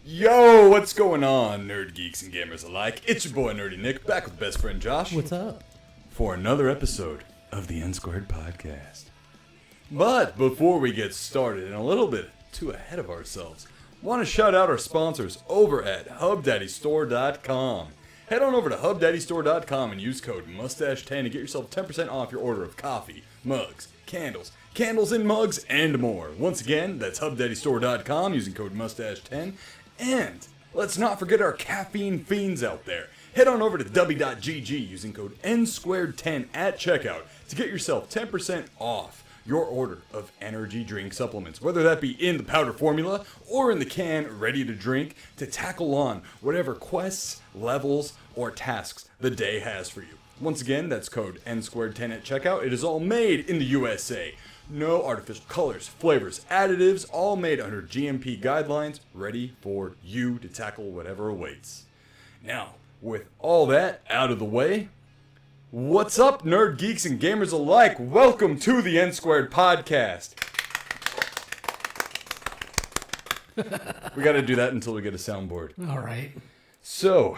Yo, what's going on, nerd geeks and gamers alike? It's your boy Nerdy Nick, back with best friend Josh. What's up? For another episode of the Nsquared podcast. But before we get started, and a little bit too ahead of ourselves, want to shout out our sponsors over at HubDaddyStore.com. Head on over to HubDaddyStore.com and use code MUSTACHE10 to get yourself 10% off your order of coffee, mugs, candles in mugs, and more. Once again, that's HubDaddyStore.com using code MUSTACHE10. And let's not forget our caffeine fiends out there. Head on over to w.gg using code Nsquared10 at checkout to get yourself 10% off your order of energy drink supplements, whether that be in the powder formula or in the can ready to drink, to tackle on whatever quests, levels, or tasks the day has for you. Once again, that's code Nsquared10 at checkout. It is all made in the USA. No artificial colors, flavors, additives, all made under GMP guidelines, ready for you to tackle whatever awaits. Now, with all that out of the way, what's up, nerd geeks and gamers alike? Welcome to the Nsquared podcast. We got to do that until we get a soundboard. All right. So,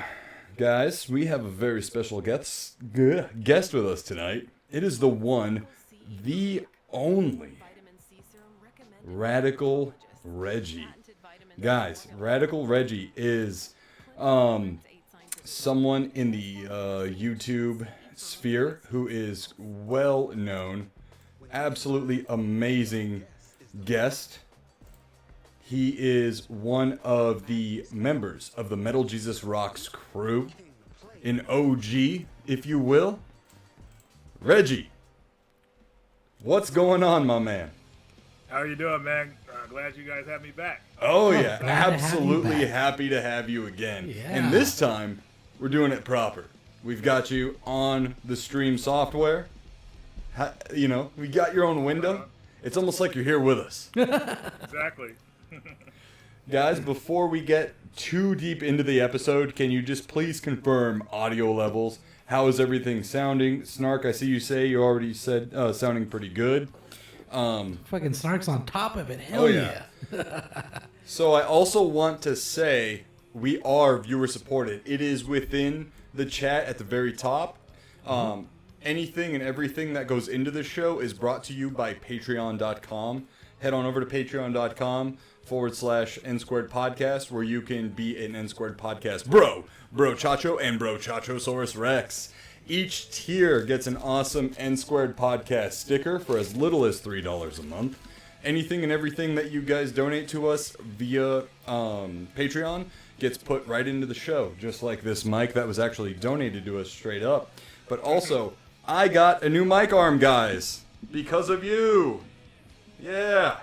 guys, we have a very special guest with us tonight. It is the one, the only Radical Reggie. Guys, Radical Reggie is someone in the YouTube sphere who is well known, absolutely amazing guest. He is one of the members of the Metal Jesus Rocks crew, an OG, if you will. Reggie, what's going on, my man? How are you doing, man? Glad you guys have me back. Oh yeah, glad to have you absolutely back. happy to have you again. Yeah. And this time, we're doing it proper. We've got you on the stream software. We got your own window. It's almost like you're here with us. Exactly. Guys, before we get too deep into the episode, can you just please confirm audio levels? How is everything sounding? Snark, I see you say you already said sounding pretty good. Fucking Snark's on top of it. Hell yeah. So I also want to say we are viewer supported. It is within the chat at the very top. Anything and everything that goes into the show is brought to you by Patreon.com. Head on over to Patreon.com/Nsquared podcast, where you can be an Nsquared podcast bro Chacho, and bro Chachosaurus Rex. Each tier gets an awesome Nsquared podcast sticker for as little as $3 a month. Anything and everything that you guys donate to us via Patreon gets put right into the show, just like this mic that was actually donated to us straight up. But also, I got a new mic arm, guys, because of you. Yeah.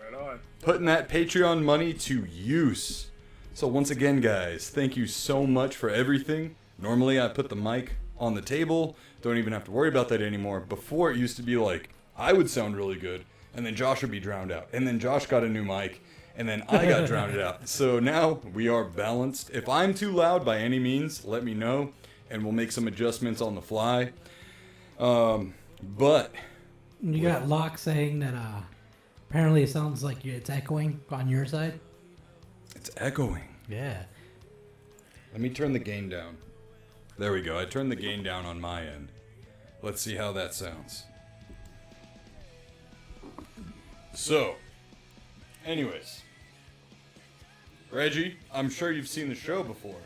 Right on. Putting that Patreon money to use. So once again, guys, thank you so much for everything. Normally, I put the mic on the table. Don't even have to worry about that anymore. Before, it used to be like, I would sound really good, and then Josh would be drowned out. And then Josh got a new mic, and then I got drowned out. So now we are balanced. If I'm too loud by any means, let me know, and we'll make some adjustments on the fly. But You got Locke saying that apparently it sounds like it's echoing on your side. it's echoing. Yeah. Let me turn the gain down. There we go. I turned the gain down on my end. Let's see how that sounds. So, anyways. Reggie, I'm sure you've seen the show before.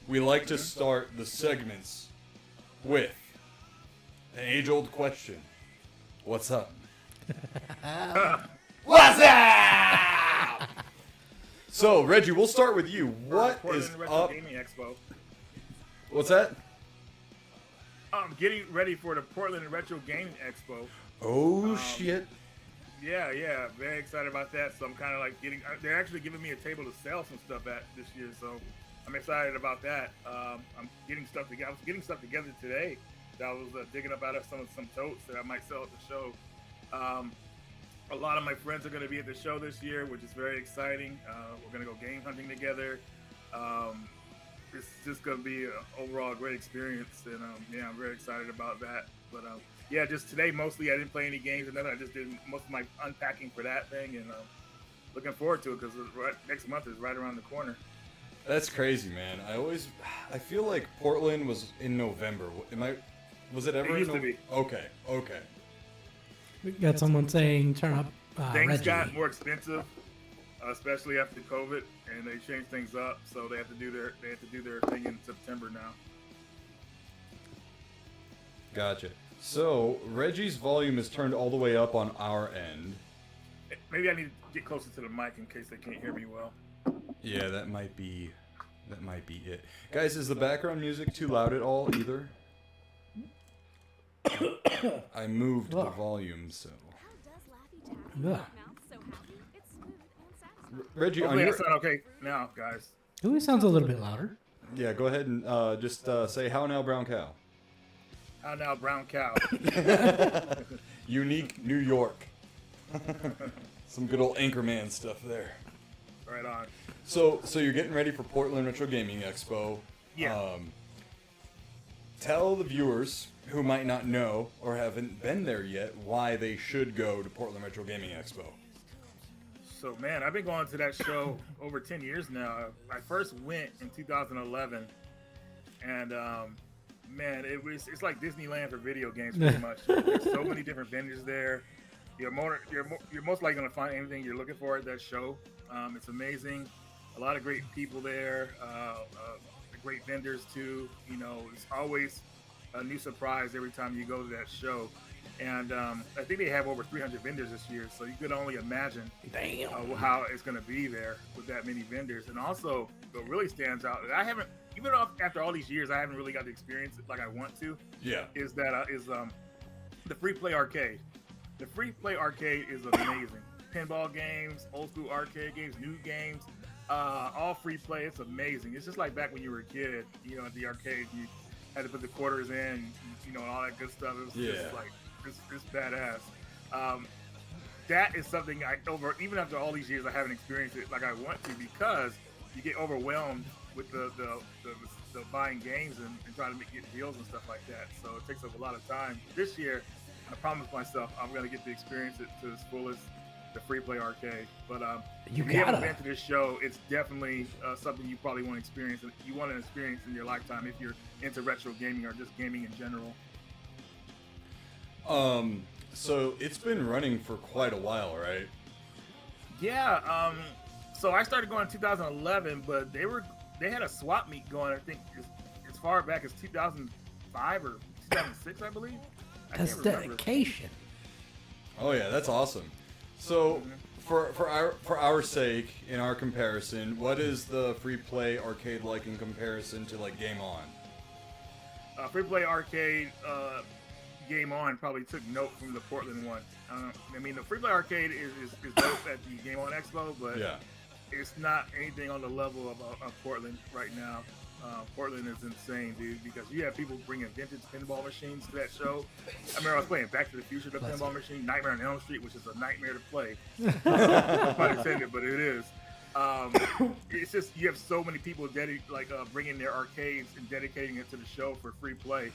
We like to start the segments with an age-old question. What's up? What's up? So, Reggie, we'll start with you. What is Portland Retro up? Gaming Expo. What's that? I'm getting ready for the Portland Retro Gaming Expo. Oh, shit. Yeah, very excited about that. So I'm kind of like they're actually giving me a table to sell some stuff at this year. So I'm excited about that. I'm getting stuff together. I was getting stuff together today that I was digging up out of some totes that I might sell at the show. A lot of my friends are going to be at the show this year, which is very exciting. We're going to go game hunting together. It's just going to be overall a great experience, and I'm very excited about that. But just today mostly I didn't play any games, and then I just did most of my unpacking for that thing, and looking forward to it because next month is right around the corner. That's crazy, man. I feel like Portland was in November. Was it ever? It used to be. Okay. We got someone saying turn up Things Reggie. got more expensive, especially after COVID, and they changed things up. So they have to do their thing in September now. Gotcha. So Reggie's volume is turned all the way up on our end. Maybe I need to get closer to the mic in case they can't hear me well. Yeah, that might be it. Guys, is the background music too loud at all either? I moved the volume, so. Ugh. Reggie, on Hopefully your... that sound okay now, guys. Ooh, it sounds a little bit louder. Yeah, go ahead and just say, how now, brown cow? How now, brown cow? Unique New York. Some good old Anchorman stuff there. Right on. So you're getting ready for Portland Retro Gaming Expo. Yeah. Tell the viewers who might not know or haven't been there yet why they should go to Portland Retro Gaming Expo. So, man, I've been going to that show over 10 years now. I first went in 2011, and man, it's like Disneyland for video games, pretty much. There's so many different vendors there. You're most likely going to find anything you're looking for at that show. It's amazing. A lot of great people there. Great vendors too. You know, it's always a new surprise every time you go to that show. And I think they have over 300 vendors this year, so you could only imagine how it's going to be there with that many vendors. And also, what really stands out, and I haven't, even after all these years, I haven't really got to experience it like I want to. Yeah. Is the free play arcade. The free play arcade is amazing. Pinball games, old school arcade games, new games, all free play. It's amazing. It's just like back when you were a kid, you know, at the arcade, you had to put the quarters in, you know, and all that good stuff. It was just like, it's badass. That is something even after all these years, I haven't experienced it like I want to, because you get overwhelmed with the buying games and trying to get deals and stuff like that. So it takes up a lot of time. This year, I promised myself I'm going to get to experience it to its fullest, the free play arcade. But if you haven't been to this show, it's definitely something you probably want to experience. You want to experience in your lifetime if you're into retro gaming or just gaming in general. So it's been running for quite a while, right? Yeah. So I started going in 2011, but they had a swap meet going, I think, as far back as 2005 or 2006, I believe. That's dedication. Oh yeah, that's awesome. So for our sake, in our comparison, what is the free play arcade like in comparison to like Game On? Free play arcade Game On probably took note from the Portland one. I mean, the free play arcade is dope at the Game On Expo, but it's not anything on the level of Portland right now. Portland is insane, dude, because you have people bringing vintage pinball machines to that show. I remember I was playing Back to the Future, the pinball machine, Nightmare on Elm Street, which is a nightmare to play. Pun intended, but it is. It's just, you have so many people bringing their arcades and dedicating it to the show for free play.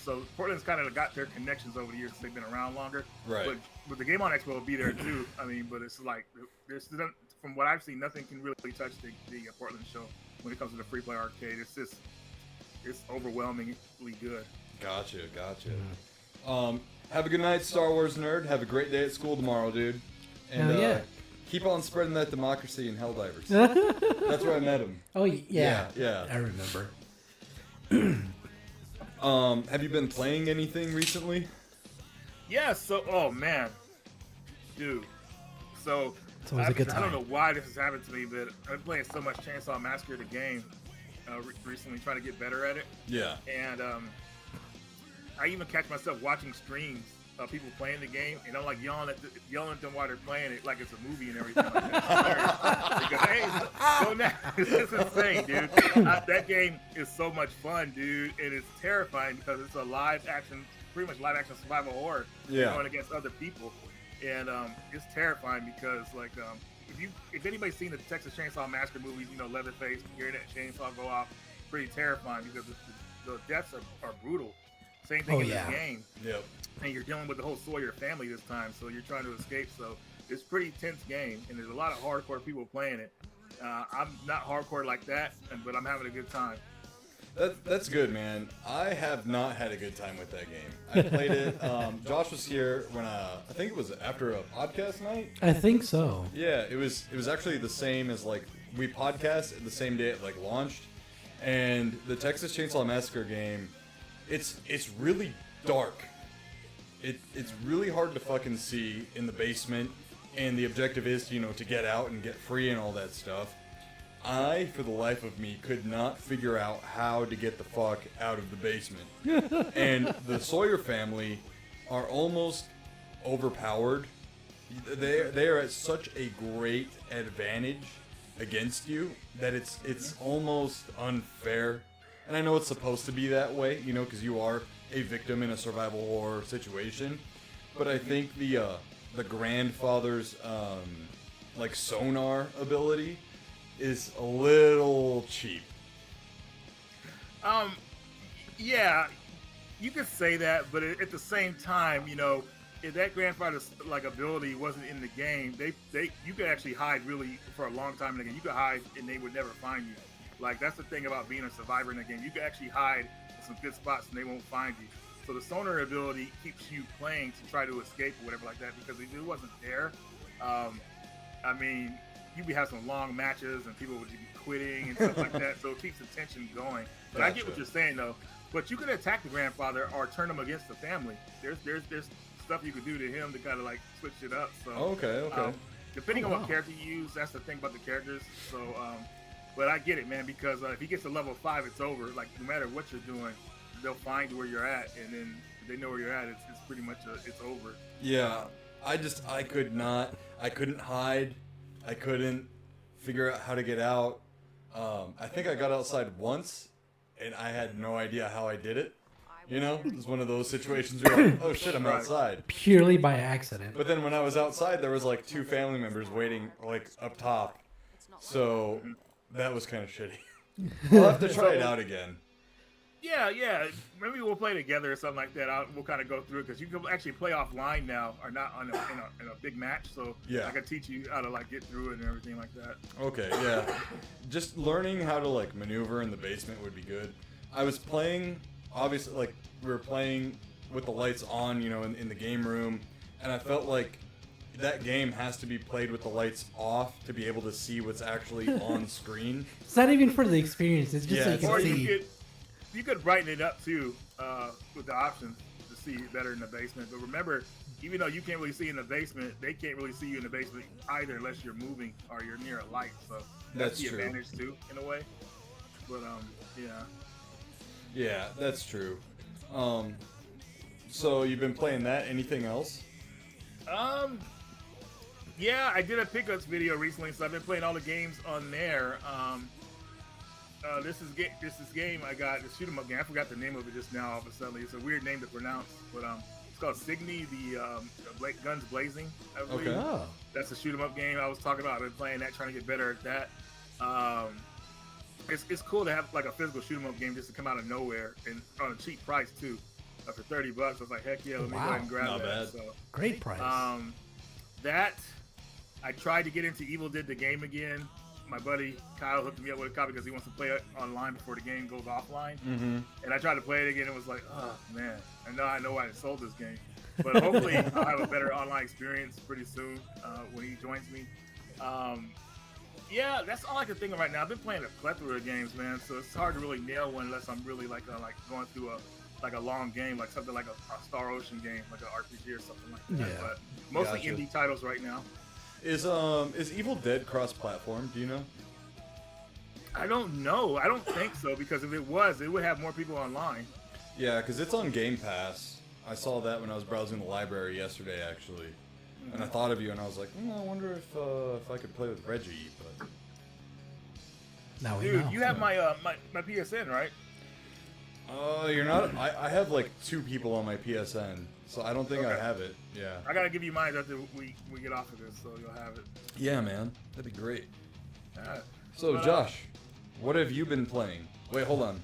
So Portland's kind of got their connections over the years because they've been around longer. Right. But with the Game On Expo will be there too. I mean, but it's like, from what I've seen, nothing can really touch the Portland show when it comes to the free play arcade. It's overwhelmingly good. Gotcha. Have a good night, Star Wars nerd. Have a great day at school tomorrow, dude. And keep on spreading that democracy in Helldivers. That's where I met him. Oh yeah. I remember. Have you been playing anything recently? Yeah, oh man, dude. So a good time. I don't know why this has happened to me, but I've been playing so much Chainsaw Massacre the game recently, trying to get better at it. Yeah. And I even catch myself watching streams of people playing the game, and I'm like yelling at them while they're playing it like it's a movie and everything. Like that. Because, hey, go now. It's insane, dude. That game is so much fun, dude, and it's terrifying because it's a pretty much live action survival horror going against other people. And it's terrifying because, like, if anybody's seen the Texas Chainsaw Massacre movies, you know, Leatherface, hearing that chainsaw go off, pretty terrifying because the deaths are brutal. Same thing in this game. Yep. And you're dealing with the whole Sawyer family this time, so you're trying to escape. So it's a pretty tense game, and there's a lot of hardcore people playing it. I'm not hardcore like that, but I'm having a good time. That's good, man. I have not had a good time with that game. I played it. Josh was here when I think it was after a podcast night. I think so. Yeah, it was actually the same as like we podcast the same day it like launched, and the Texas Chainsaw Massacre game. It's really dark. It's really hard to fucking see in the basement, and the objective is to get out and get free and all that stuff. I, for the life of me, could not figure out how to get the fuck out of the basement. And the Sawyer family are almost overpowered. They are at such a great advantage against you that it's almost unfair. And I know it's supposed to be that way, because you are a victim in a survival horror situation. But I think the grandfather's like sonar ability is a little cheap. Yeah, you could say that, but at the same time, if that grandfather's like ability wasn't in the game, you could actually hide really for a long time in the game. You could hide and they would never find you. Like, that's the thing about being a survivor in the game. You can actually hide in some good spots and they won't find you. So the sonar ability keeps you playing to try to escape or whatever like that, because if it wasn't there, I mean, you'd be having some long matches and people would be quitting and stuff like that. So it keeps the tension going. But gotcha. I get what you're saying though. But you can attack the grandfather or turn him against the family. There's stuff you could do to him to kind of like switch it up. So okay. Depending on what character you use, that's the thing about the characters. So, but I get it, man, because if he gets to level 5, it's over. Like, no matter what you're doing, they'll find where you're at, and then if they know where you're at, it's pretty much it's over. Yeah, I couldn't hide. I couldn't figure out how to get out. I think I got outside once, and I had no idea how I did it. It was one of those situations where you're like, oh shit, I'm outside. Purely by accident. But then when I was outside, there was like 2 family members waiting like up top. So that was kind of shitty. I'll have to try it out again. Yeah. Maybe we'll play together or something like that. We'll kind of go through it, because you can actually play offline now, or not in a big match. So yeah, I can teach you how to like get through it and everything like that. Okay, yeah. Just learning how to like maneuver in the basement would be good. I was playing, obviously, like we were playing with the lights on, in the game room, and I felt like that game has to be played with the lights off to be able to see what's actually on screen. It's not even for the experience. It's just so you can or see. You could brighten it up too with the options to see better in the basement. But remember, even though you can't really see in the basement, they can't really see you in the basement either unless you're moving or you're near a light. So that's the advantage too, in a way. But yeah. Yeah, that's true. So you've been playing that. Anything else? Yeah, I did a pickups video recently, so I've been playing all the games on there. This game I got, the shoot 'em up game. I forgot the name of it just now all of a sudden. It's a weird name to pronounce, but it's called Signy, the Guns Blazing, I believe. Okay. Oh. That's a shoot 'em up game I was talking about. I've been playing that, trying to get better at that. It's cool to have like a physical shoot 'em up game just to come out of nowhere and on a cheap price too. For $30, I was like, heck yeah, let me go ahead and grab that. Bad. So, great price. That I tried to get into Evil Dead the game again. My buddy Kyle hooked me up with a copy because he wants to play it online before the game goes offline. Mm-hmm. And I tried to play it again and was like, oh man, I know why I sold this game. But hopefully I'll have a better online experience pretty soon when he joins me. Yeah, that's all I can think of right now. I've been playing a plethora of games, man, so it's hard to really nail one unless I'm really like going through a long game, like something like a Star Ocean game, like an RPG or something like that. Yeah. But mostly indie titles right now. Is Evil Dead cross-platform? Do you know? I don't know. I don't think so, because if it was, it would have more people online. Yeah, because it's on Game Pass. I saw that when I was browsing the library yesterday, actually. Mm-hmm. And I thought of you, and I was like, I wonder if I could play with Reggie. But now we dude, know. you have my PSN, right? You're not. I have like 2 people on my PSN, so I don't think I have it. Yeah. I gotta give you mine after we get off of this, so you'll have it. Yeah, man, that'd be great. All right. So, Josh, what have you been playing? Wait, hold on.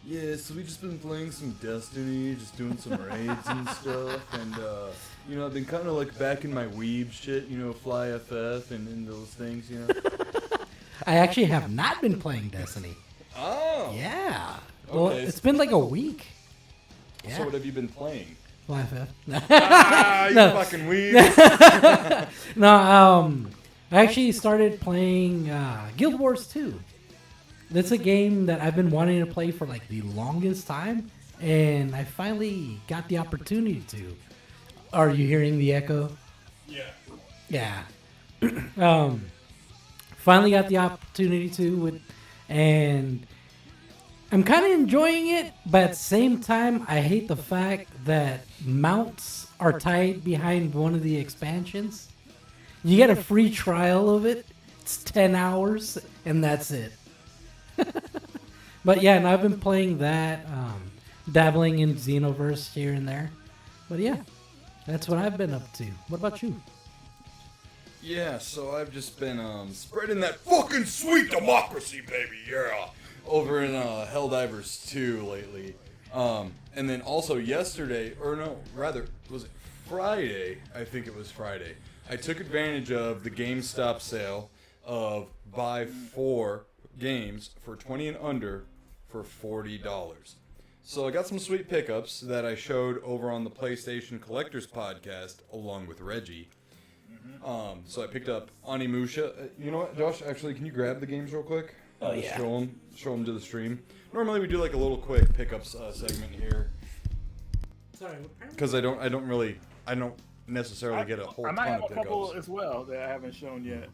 Yeah, so we just been playing some Destiny, just doing some raids and stuff, and I've been kind of like back in my weeb shit, Fly FF and those things, I actually have not been playing Destiny. Oh. Yeah. Well, Okay. it's been like a week. Yeah. So what have you been playing? Fly FF. You No. fucking weeb. No, I actually started playing Guild Wars 2. That's a game that I've been wanting to play for like the longest time, and I finally got the opportunity to. Are you hearing the echo? Yeah. Yeah. Finally got the opportunity to, and I'm kind of enjoying it, but at the same time, I hate the fact that mounts are tied behind one of the expansions. You get a free trial of it. It's 10 hours, and that's it. But yeah, and I've been playing that, dabbling in Xenoverse here and there. But yeah, that's what I've been up to. What about you? Yeah, so I've just been spreading that fucking sweet democracy, baby, yeah, over in Helldivers 2 lately. And then also yesterday, or no, rather, was it Friday? I think it was Friday. I took advantage of the GameStop sale of buy 4 games for 20 and under for $40. So I got some sweet pickups that I showed over on the PlayStation Collectors podcast along with Reggie. So I picked up Onimusha. You know what, Josh? Actually, can you grab the games real quick? Oh, yeah. Show them to the stream. Normally we do like a little quick pickups segment here Sorry, because I don't necessarily get a whole I might ton have of a couple pickups. as well that I haven't shown yet.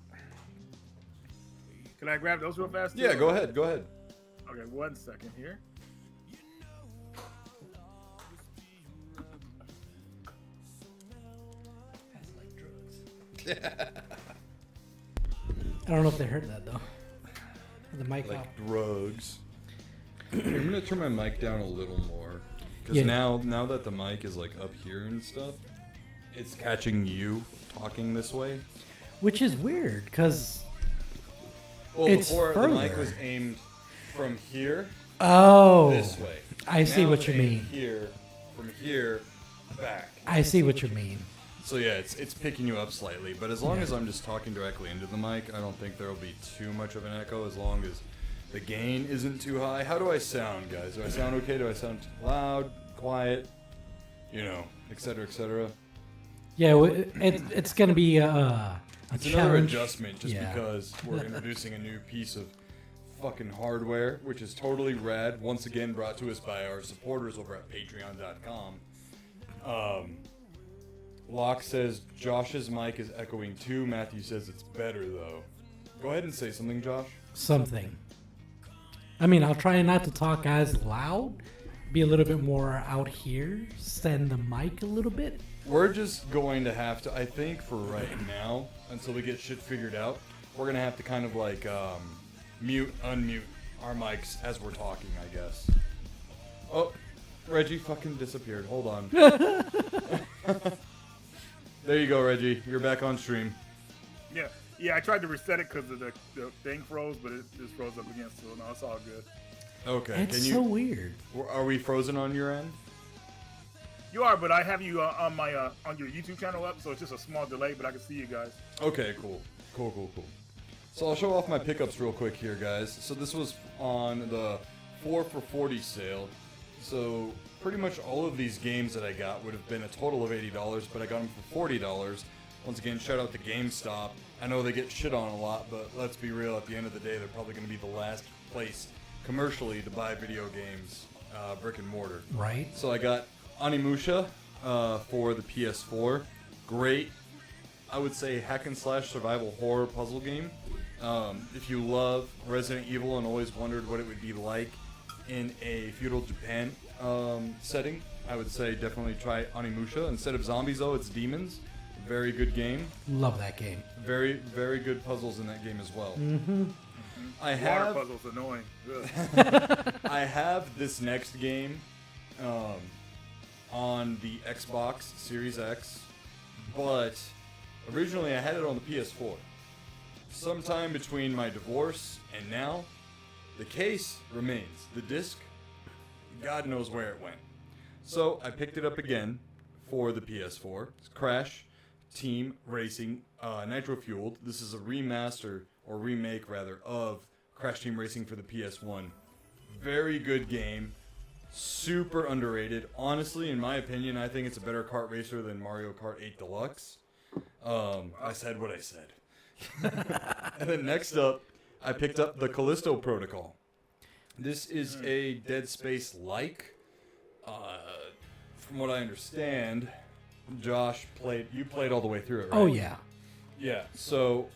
Can I grab those real fast? Yeah, too? go ahead. Okay, 1 second here. I don't know if they heard that though. The mic Like off. drugs. I'm gonna turn my mic down a little more because Yeah. now that the mic is like up here and stuff, it's catching you talking this way. Which is weird, because... Well, It's before the mic further. was aimed from here Oh. this way. I see Now what it's you aimed mean. Here, from here, back. I see what you mean. So yeah, it's picking you up slightly, but as long Yeah. as I'm just talking directly into the mic, I don't think there'll be too much of an echo as long as the gain isn't too high. How do I sound, guys? Do I sound okay? Do I sound loud, quiet, etc., etc.? Yeah, it's going to be a It's another challenge. adjustment just Yeah. because we're introducing a new piece of fucking hardware, which is totally rad. Once again, brought to us by our supporters over at patreon.com. Locke says Josh's mic is echoing too. Matthew says it's better though. Go ahead and say something, Josh. Something. I mean, I'll try not to talk as loud. Be a little bit more out here. Send the mic a little bit. We're just going to have to, I think for right now, until we get shit figured out, we're going to have to kind of like mute, unmute our mics as we're talking, I guess. Oh, Reggie fucking disappeared. Hold on. There you go, Reggie. You're back on stream. Yeah. I tried to reset it because the thing froze, but it just froze up again. So no, it's all good. Okay. It's so weird. Are we frozen on your end? You are, but I have you on my on your YouTube channel up, so it's just a small delay, but I can see you guys. Okay, cool. So I'll show off my pickups real quick here, guys. So this was on the 4 for $40 sale. So pretty much all of these games that I got would have been a total of $80, but I got them for $40. Once again, shout out to GameStop. I know they get shit on a lot, but let's be real, at the end of the day, they're probably going to be the last place commercially to buy video games, brick and mortar. Right? So I got Onimusha for the PS4. Great, I would say, hack and slash survival horror puzzle game. If you love Resident Evil and always wondered what it would be like in a feudal Japan setting, I would say definitely try Onimusha. Instead of zombies, though, it's demons. Very good game. Love that game. Very, very good puzzles in that game as well. Mm-hmm. I Water have puzzles annoying. Ugh. I have this next game on the Xbox Series X, but originally I had it on the PS4. Sometime between my divorce and now, the case remains. The disc God knows where it went. So I picked it up again for the PS4. It's Crash Team Racing Nitro Fueled. This is a remaster, or remake rather, of Crash Team Racing for the PS1. Very good game. Super underrated. Honestly, in my opinion, I think it's a better kart racer than Mario Kart 8 Deluxe. I said what I said. And then next up, I picked up the Callisto Protocol. This is a Dead Space-like. From what I understand, Josh you played all the way through it, right? Oh, yeah. Yeah, so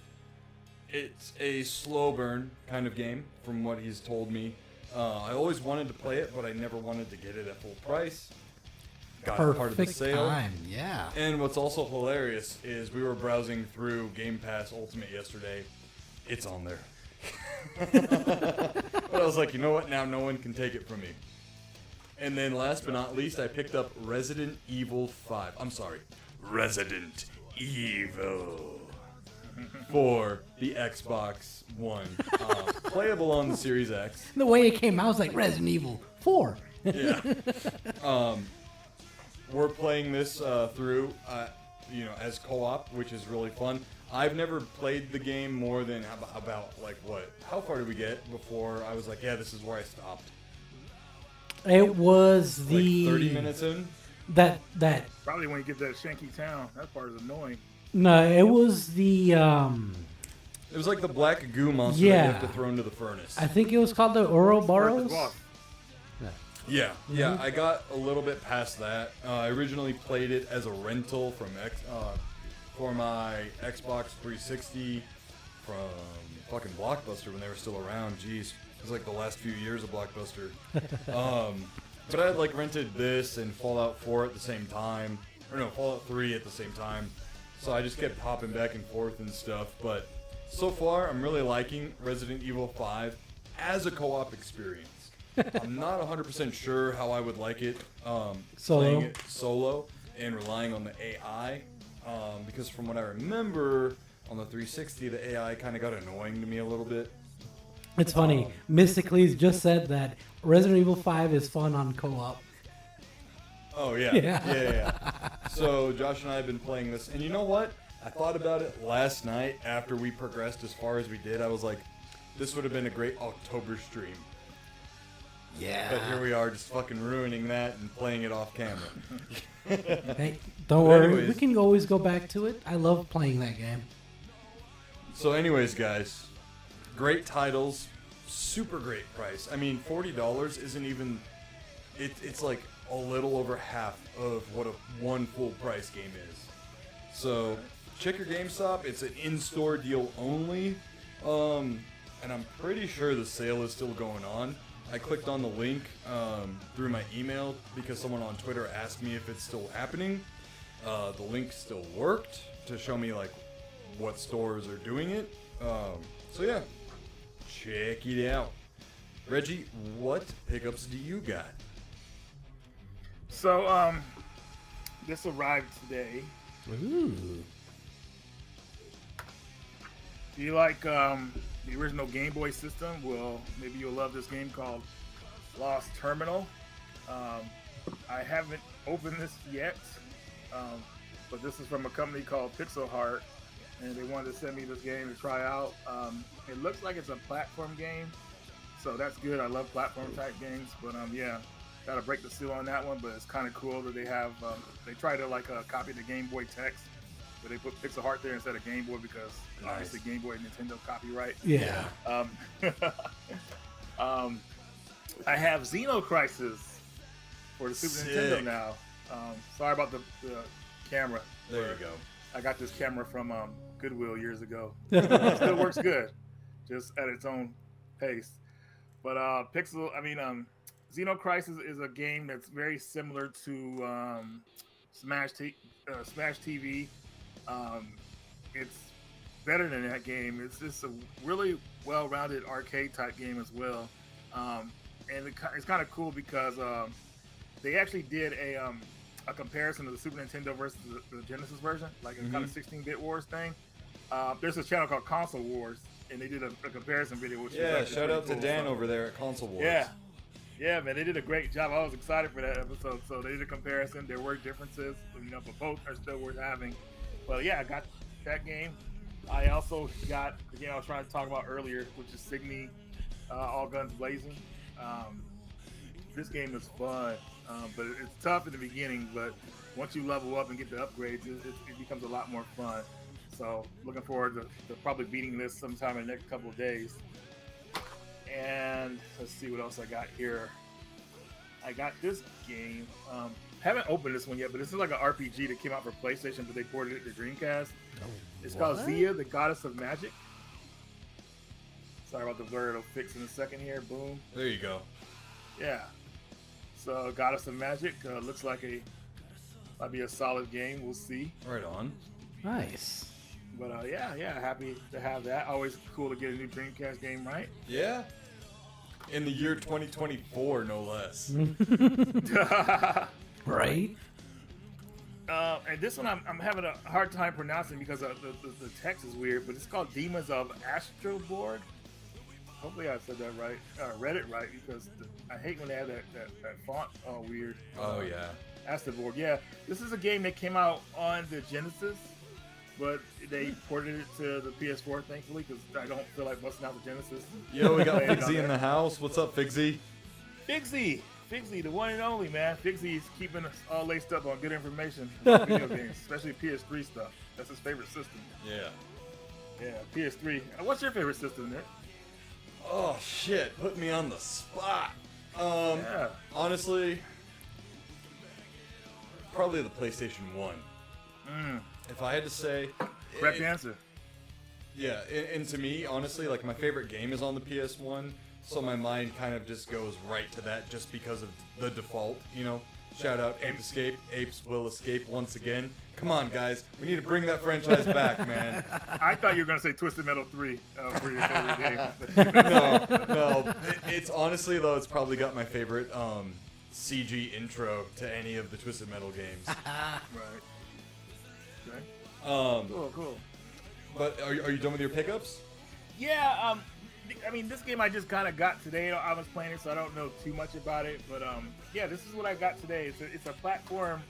it's a slow burn kind of game, from what he's told me. I always wanted to play it, but I never wanted to get it at full price. Got part of the sale. Time, yeah. And what's also hilarious is we were browsing through Game Pass Ultimate yesterday. It's on there. But I was like, you know what? Now no one can take it from me. And then last but not least, I picked up Resident Evil 5. I'm sorry, Resident Evil for the Xbox One. Playable on the Series X. The way it came out was like Resident Evil 4. Yeah. We're playing this through, as co-op, which is really fun. I've never played the game more than about how far did we get before I was like, yeah, this is where I stopped. It was the 30 minutes in. That Probably when you get that Shanky Town, that part is annoying. no, it was the It was like the black goo monster that you have to throw into the furnace. I think it was called the Ouroboros. Yeah, I got a little bit past that. I originally played it as a rental for my Xbox 360 from fucking Blockbuster when they were still around. Jeez, it was like the last few years of Blockbuster. But I had rented this and Fallout 4 at the same time, or no, Fallout 3 at the same time. So I just kept hopping back and forth and stuff. But so far, I'm really liking Resident Evil 5 as a co-op experience. I'm not 100% sure how I would like it playing it solo and relying on the AI. Because from what I remember, on the 360, the AI kind of got annoying to me a little bit. It's funny. Mystically's just said that Resident Evil 5 is fun on co-op. Oh, yeah. Yeah. So Josh and I have been playing this. And you know what? I thought about it last night after we progressed as far as we did. I was like, this would have been a great October stream. Yeah. But here we are just fucking ruining that and playing it off camera. Hey, don't worry. We can always go back to it. I love playing that game. So anyways, guys, great titles, super great price. I mean, $40 isn't even... It's like a little over half of what one full price game is. So check your GameStop. It's an in-store deal only. And I'm pretty sure the sale is still going on. I clicked on the link through my email because someone on Twitter asked me if it's still happening. The link still worked to show me what stores are doing it. So yeah, check it out. Reggie, what pickups do you got? So this arrived today. Ooh. Do you like the original Game Boy system? Well, maybe you'll love this game called Lost Terminal. I haven't opened this yet, but this is from a company called Pixel Heart, and they wanted to send me this game to try out. It looks like it's a platform game, so that's good. I love platform type games, but yeah, gotta break the seal on that one. But it's kind of cool that they have they try to copy the Game Boy text, but they put Pixel Heart there instead of Game Boy because obviously Game Boy and Nintendo copyright. Yeah. I have Xeno Crisis for the Super Nintendo now. Sorry about the camera. There you go. I got this camera from Goodwill years ago. It still works good, just at its own pace. But Xeno Crisis is a game that's very similar to Smash TV. It's better than that game. It's just a really well-rounded arcade type game as well. And it's kind of cool because they actually did a comparison of the Super Nintendo versus the Genesis version, like a kind of 16-bit wars thing. There's a channel called Console Wars, and they did a comparison video. Which shout out to Dan over there at Console Wars. Yeah, Yeah, man, they did a great job. I was excited for that episode. So they did a comparison. There were differences, but both are still worth having. But yeah, I got that game. I also got the game I was trying to talk about earlier, which is Signy, All Guns Blazing. This game is fun, but it's tough in the beginning. But once you level up and get the upgrades, it becomes a lot more fun. So looking forward to probably beating this sometime in the next couple of days. And let's see what else I got here. I got this game. Haven't opened this one yet, but this is like an RPG that came out for PlayStation, but they ported it to Dreamcast. It's called Zia, the Goddess of Magic. Sorry about the blur. It'll fix in a second here. Boom. There you go. Yeah. So Goddess of Magic looks like might be a solid game. We'll see. Right on. Nice. But yeah, happy to have that. Always cool to get a new Dreamcast game, right? Yeah. In the year 2024, no less. Right. And this one I'm having a hard time pronouncing because the text is weird, but it's called Demons of Astroboard. Hopefully I said that right. Read it right, because I hate when they have that font weird. Oh, yeah. Astroboard, yeah. This is a game that came out on the Genesis, but they ported it to the PS4, thankfully, because I don't feel like busting out the Genesis. Yo, we got Figsy in the house. What's up, Figsy? Figsy, the one and only, man. Figsy's keeping us all laced up on good information about video games, especially PS3 stuff. That's his favorite system. Yeah. Yeah, PS3. What's your favorite system, Nick? Oh, shit. Put me on the spot. Yeah. Honestly, probably the PlayStation 1. If I had to say... Correct answer. Yeah, and to me, honestly, like, my favorite game is on the PS1, so my mind kind of just goes right to that just because of the default, Shout out Ape Escape. Apes will escape once again. Come on, guys. We need to bring that franchise back, man. I thought you were going to say Twisted Metal 3 for your favorite game. No. It's honestly, though, it's probably got my favorite CG intro to any of the Twisted Metal games. Right. Okay. Cool. But are you done with your pickups? Yeah, I mean, this game I just kind of got today. I was playing it, so I don't know too much about it. But yeah, this is what I got today. It's a platform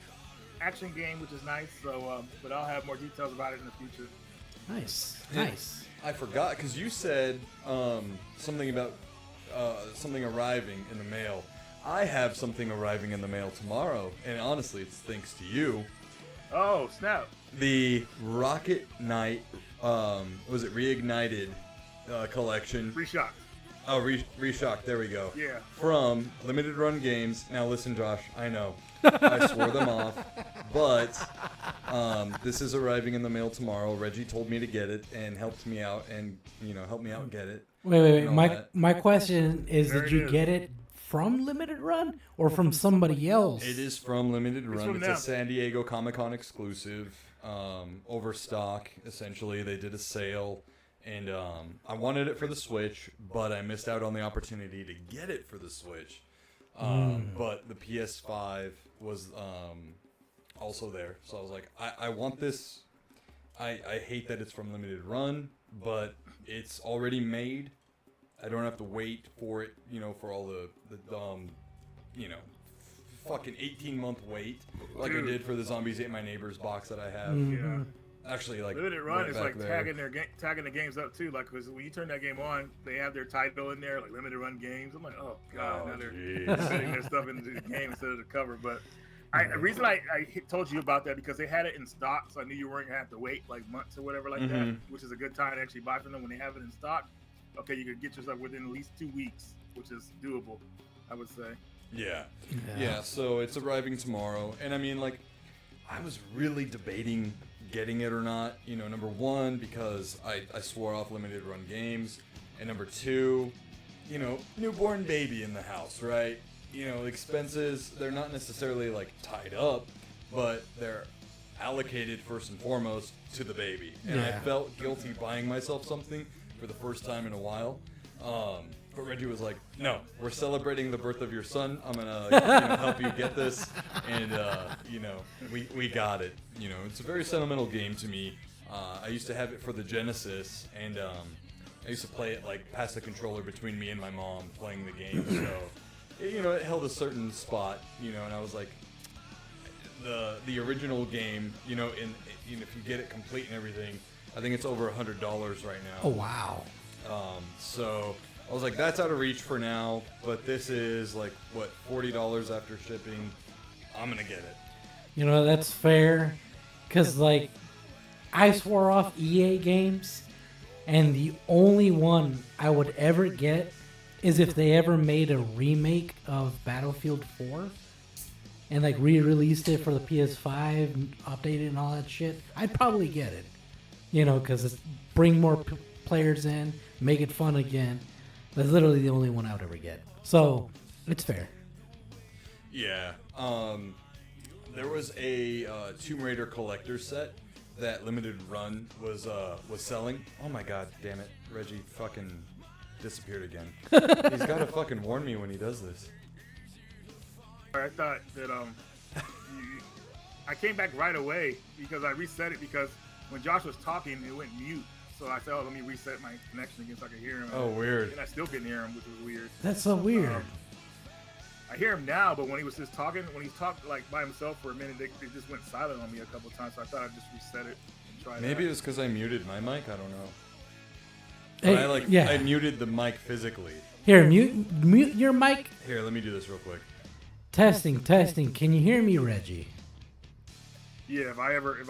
action game, which is nice. So, but I'll have more details about it in the future. Nice. I forgot because you said something about something arriving in the mail. I have something arriving in the mail tomorrow, and honestly, it's thanks to you. Oh, snap. The Rocket Knight, was it Reignited collection? Reshock. Oh, Reshock, there we go. Yeah. From Limited Run Games. Now listen, Josh, I know. I swore them off. But this is arriving in the mail tomorrow. Reggie told me to get it and helped me out and, helped me out get it. Wait. My question is, did you get it from Limited Run or from somebody else? It is from Limited Run. It's a them. San Diego Comic-Con exclusive. Overstock, essentially. They did a sale. And I wanted it for the Switch, but I missed out on the opportunity to get it for the Switch. But the PS5 was also there. So I was like, I want this. I hate that it's from Limited Run, but it's already made. I don't have to wait for it, for all the fucking 18-month wait like I did for the Zombies Ate My Neighbors box that I have. Yeah. Actually, like Limited Run right is back like there. tagging the games up too. Like, because when you turn that game on, they have their title in there, like Limited Run Games. I'm like, oh god, now they're putting their stuff into the game instead of the cover. But the reason I told you about that because they had it in stock, so I knew you weren't gonna have to wait like months or whatever like that, which is a good time to actually buy from them when they have it in stock. Okay, you could get yourself within at least 2 weeks, which is doable, I would say. Yeah. So it's arriving tomorrow, and I mean, like, I was really debating getting it or not. Number one, because I swore off Limited Run Games, and number two, newborn baby in the house, right? Expenses, they're not necessarily like tied up, but they're allocated first and foremost to the baby. And I felt guilty buying myself something for the first time in a while. But Reggie was like, no, we're celebrating the birth of your son. I'm going to help you get this. And, we got it. It's a very sentimental game to me. I used to have it for the Genesis, and I used to play it, like, pass the controller between me and my mom playing the game. So it held a certain spot, and I was like, the original game, if you get it complete and everything, I think it's over $100 right now. Oh wow. So I was like, that's out of reach for now, but this is like what, $40 after shipping. I'm gonna get it. That's fair, because like I swore off EA games, and the only one I would ever get is if they ever made a remake of Battlefield 4 and like re-released it for the PS5, updated and all that shit. I'd probably get it, because it's bring more players in, make it fun again. That's literally the only one I would ever get. So it's fair. Yeah. There was a Tomb Raider collector set that Limited Run was selling. Oh my god, damn it. Reggie fucking disappeared again. He's got to fucking warn me when he does this. I thought that I came back right away because I reset it because when Josh was talking, it went mute. So I said, let me reset my connection again so I could hear him. Oh, weird. And I still couldn't hear him, which was weird. That's so weird. I hear him now, but when he was just talking, when he talked like by himself for a minute, it just went silent on me a couple times. So I thought I'd just reset it and try Maybe that. it was because I muted my mic. I don't know. Hey, I muted the mic physically. Here, mute your mic. Here, let me do this real quick. Testing. Can you hear me, Reggie? Yeah, if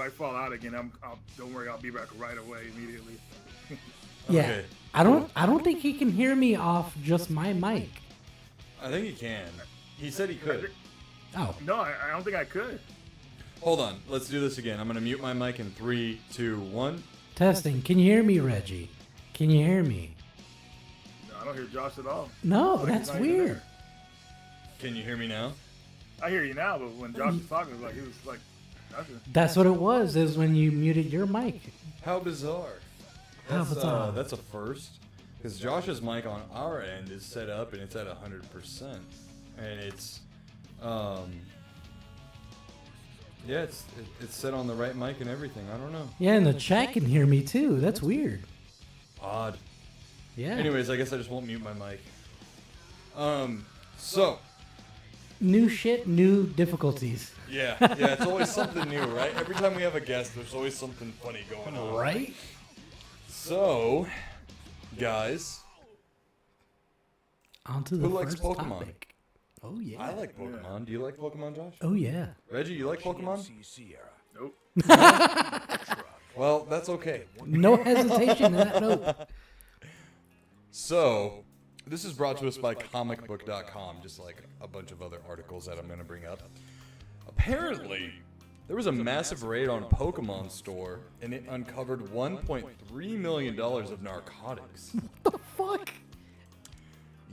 I fall out again, don't worry, I'll be back right away immediately. Yeah. Okay. I don't think he can hear me off just my mic. I think he can. He said he could. Oh. No, I don't think I could. Hold on. Let's do this again. I'm going to mute my mic in 3, 2, 1. Testing. Can you hear me, Reggie? Can you hear me? No, I don't hear Josh at all. No, Like, that's he's not even weird. there. Can you hear me now? I hear you now, but when Josh was talking, it was like he was like, nothing. That's what it was, is when you muted your mic. How bizarre. How bizarre. That's a first. Because Josh's mic on our end is set up and it's at 100%. And it's, it's set on the right mic and everything. I don't know. Yeah, and the chat can hear me too. That's weird. Odd. Yeah. Anyways, I guess I just won't mute my mic. So. New shit, new difficulties. Yeah, it's always something new, right? Every time we have a guest, there's always something funny going on. Right? So, guys, On to the Who likes first Pokemon? topic. Oh, yeah. I like Pokemon. Do you like Pokemon, Josh? Oh, yeah. Reggie, you like Pokemon? Nope. Well, that's okay. No hesitation in that note. So, this is brought to us by comicbook.com, just like a bunch of other articles that I'm going to bring up. Apparently, there was a massive raid on Pokemon Store, and it uncovered $1.3 million of narcotics. What the fuck?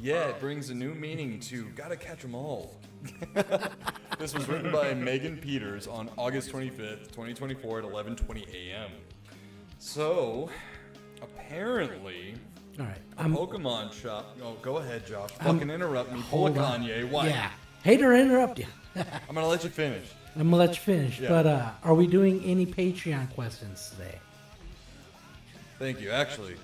Yeah, it brings a new meaning to gotta catch 'em all. This was written by Megan Peters on August 25th, 2024 at 11:20 a.m. So, apparently, All right. a Pokemon shop... Oh, go ahead, Josh. Fucking interrupt me. Pull a Hold on. Kanye. What? Yeah. Hate to interrupt you. I'm gonna let you finish. I'm going to let you finish. Yeah. But are we doing any Patreon questions today? Thank you. Actually,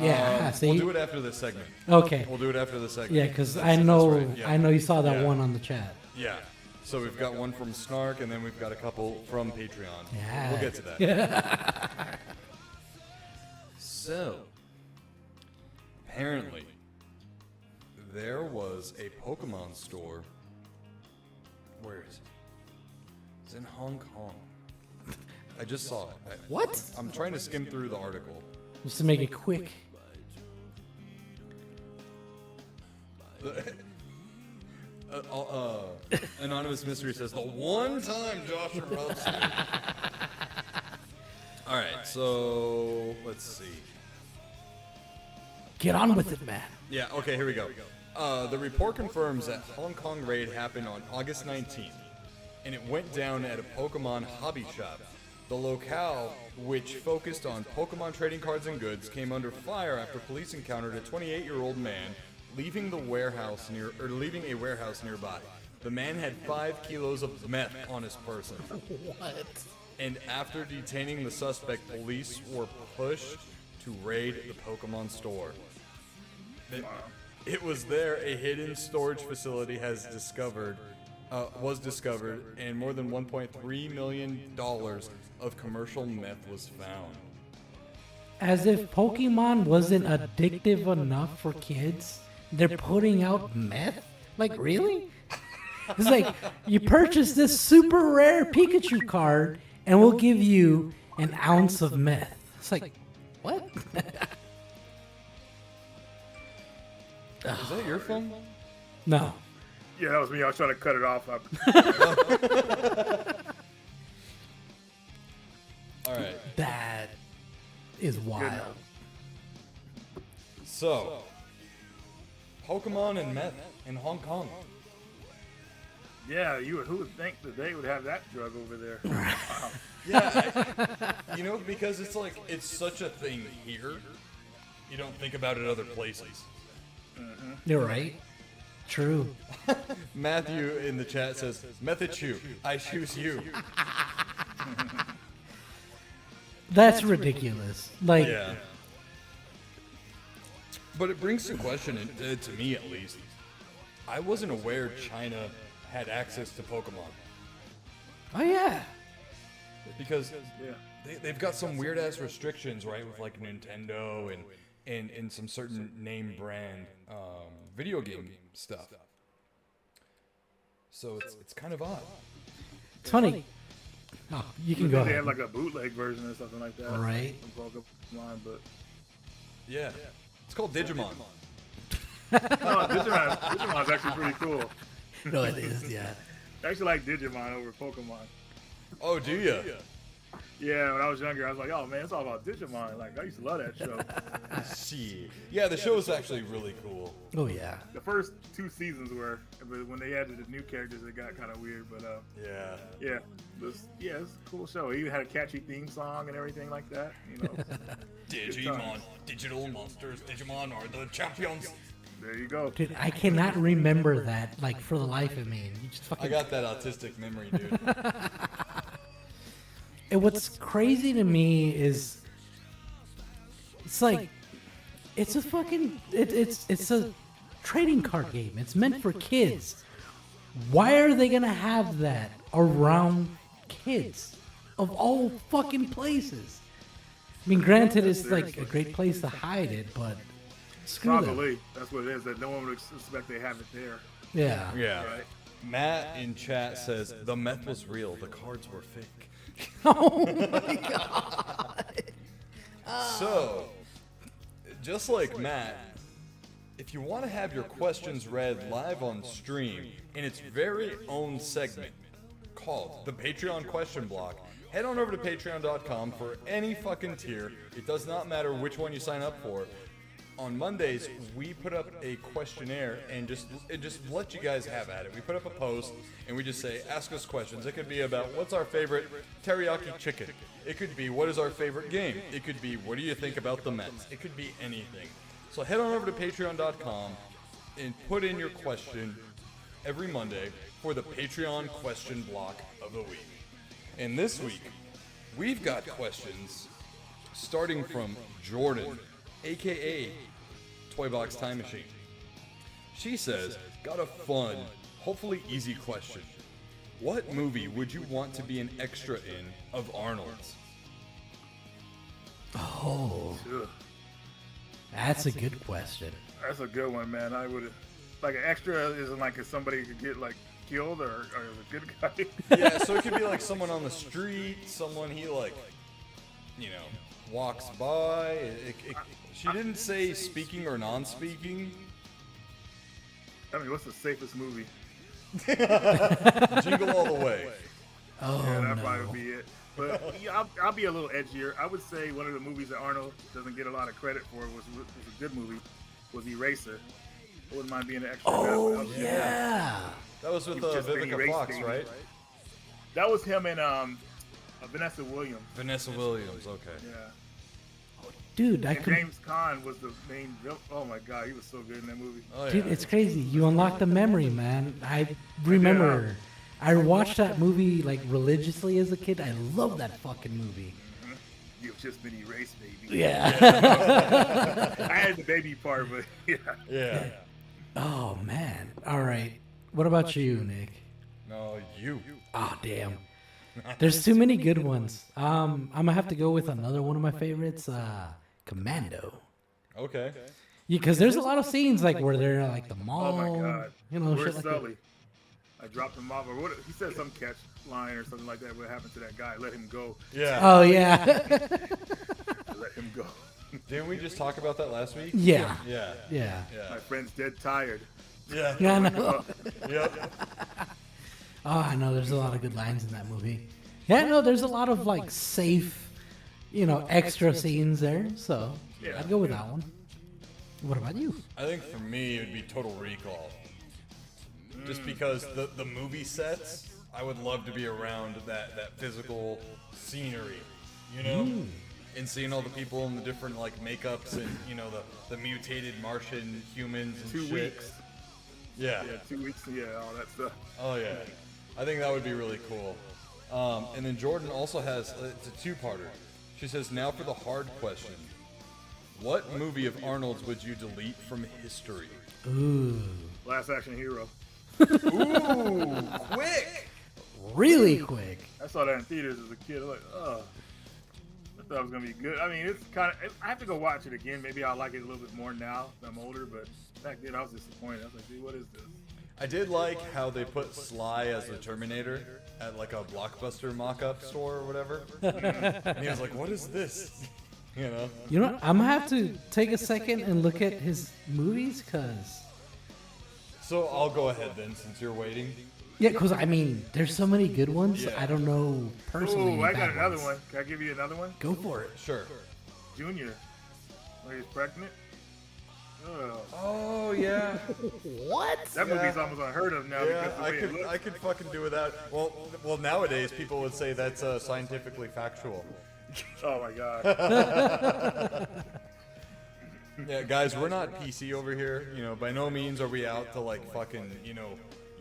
Yeah. See? we'll do it after this segment. Okay. We'll do it after the segment. Yeah, because That's- I know that's right. Yeah. I know you saw that Yeah. one on the chat. Yeah. So we've got one from Snark, and then we've got a couple from Patreon. Yeah. We'll get to that. So, apparently, there was a Pokemon store. Where is it? It's in Hong Kong. I just saw it. What? I'm trying to skim through the article. Just to make it quick. Anonymous Mystery says, the one time Josh erupts me. All right, so let's see. Get on with it, man. Yeah, okay, here we go. The report confirms that Hong Kong raid happened on August 19th, and it went down at a Pokemon hobby shop. The locale, which focused on Pokemon trading cards and goods, came under fire after police encountered a 28-year-old man leaving a warehouse nearby. The man had 5 kilos of meth on his person. What? And after detaining the suspect, police were pushed to raid the Pokemon store. It was there. A hidden storage facility was discovered, and more than $1.3 million of commercial meth was found. As if Pokemon wasn't addictive enough for kids, they're putting out meth? Like, really? It's like, you purchase this super rare Pikachu card, and we'll give you an ounce of meth. It's like, what? Is that your phone? No. Yeah, that was me. I was trying to cut it off. All right. That is wild. So, Pokemon and meth in Hong Kong. Yeah, who would think that they would have that drug over there? Wow. Yeah, because it's such a thing here. You don't think about it other places. You're right. True. Matthew in the chat says, "Method chew, I choose you." That's ridiculous. Like, Yeah. But it brings to question, to me at least, I wasn't aware China had access to Pokemon. oh yeah. Because Yeah. they've got some weird ass restrictions, right, with like Nintendo and some certain name brand video game stuff. So it's kind of odd. It's funny. Oh, you can go They ahead. have like a bootleg version or something like that. Right. From Pokemon, but Yeah, it's called Digimon. no, Digimon's actually pretty cool. No, it is, yeah. I actually like Digimon over Pokemon. Oh, do you? Yeah, when I was younger, I was like, oh man, it's all about Digimon. Like, I used to love that show. See, yeah, the show is actually really cool. Oh yeah. The first 2 seasons were, but when they added the new characters, it got kind of weird. But Yeah. it's a cool show. It even had a catchy theme song and everything like that. Digimon, digital monsters. Digimon are the champions. There you go. Dude, I cannot remember that, like, for the life of me. You just I fucking... got that autistic memory, dude. And what's crazy to me is, it's like, it's a fucking, it's a trading card game. It's meant for kids. Why are they gonna have that around kids of all fucking places? I mean, granted, it's like a great place to hide it, but screw them. Probably that's what it is. That no one would expect they have it there. Yeah. Yeah. Right. Matt in chat says the meth was real. The cards were fake. Oh my god. So, just like Matt, if you want to have your questions read live on stream in its very own segment called the Patreon Question Block, head on over to patreon.com for any fucking tier. It does not matter which one you sign up for. On Mondays, we put up a questionnaire and just let you guys have at it. We put up a post and we just say, ask us questions. It could be about what's our favorite teriyaki chicken. It could be what is our favorite game. It could be what do you think about the Mets. It could be anything. So head on over to patreon.com and put in your question every Monday for the Patreon question block of the week. And this week, we've got questions starting from Jordan, aka Toy Box Time Machine. She says, got a fun, hopefully easy question. What movie would you want to be an extra in of Arnold's? Oh, Ugh. that's a good question. That's a good one, man. I would like an extra isn't like if somebody could get like killed or a good guy. Yeah, so it could be like someone on the street, someone he walks by. She didn't say speaking or non-speaking. I mean, what's the safest movie? Jingle All the Way. Oh, Yeah, that no. probably would be it. But yeah, I'll be a little edgier. I would say one of the movies that Arnold doesn't get a lot of credit for was a good movie, was Eraser. I wouldn't mind being an extra. Oh, in that one. yeah. That was with He was just being Vivica erased, Fox, baby. right? That was him and Vanessa Williams. Vanessa Williams, okay. Yeah. Dude, I And could. James Caan was the main villain. Oh my god, he was so good in that movie. Oh, Dude, yeah. it's crazy. You unlocked the memory, man. I remember. I watched that movie like religiously as a kid. I love that fucking movie. You've just been erased, baby. Yeah. I had the baby part, but yeah. Yeah. Oh man. All right. What about you, Nick? No, you. Oh damn. There's too many good ones. I'm gonna have to go with another one of my favorites, Commando. Okay. Yeah, because there's a lot of scenes like where they're at, like the mall. Oh my God. You know, Where's shit like that. Sully? I dropped him off. Or what, he said some catch line or something like that. What happened to that guy? Let him go. Yeah. Oh yeah. Let him go. Didn't we just talk about that last week? Yeah. Yeah. Yeah. My friend's dead tired. Yeah. Yeah, I know. Yep. Oh, I know. There's a lot of good lines in that movie. Yeah, no, there's a lot of like safe, extra scenes there. So Yeah. I'd go with that one. What about you? I think for me, it would be Total Recall. Just because the movie sets, I would love to be around that physical scenery, and seeing all the people in the different like makeups and the mutated Martian humans and 2 shit. weeks. Yeah. Yeah, 2 weeks. Yeah, all that stuff. Oh yeah. I think that would be really cool. And then Jordan also has it's a two-parter. She says, now for the hard question. What movie of Arnold's would you delete from history? Ooh, Last Action Hero. Ooh, quick! really quick. I saw that in theaters as a kid. I'm like, oh. I thought it was gonna be good. I mean, it's kind of. I have to go watch it again. Maybe I'll like it a little bit more now that I'm older. But back then, I was disappointed. I was like, dude, what is this? I did like how they put Sly as the Terminator at like a Blockbuster mock-up store or whatever. And he was like, what is this? You know what? I'm gonna have to take a second and look at his movies, cause So I'll go ahead then, since you're waiting. I mean, there's so many good ones. Yeah. I don't know personally. Oh, I any got bad another ones. one. Can I give you another one? Go for it. Sure. Junior, when he's pregnant. Ugh. Oh, yeah. What? That movie's almost unheard of now Yeah, because the way it looks. I could fucking do without. Well, nowadays people would say that's scientifically factual. Oh my god. Yeah, guys, we're not PC over here. By no means are we out to like fucking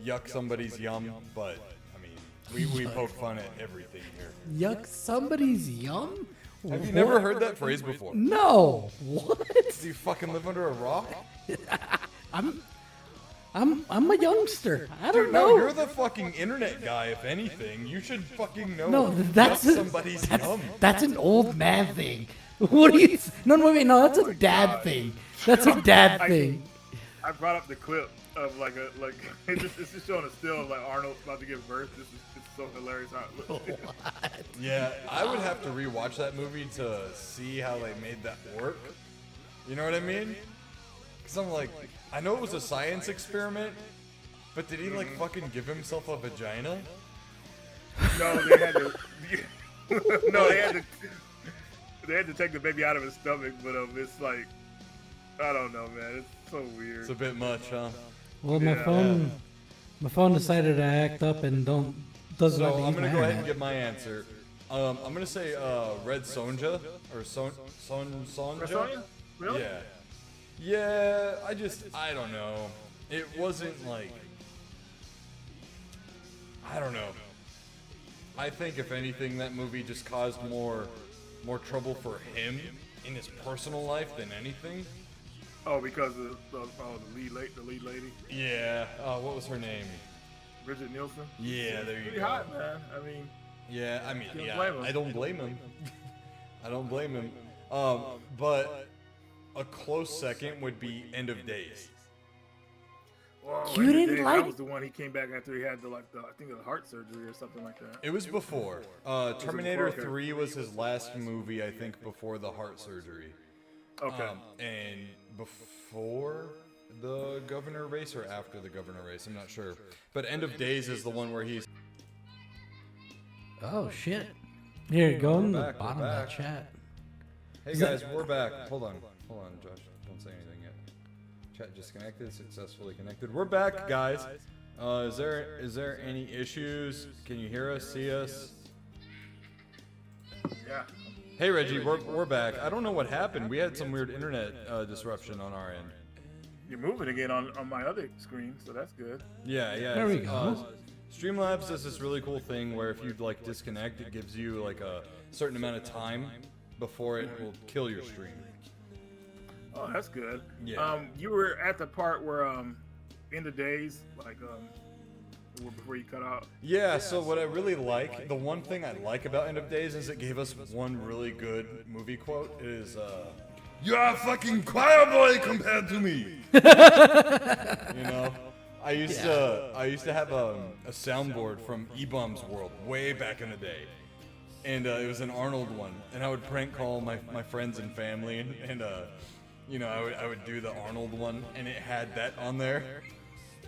yuck somebody's yum. But I mean, we poke fun at everything here. Yuck somebody's yum? Have you never heard that phrase before? No. What? Do you fucking live under a rock? I'm a youngster. I don't Dude, know. no, you're the fucking internet guy. If anything, you should fucking know. No, that's yuck somebody's yum. That's an old man thing. What are you? No, wait, no, that's a dad thing. That's a dad thing. I brought up the clip of it's just showing a still of like Arnold about to give birth. It's so hilarious how it looks. Yeah, I would have to rewatch that movie to see how they made that work. You know what I mean? Because I'm like, I know it was a science experiment, but did he like fucking give himself a vagina? No, they had to. No, they had to take the baby out of his stomach, but it's like, I don't know, man. It's so weird. It's a bit much, huh? Well, my phone decided to act up and doesn't So let me I'm use gonna my go ahead internet. and give my answer. I'm gonna say Red Sonja or Sonja. Red Sonja? Really? Yeah. Yeah, I don't know. It wasn't like, I don't know. I think if anything, that movie just caused more trouble for him in his personal life than anything. Oh, because of the lead lady, Yeah. What was her name? Bridget Nielsen. Yeah, there you Pretty go. hot, man. I mean, Yeah, I mean, Can't yeah, blame him. I don't blame him. I don't blame him. But a close second would be End of Days. well, You didn't that like- was the one he came back after he had I think the heart surgery or something like that. It was before. Terminator before, okay. 3 was his last movie, I think, before the heart surgery. Okay. And before the governor race or after the governor race, I'm not sure. But End of Days is the one where he's... Oh shit! Here, go in the back, we're bottom of that back. chat. Hey guys, we're back. Hold on, Josh. Don't say anything yet. Chat disconnected, successfully connected. We're back, guys. Is there any issues? Can you hear us, see us? Yeah. Hey Reggie, we're back. I don't know what happened. We had some weird internet disruption on our end. You're moving again on my other screen, so that's good. Yeah. There we go. Streamlabs does this really cool thing where if you like disconnect, it gives you like a certain amount of time before it will kill your stream. Oh, that's good. Yeah. You were at the part where End of Days, like before you cut out. Yeah, so what I really like, the one thing I like about End of Days is it gave us one really good movie quote. It is, "You're a fucking choir boy compared to me." You know? I used to have a soundboard from E-Bum's World way back in the day. And it was an Arnold one. And I would prank call my friends and family. And you know, I would do the Arnold one. And it had that on there.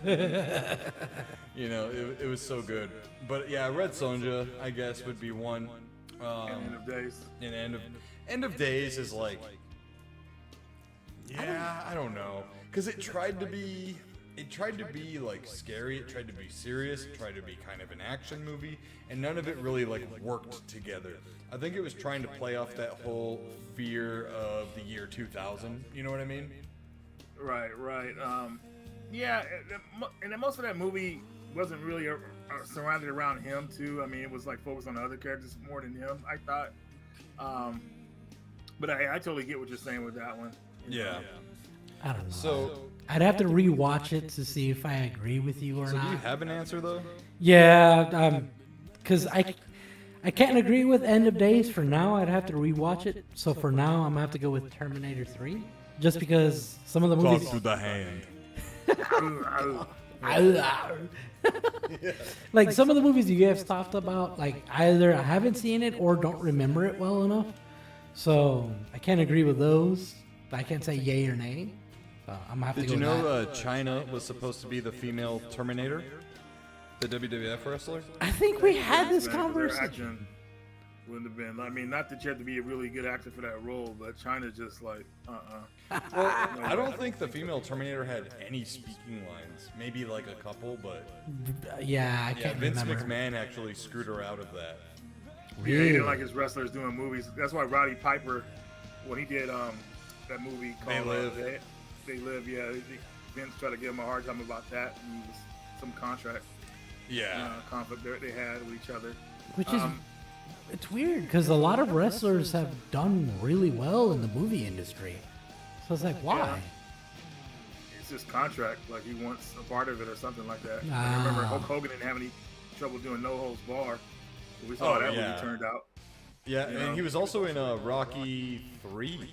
You know, it was so good. But yeah, Red Sonja, I guess, would be one. End of Days. And End of Days is like, yeah, I don't know, because it tried to be like scary. It tried to be serious. It tried to be kind of an action movie, and none of it really like worked together. I think it was trying to play off that whole fear of the year 2000. You know what I mean? Right. Yeah, and then most of that movie wasn't really surrounded around him too. I mean, it was like focused on the other characters more than him, I thought. But I totally get what you're saying with that one. Yeah. I don't know. So I'd have to rewatch it to see if I agree with you or do not. you have an answer though? Yeah, because I can't agree with End of Days for now. I'd have to rewatch it. So for now, I'm gonna have to go with Terminator 3, just because some of the movies. Talk to the hand. Like some of the movies you guys talked about, like either I haven't seen it or don't remember it well enough. So I can't agree with those. I can't say yay or nay. So I'm gonna have to Did go you with know that. China was supposed to be the female Terminator? The WWF wrestler? I think we had this Man, 'cause their conversation. action wouldn't have been. I mean, not that you have to be a really good actor for that role, but China's just like, Well, I don't think the female Terminator had any speaking lines. Maybe like a couple, but Yeah, I yeah, can't Vince remember. McMahon actually screwed her out of that. Yeah, he didn't like his wrestlers doing movies. That's why Roddy Piper, when he did that movie called They Live. They Live, yeah. Vince tried to give him a hard time about that. And it was some contract Yeah. conflict they had with each other. Which is, it's weird because a lot of wrestlers have done really well in the movie industry. So it's like, why? It's just contract. Like he wants a part of it or something like that. Ah. I remember Hulk Hogan didn't have any trouble doing No Holds Bar. But we saw Oh, how that yeah. movie turned out. Yeah, You and know? he was also in Rocky 3.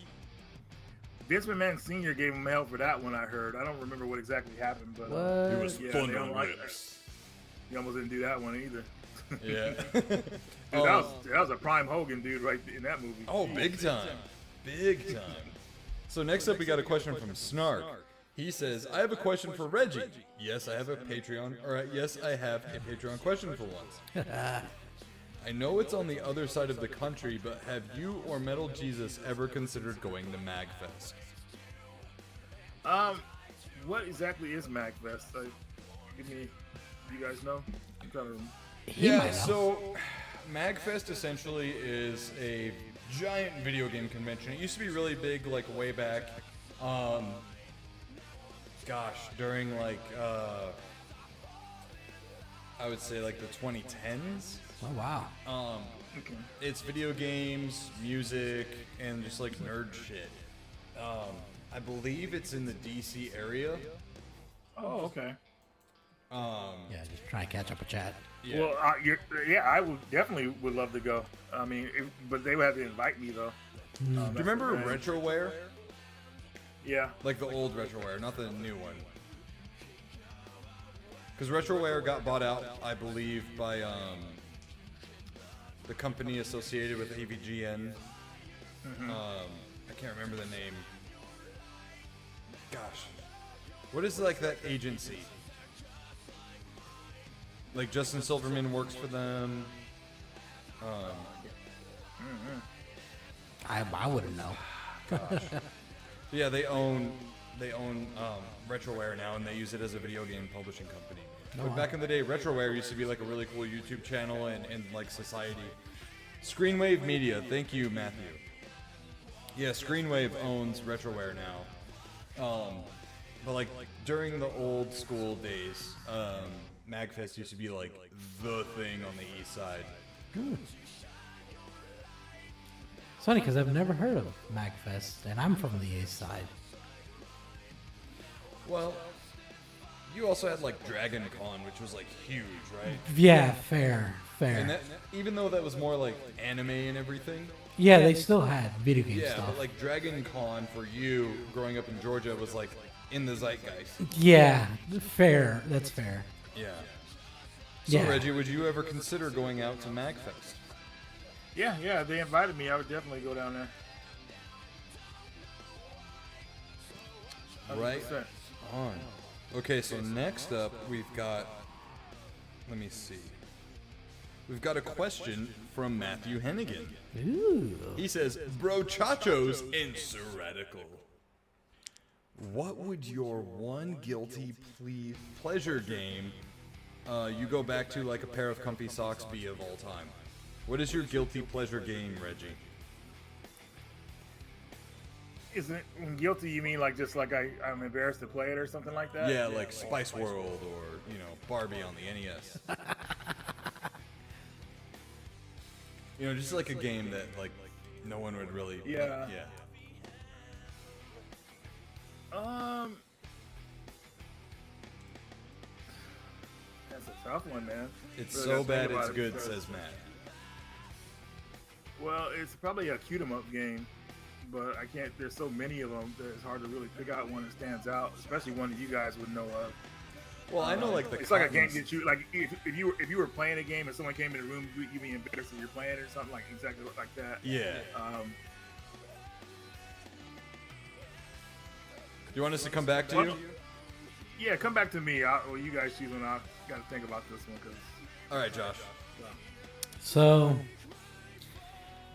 Vince McMahon Sr. gave him hell for that one, I heard. I don't remember what exactly happened, but What? He was yeah, Thunder they don't like Lips. he almost didn't do that one either. Yeah. Dude, that was a prime Hogan dude right in that movie. Oh, big time. Big time. So next up, we got a question from Snark. He says, I have a question for Reggie. Yes, I have a Patreon. All right, yes, I have a Patreon question for once. I know it's on the other side of the country, but have you or Metal Jesus ever considered going to MagFest? What exactly is MagFest? Like, give me, you guys know? I'm trying to. He might know. So MagFest essentially is a giant video game convention. It used to be really big, like way back. During like I would say like the 2010s. Oh wow. Okay. It's video games, music, and just like nerd shit. I believe it's in the DC area. Oh, okay. Yeah, just try and catch up with chat. Yeah. Well, I would definitely would love to go. I mean, but they would have to invite me though. Do you remember Retroware? Yeah. Like the old Retroware, not the new one. Because Retroware got bought out, I believe, by the company associated with AVGN. I can't remember the name. Gosh. What is like that agency? Like Justin Silverman works for them. I wouldn't know. Yeah, they own Retroware now, and they use it as a video game publishing company. But back in the day, Retroware used to be like a really cool YouTube channel and like society. Screenwave Media, thank you, Matthew. Yeah, Screenwave owns Retroware now. But like during the old school days, MagFest used to be like the thing on the east side. It's funny because I've never heard of MagFest, and I'm from the East Side. Well, you also had like Dragon Con, which was like huge, right? Yeah, fair. And that, even though that was more like anime and everything. Yeah, they still had video game Yeah, stuff. but like Dragon Con for you growing up in Georgia was like in the zeitgeist. Yeah, fair. That's fair. Yeah. So Yeah. Reggie, would you ever consider going out to MagFest? Yeah, if they invited me, I would definitely go down there. Right 100%. on. Okay, so next up we've got, let me see. We've got a question from Matthew Hennigan. Ooh. He says, Bro Chachos in Surretical. What would your one guilty pleasure game you go back to like a pair of comfy socks be of all time? What is your guilty pleasure game, Reggie? Isn't it when guilty? You mean like just like I'm embarrassed to play it or something like that? Yeah, like Spice World or, Barbie on the NES. Just like a game that like no one would really. Yeah. Yeah. That's a tough one, man. It's Really so gotta think bad about it's it good, because- says Matt. Well, it's probably a cute 'em up game, but I can't. There's so many of them that it's hard to really pick out one that stands out, especially one that you guys would know of. Well, I know like the. It's like a game that you like. If you were playing a game and someone came in the room, you'd be embarrassed that you're playing it or something like exactly like that. Yeah. Do you want us to come back to you? Yeah, come back to me. You guys choose one. I got to think about this one because. All right, Josh. So,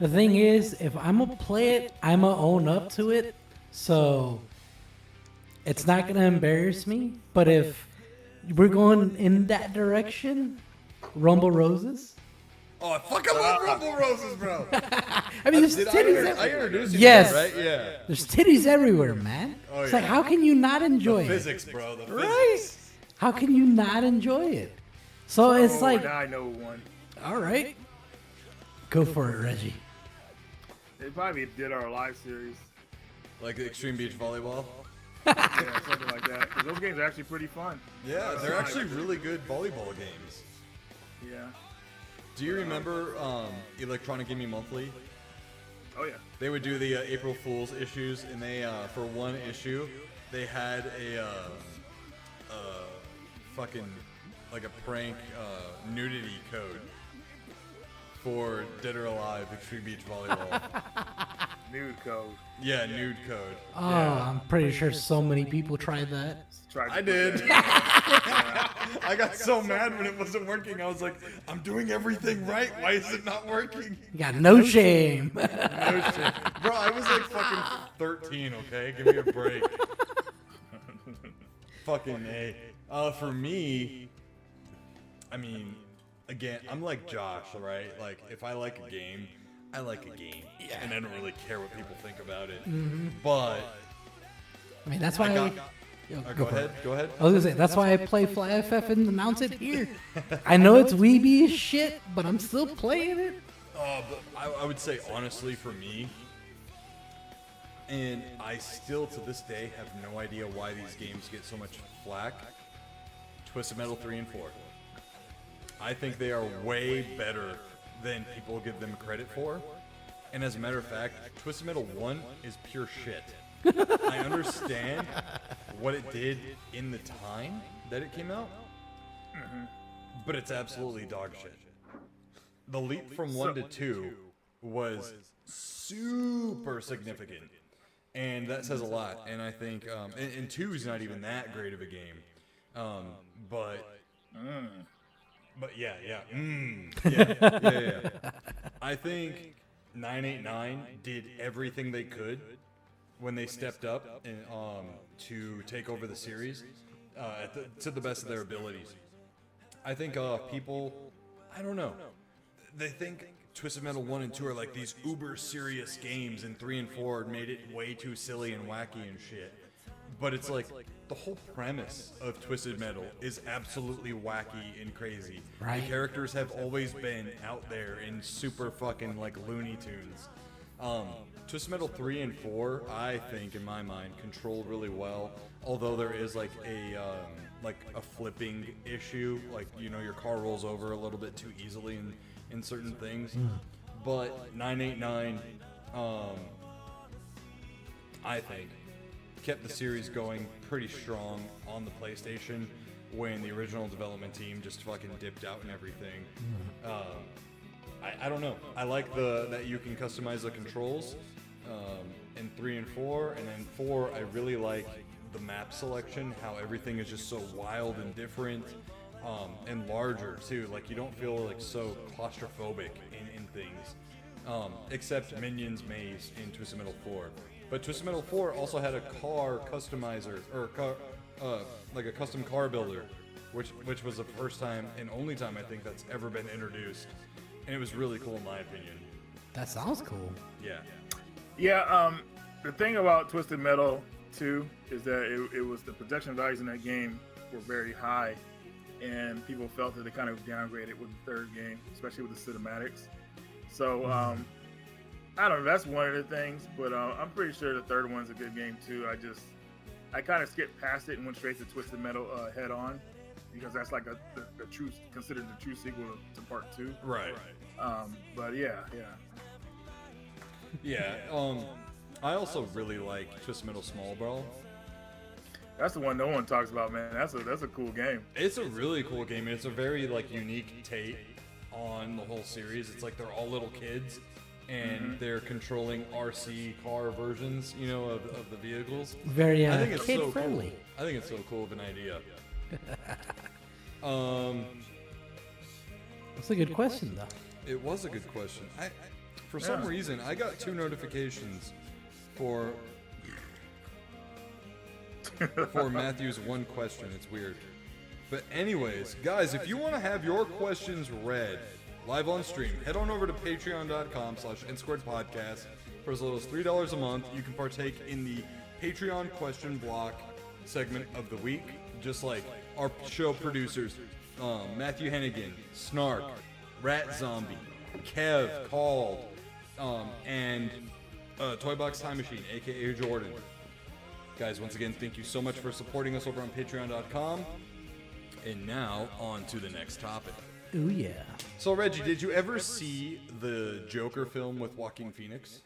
the thing is, if I'm going to play it, I'm going to own up to it. So, it's not going to embarrass me. But if we're going in that direction, Rumble Roses. Oh, I fucking love Rumble Roses, bro. I mean, there's Did titties I everywhere. introduced you Yes. to that, right? Yeah. There's titties everywhere, man. Oh, It's yeah. like, how can you not enjoy it? Physics, bro. The Right? physics. How can you not enjoy it? So it's like, now I know one. all right, go for it, Reggie. They probably did our live series. Like the Extreme Beach Volleyball. Yeah, something like that. 'Cause those games are actually pretty fun. Yeah, they're actually really good volleyball games. Yeah. Do you remember Electronic Gaming Monthly? Oh yeah. They would do the April Fool's issues, and they for one issue, they had a fucking like a prank nudity code for Dead or Alive Extreme Beach Volleyball. Nude code. Yeah, nude code. Oh, I'm pretty sure so many people tried that. Tried to I put did. that I got so mad when it wasn't working. I was like, I'm doing everything right. Why is it not working? You got no shame. No shit. Bro, I was like fucking 13, okay? Give me a break. Fucking A. For me, I mean, again, I'm like Josh, right? Like, if I like a game, I like a game. Yeah. And I don't really care what people think about it. Mm-hmm. But I mean, that's why. go ahead. Go ahead. I was gonna say that's why I play Fly FF and announce it here. I know it's weeby as shit, but I'm still playing it. But I would say honestly for me, and I still to this day have no idea why these games get so much flack. Twisted Metal 3 and 4. I think they are way better than people give them credit for. And as a matter of fact, Twisted Metal 1 is pure shit. I understand what it did in the time that it came out, but it's absolutely dog shit. The leap from 1 to 2 was super significant, and that says a lot. And I think, and 2 is not even that great of a game, but yeah. I think 989 did everything they could when they stepped up and to take over the series to the best of their abilities. I think people, I don't know, they think Twisted Metal 1 and 2 are like these uber serious games, and 3 and 4 made it way too silly and wacky and shit. But it's like the whole premise of Twisted Metal is absolutely wacky and crazy. Right. The characters have always been out there in super fucking like Looney Tunes. Twisted Metal 3 and 4, I think, in my mind, controlled really well. Although there is like a like a flipping issue, like your car rolls over a little bit too easily in certain things. But 989, I think, kept the series going pretty strong on the PlayStation when the original development team just fucking dipped out and everything. I don't know. I like that you can customize the controls in 3 and 4, and then 4 I really like the map selection, how everything is just so wild and different, and larger too. Like you don't feel like so claustrophobic in things, except Minions Maze in Twisted Metal 4. But Twisted Metal 4 also had a car customizer, or like a custom car builder, which was the first time and only time I think that's ever been introduced, and it was really cool in my opinion. That sounds cool. Yeah. Yeah. The thing about Twisted Metal 2 is that it was the production values in that game were very high, and people felt that they kind of downgraded with the third game, especially with the cinematics. So I don't know. That's one of the things, but I'm pretty sure the third one's a good game too. I kind of skipped past it and went straight to Twisted Metal Head On, because that's like the true, considered the true sequel to Part 2. Right. But yeah. I also really like Twisted Metal Small Brawl. That's the one no one talks about, man. That's a cool game. It's a really cool game. It's a very like unique take on the whole series. It's like they're all little kids, and they're controlling RC car versions, of the vehicles. Very I think it's kid so friendly. Cool. I think it's so cool of an idea. That's a good question, though. It was a good question. For some reason, I got 2 notifications for Matthew's one question. It's weird. But anyways, guys, if you want to have your questions read live on stream, head on over to patreon.com/Nsquared For as little as $3 a month, you can partake in the Patreon question block segment of the week, just like our show producers, Matthew Hennigan, Snark, Rat Zombie, Kev, Called, and Toybox Time Machine, aka Jordan. Guys, once again, thank you so much for supporting us over on patreon.com. And now, on to the next topic. Ooh, yeah. So, Reggie, did you ever see the Joker film with Joaquin Phoenix?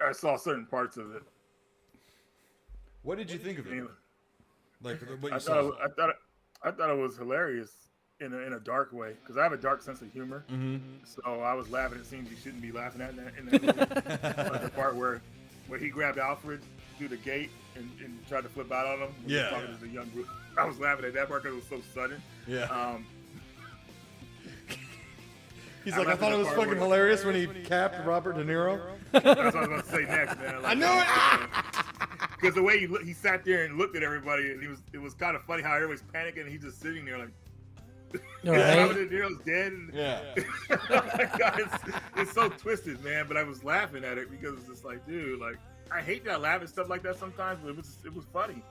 I saw certain parts of it. What did you think of it? Like, what you I saw? thought it was hilarious in a dark way, because I have a dark sense of humor. So I was laughing at scenes you shouldn't be laughing at in that movie. Like the part where he grabbed Alfred through the gate and tried to flip out on him. When he was talking to the young group. I was laughing at that part because it was so sudden. Yeah. He's like, I thought it was fucking hilarious when he capped Robert De Niro. That's what I was about to say next, man. Like, I knew it! Because the way he sat there and looked at everybody, and it was kind of funny how everybody's panicking, and he's just sitting there like, Right. Robert De Niro's dead. Yeah. Oh my God, it's so twisted, man. But I was laughing at it because it's just like, dude, like, I hate that I laugh at stuff like that sometimes, but it was funny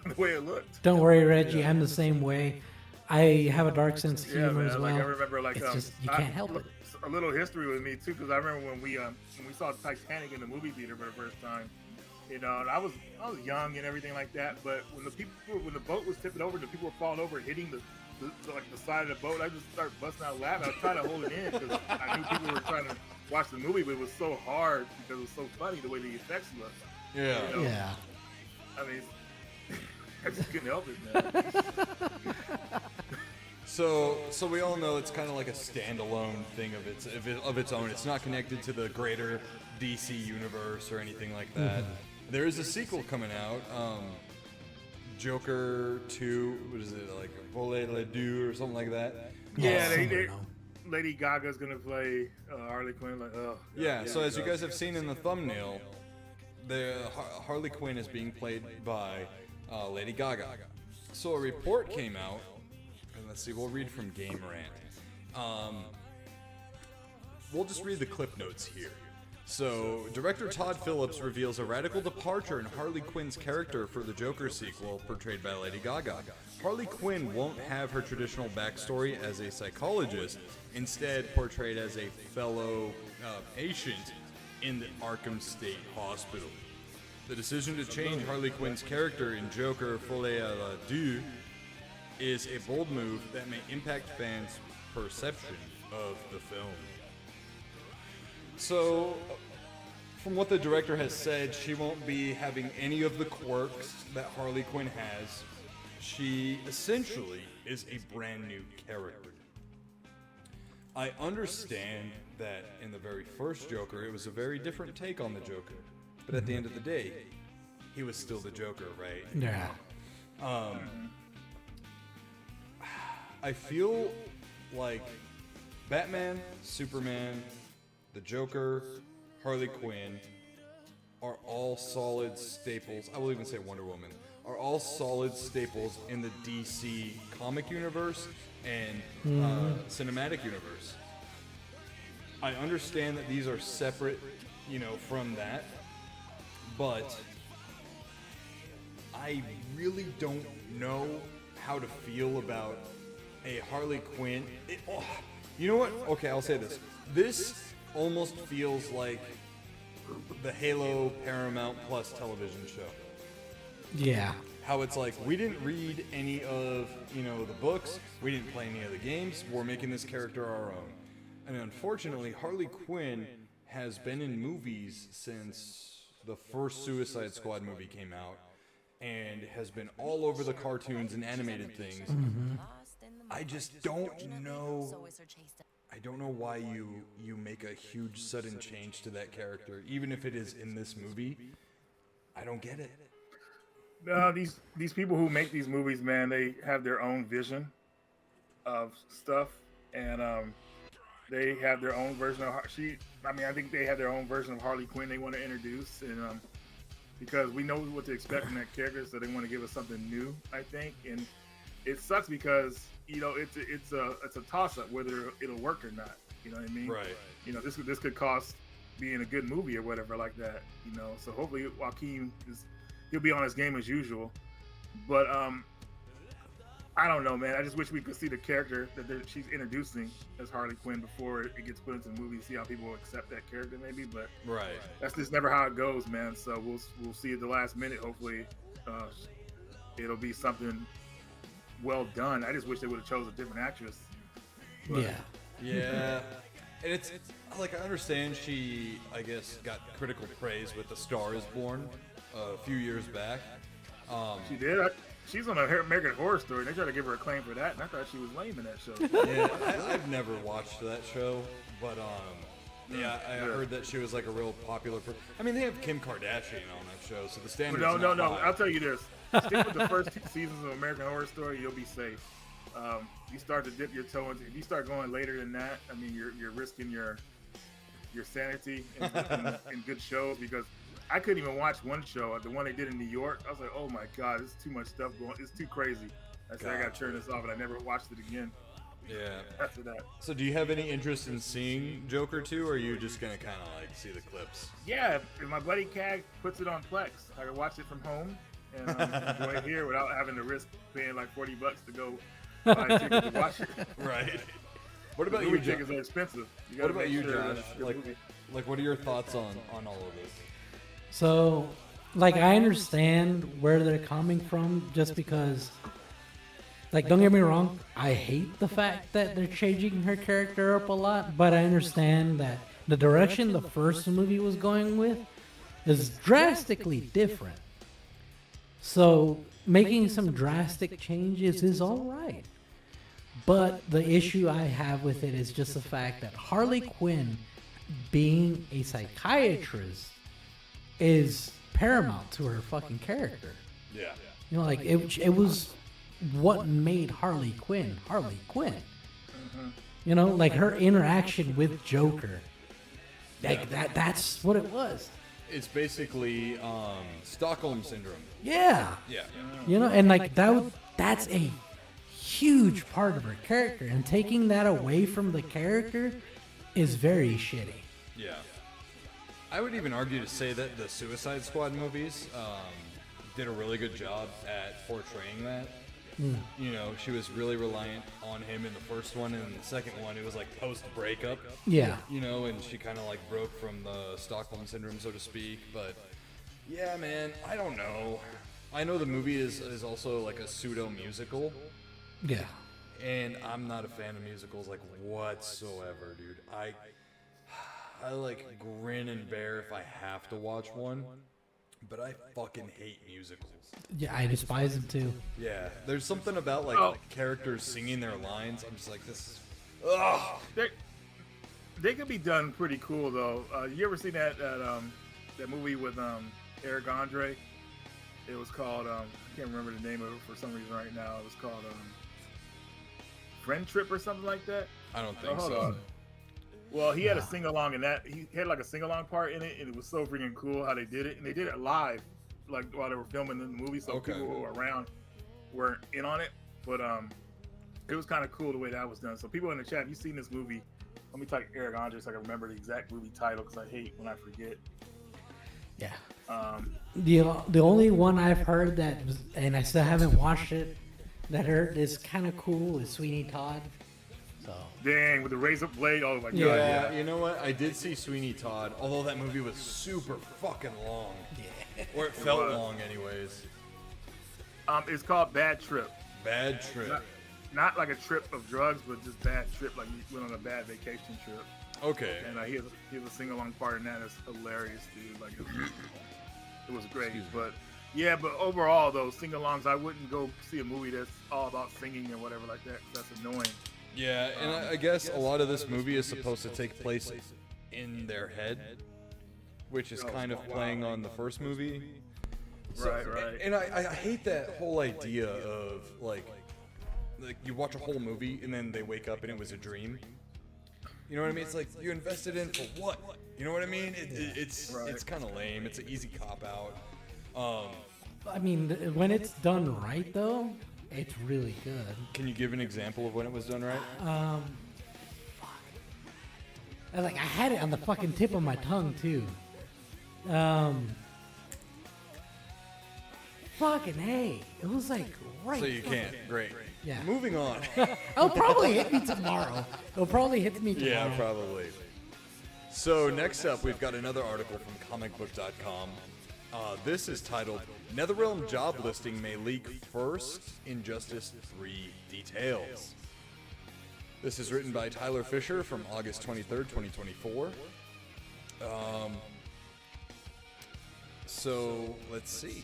the way it looked. Don't worry, Reggie. I'm the same way. I have a dark sense of humor man. as well. Like I remember, like, it's just you can't help it. A little history with me too, because I remember when we saw Titanic in the movie theater for the first time. And I was young and everything like that. But when the boat was tipping over, and the people were falling over and hitting the side of the boat, I just started busting out laughing. I was trying to hold it in because I knew people were trying to watch the movie, but it was so hard because it was so funny the way the effects looked. Yeah. Yeah. I mean, I just couldn't help it, man. So we all know it's kind of like a standalone thing of its own. It's not connected to the greater DC universe or anything like that. There is a sequel coming out, Joker 2. What is it, like Voler le Deux or something like that? Yeah, Lady Gaga's gonna play Harley Quinn. Like, yeah. So as you guys have seen in the thumbnail, the Harley Quinn is being played by Lady Gaga. So a report came out. Let's see, we'll read from Game Rant. We'll just read the clip notes here. So, director Todd Phillips reveals a radical departure in Harley Quinn's character for the Joker sequel, portrayed by Lady Gaga. Harley Quinn won't have her traditional backstory as a psychologist, instead portrayed as a fellow patient in the Arkham State Hospital. The decision to change Harley Quinn's character in Joker Folie à la Deux is a bold move that may impact fans' perception of the film. So, from what the director has said, she won't be having any of the quirks that Harley Quinn has. She essentially is a brand new character. I understand that in the very first Joker, it was a very different take on the Joker. But at the end of the day, he was still the Joker, right? Yeah. I feel like Batman, Superman, the Joker, Harley Quinn are all solid staples. I will even say Wonder Woman are all solid staples in the DC comic universe and cinematic universe. I understand that these are separate, from that, but I really don't know how to feel about a Harley Quinn. You know what? Okay, I'll say this. This almost feels like the Halo Paramount Plus television show. Yeah. How it's like, we didn't read any of, the books, we didn't play any of the games, we're making this character our own. And unfortunately, Harley Quinn has been in movies since the first Suicide Squad movie came out, and has been all over the cartoons and animated things. Mm-hmm. I just don't know. I don't know why you make a huge sudden change to that character, even if it is in this movie. I don't get it. These people who make these movies, man, they have their own vision of stuff, and they have their own version of I think they have their own version of Harley Quinn they want to introduce, and because we know what to expect from that character, so they want to give us something new, I think. And it sucks because it's a toss up whether it'll work or not. You know what I mean? Right. This could cost being a good movie or whatever like that. So hopefully Joaquin he'll be on his game as usual. But I don't know, man. I just wish we could see the character that she's introducing as Harley Quinn before it gets put into the movie. See how people will accept that character, maybe. But right, that's just never how it goes, man. So we'll see at the last minute. Hopefully, it'll be something well done. I just wish they would have chose a different actress. But, yeah. And it's like, I understand she, I guess, got critical praise with The Star Is Born a few years back. She did. She's on American Horror Story, and they tried to give her acclaim for that, and I thought she was lame in that show. Yeah, I've never watched that show, but I heard that she was like a real popular person. I mean, they have Kim Kardashian on that show, so the standard. No. I'll tell you this: stick with the first 2 seasons of American Horror Story, you'll be safe. You start to dip your toe into. If you start going later than that, I mean, you're risking your sanity in good shows, because I couldn't even watch one show, the one they did in New York. I was like, oh my God, there's too much stuff going. It's too crazy. I said, I got to turn this off, and I never watched it again. Yeah. After that. So do you have any interest in seeing Joker 2, or are you just going to kind of like see the clips? Yeah, if my buddy Cag puts it on Plex, I can watch it from home and enjoy it here without having to risk paying like $40 to go buy a ticket to watch it. Right. What about movie you, tickets are expensive. What about you, Josh? Like, what are your thoughts on all of this? So, like, I understand where they're coming from, just because, like, don't get me wrong, I hate the fact that they're changing her character up a lot, but I understand that the direction the first movie was going with is drastically different. So, making some drastic changes is alright. But the issue I have with it is just the fact that Harley Quinn, being a psychiatrist, is paramount to her fucking character. Yeah. Like, it was what made Harley Quinn Harley Quinn. Like her interaction with Joker. Like that's what it was. It's basically Stockholm syndrome. Yeah. Yeah. And like that's a huge part of her character, and taking that away from the character is very shitty. Yeah. I would even argue to say that the Suicide Squad movies did a really good job at portraying that. She was really reliant on him in the first one, and in the second one, it was like post-breakup. Yeah. And she kind of like broke from the Stockholm syndrome, so to speak. But Yeah, man. I don't know. I know the movie is also like a pseudo musical, Yeah. and I'm not a fan of musicals like whatsoever, dude. I like grin and bear if I have to watch one, but I fucking hate musicals. Yeah, I despise them too. Yeah, there's something about like Oh. characters singing their lines. I'm just like, this is. Ugh. They could be done pretty cool though. You ever seen that movie with Eric Andre? It was called I can't remember the name of it for some reason right now. It was called Friend Trip or something like that. I don't think hold so. on. Well, he had a sing along in that. He had like a sing along part in it, and it was so freaking cool how they did it. And they did it live, like while they were filming the movie, so Okay. people who were around weren't in on it. But it was kind of cool the way that was done. So people in the chat, if you've seen this movie, let me type Eric Andre so I can remember the exact movie title because I hate when I forget. Yeah. Um, The only one I've heard that, and I still haven't watched it, that heard is kind of cool is Sweeney Todd. So dang, with the razor blade, oh my god. Yeah, you know what? I did see Sweeney Todd, although that movie was super fucking long. yeah. Or it felt was. long, anyways. It's called Bad Trip. Bad trip. Not like a trip of drugs, but just bad trip, like you went on a bad vacation trip. Okay. And he has a sing along part in that. It's hilarious, dude. Like it was great. But yeah, but overall though, sing alongs, I wouldn't go see a movie that's all about singing and whatever like that. 'Cause that's annoying. Yeah, and I guess a lot of this movie is supposed to take place in their head, which is kind of playing on the first movie. So, Right. And I hate that whole idea of like you watch a whole movie and then they wake up and it was a dream. You know what I mean? It's like you invested in for what? You know what I mean? It's kind of lame. It's an easy cop out. I mean, when it's done right though, it's really good. Can you give an example of when it was done right? I had it on the fucking tip of my tongue too. Fucking hey, it was like right. So you can't. Great. Yeah. Moving on. It'll probably hit me tomorrow. It'll probably hit me tomorrow. Yeah, probably. So next up, we've got another article from comicbook.com. This is titled, Netherrealm Job Listing May Leak First Injustice 3 Details. This is written by Tyler Fisher from August 23rd, 2024. So, let's see.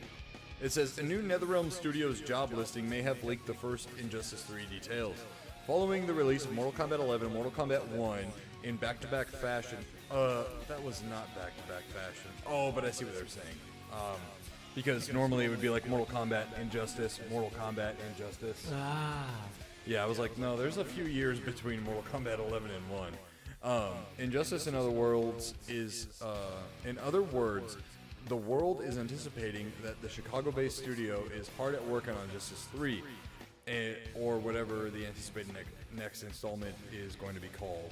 It says, a new NetherRealm Studios job listing may have leaked the first Injustice 3 details. Following the release of Mortal Kombat 11 and Mortal Kombat 1 in back-to-back fashion. That was not back-to-back fashion. Oh, but I see what they're saying. Because normally it would be like Mortal Kombat Injustice, Mortal Kombat Injustice. Ah. Yeah, I was like, no, there's a few years between Mortal Kombat 11 and 1. Injustice, in other words, the world is anticipating that the Chicago-based studio is hard at work on Injustice 3, or whatever the anticipated next installment is going to be called.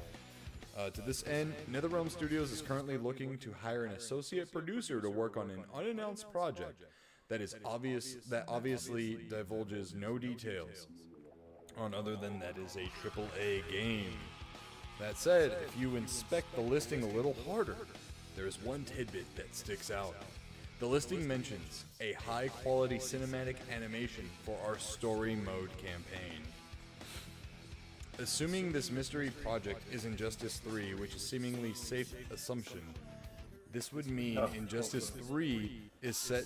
To this end, NetherRealm Studios is currently looking to hire an associate producer to work on an unannounced project that obviously divulges no details on other than that is a AAA game. That said, if you inspect the listing a little harder, there is one tidbit that sticks out. The listing mentions a high-quality cinematic animation for our story mode campaign. Assuming this mystery project is Injustice 3, which is seemingly safe assumption, this would mean Injustice 3 is set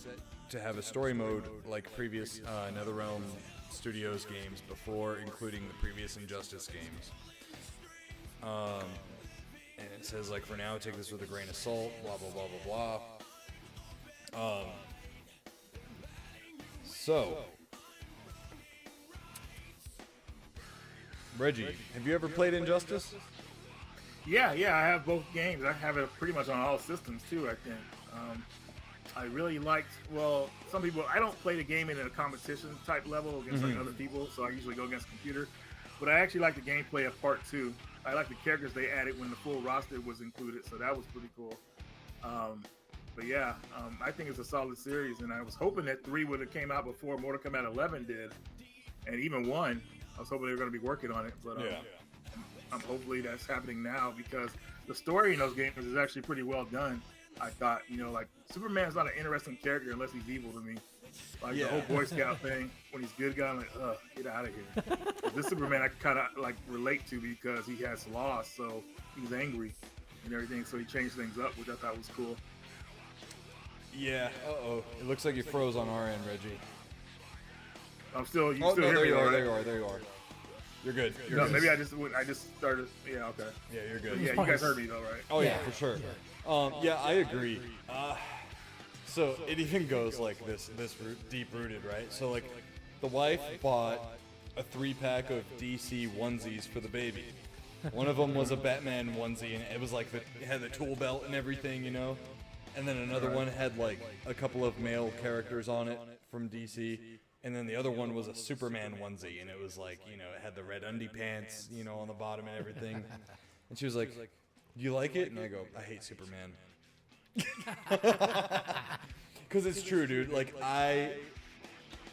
to have a story mode like previous NetherRealm Studios games before including the previous Injustice games. And it says, like, for now, take this with a grain of salt, blah, blah, blah, blah, blah. So, Reggie, have you ever played Injustice? Yeah, I have both games. I have it pretty much on all systems too, I think. I really liked, some people, I don't play the game in a competition type level against like other people, so I usually go against computer. But I actually like the gameplay of Part 2. I like the characters they added when the full roster was included, so that was pretty cool. But yeah, I think it's a solid series, and I was hoping that 3 would have came out before Mortal Kombat 11 did, and even 1. I was hoping they were going to be working on it, but hopefully that's happening now because the story in those games is actually pretty well done. I thought, like Superman's not an interesting character unless he's evil to me. Like Yeah. the whole Boy Scout thing, when he's good guy, I'm like, ugh, get out of here. This Superman I kind of like relate to because he has loss, so he's angry and everything. So he changed things up, which I thought was cool. Yeah. Uh-oh. It looks like you froze on our end, Reggie. I'm still, you Oh, still no, hear there me, you are, right? there you are, there you are. You're good. You're No, good. maybe I just started. Yeah, okay. Yeah, you're good. Yeah, you guys heard me though, right? Oh, yeah, Yeah. for sure. Yeah, I agree. So it even goes like this deep-rooted, right? So, like, the wife bought a 3-pack of DC onesies for the baby. One of them was a Batman onesie, and it was like it had the tool belt and everything, And then another one had like a couple of male characters on it from DC. And then the other one was a Superman onesie, and it was like, it had the red undie pants, on the bottom and everything. And she was like, "Do you like it?" And I go, "I hate Superman." Because it's true, dude. Like,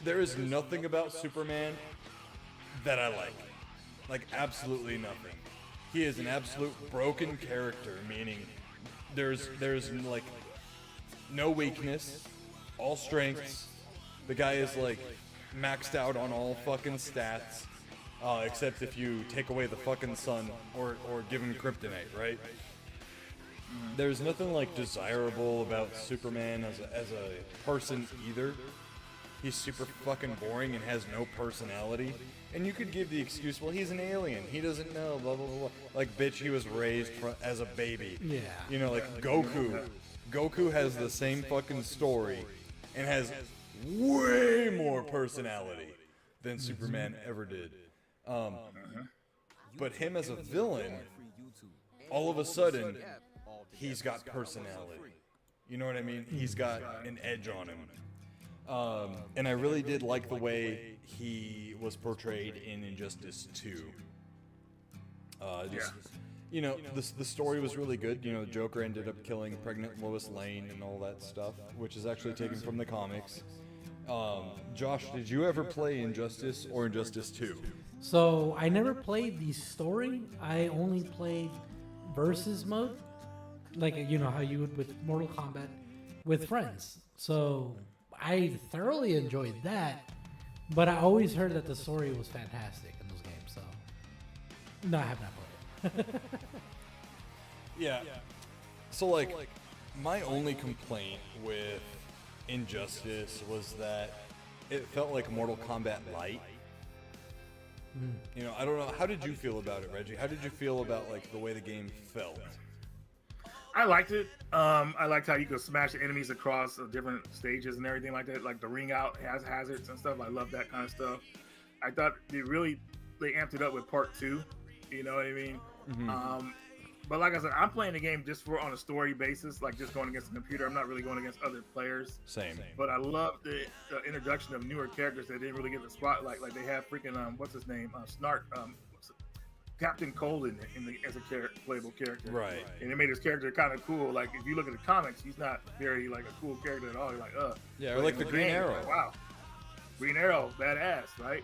there is nothing about Superman that I like. Like, absolutely nothing. He is an absolute broken character, meaning there's like no weakness, all strengths. The guy is like maxed out on all fucking stats, except if you take away the fucking sun or give him kryptonite, right? There's nothing like desirable about Superman as a person either. He's super fucking boring and has no personality. And you could give the excuse, well, he's an alien. He doesn't know, blah, blah, blah. Like, bitch, he was raised as a baby. Yeah. Like Goku. Goku has the same fucking story and has way more personality than Superman ever did. But him as a villain, all of a sudden, he's got personality. You know what I mean? He's got an edge on him. And I really did like the way he was portrayed in Injustice 2. The story was really good. The Joker ended up killing pregnant Lois Lane and all that stuff, which is actually taken from the comics. Josh, did you ever play Injustice or Injustice 2? So I never played the story. I only played versus mode, like how you would with Mortal Kombat with friends. So I thoroughly enjoyed that, but I always heard that the story was fantastic in those games. So no, I have not played it. Yeah. So, like, my only complaint with Injustice was that it felt like Mortal Kombat Light. I don't know. How did you feel about it, Reggie? How did you feel about, like, the way the game felt? I liked it. I liked how you could smash the enemies across different stages and everything like that. Like the ring out has hazards and stuff. I love that kind of stuff. I thought they amped it up with part 2. You know what I mean? Mm-hmm. But like I said, I'm playing the game just on a story basis, like just going against the computer. I'm not really going against other players. Same. But I love the introduction of newer characters that didn't really get the spotlight. Like they have freaking what's his name? Snark. Captain Cold as a playable character. Right. And it made his character kind of cool. Like if you look at the comics, he's not very like a cool character at all. You're like, Yeah, or But like in the Green game, Arrow. like, wow. Green Arrow, badass, right?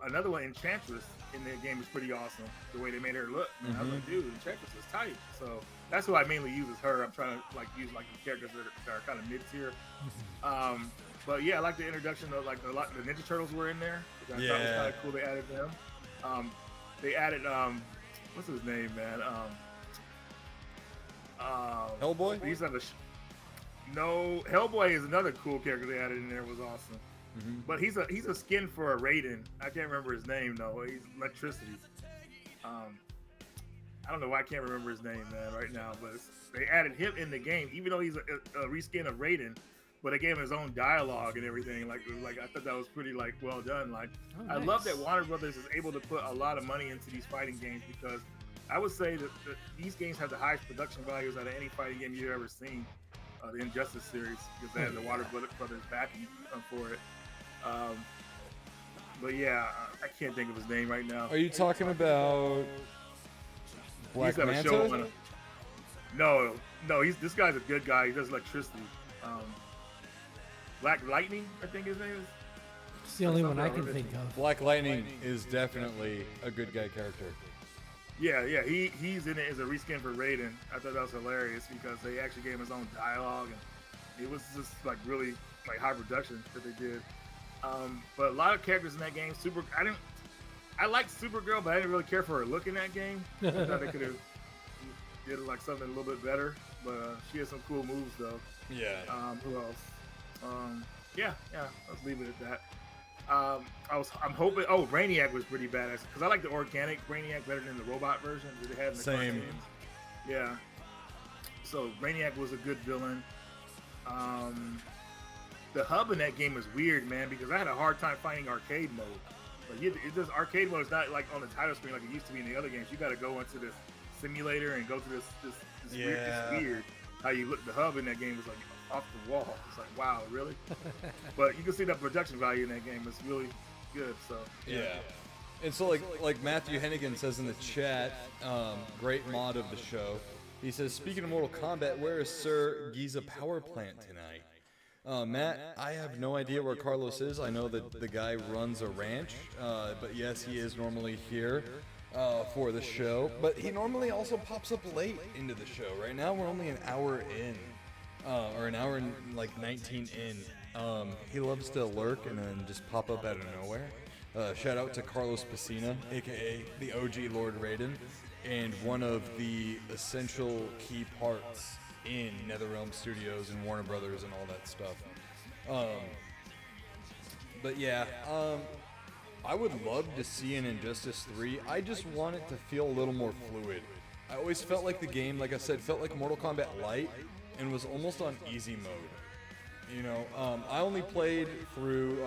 Another one, Enchantress, in the game is pretty awesome. The way they made her look, man. I was like, dude, Enchantress is tight. So that's who I mainly use as her. I'm trying to like use like the characters that are kind of mid tier. But yeah, I like the introduction of like the Ninja Turtles were in there. Which I thought was kind of cool. They added them. They added what's his name, man? Hellboy? He's on the no, Hellboy is another cool character they added in there. Was awesome. Mm-hmm. But he's a skin for a Raiden. I can't remember his name though. He's electricity. I don't know why I can't remember his name, man, right now. But they added him in the game, even though he's a reskin of Raiden. But they gave him his own dialogue and everything. Like I thought that was pretty well done. Like nice. I love that Warner Brothers is able to put a lot of money into these fighting games because I would say that these games have the highest production values out of any fighting game you've ever seen. The Injustice series because they have the Warner Brothers backing for it. But yeah, I can't think of his name right now. Are you talking about Black He's got a show Manta? No, this guy's a good guy. He does electricity. Black Lightning, I think his name is. It's the only one I can think of. Black Lightning is definitely a good guy character. Yeah. He's in it as a reskin for Raiden. I thought that was hilarious because they actually gave him his own dialogue, and it was just like really like high production that they did. But a lot of characters in that game. I liked Supergirl, but I didn't really care for her look in that game. I thought they could have did like something a little bit better. But she has some cool moves though. Yeah. Who else? Yeah. Let's leave it at that. I'm hoping. Oh, Brainiac was pretty badass because I like the organic Brainiac better than the robot version that they had in the Same. cartoons. Yeah. So Brainiac was a good villain. The hub in that game was weird, man, because I had a hard time finding arcade mode. Like arcade mode is not like on the title screen like it used to be in the other games. You got to go into this simulator and go to this weird. It's weird how you look. The hub in that game was like off the wall. It's like, wow, really? But you can see the production value in that game is really good. So yeah. And so like Matthew Hennigan says in the chat, great mod of the show. He says, speaking of Mortal Kombat, where is Sir Giza Power Plant tonight? Matt, I have no idea where Carlos is. I know that the guy runs a ranch, but yes, he is normally here for the show. But he normally also pops up late into the show. Right now, we're only an hour in, or an hour and like 19 in. He loves to lurk and then just pop up out of nowhere. Shout out to Carlos Pacina, aka the OG Lord Raiden, and one of the essential key parts in NetherRealm Studios and Warner Brothers and all that stuff. But yeah, I would love to see an Injustice 3. I just want it to feel a little more fluid. I always felt like the game, like I said, felt like Mortal Kombat Lite and was almost on easy mode. You know, I only played through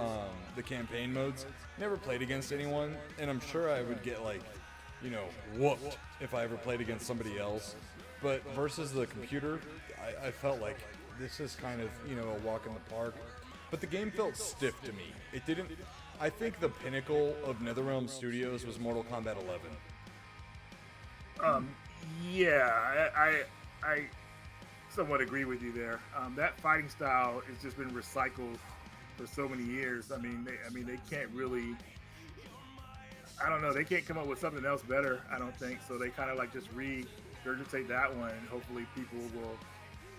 the campaign modes, never played against anyone, and I'm sure I would get like, you know, whooped if I ever played against somebody else. But versus the computer, I felt like this is kind of, you know, a walk in the park. But the game felt stiff to me. It didn't. I think the pinnacle of NetherRealm Studios was Mortal Kombat 11. Yeah, I somewhat agree with you there. That fighting style has just been recycled for so many years. I mean, they can't really. I don't know. They can't come up with something else better. I don't think so. They kind of like just regurgitate that one, and hopefully people will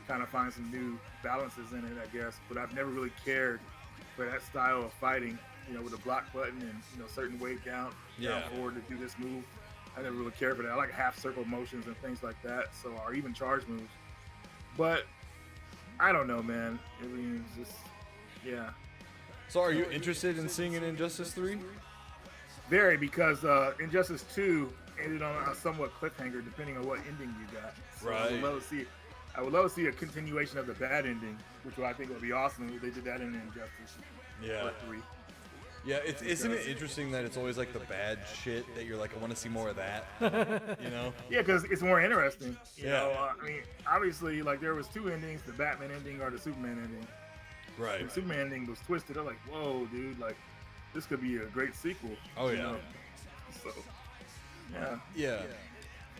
kind of find some new balances in it, I guess. But I've never really cared for that style of fighting. You know, with a block button and, you know, certain weight down forward to do this move. I never really cared for that. I like half circle motions and things like that. So, or even charge moves. But I don't know, man. I mean, it's just, yeah. So are you interested in seeing an Injustice 3? Very, because Injustice 2 ended on a somewhat cliffhanger, depending on what ending you got. So right. I would love to see a continuation of the bad ending, which I think would be awesome if they did that in Injustice 3. Yeah, isn't it interesting that it's always like the bad shit that you're like, I want to see more of that, you know? Yeah, because it's more interesting. You know, I mean, obviously, like there was two endings: the Batman ending or the Superman ending. Right. The Superman ending was twisted. I'm like, whoa, dude! Like, this could be a great sequel. Oh yeah. You know? So, yeah. Yeah,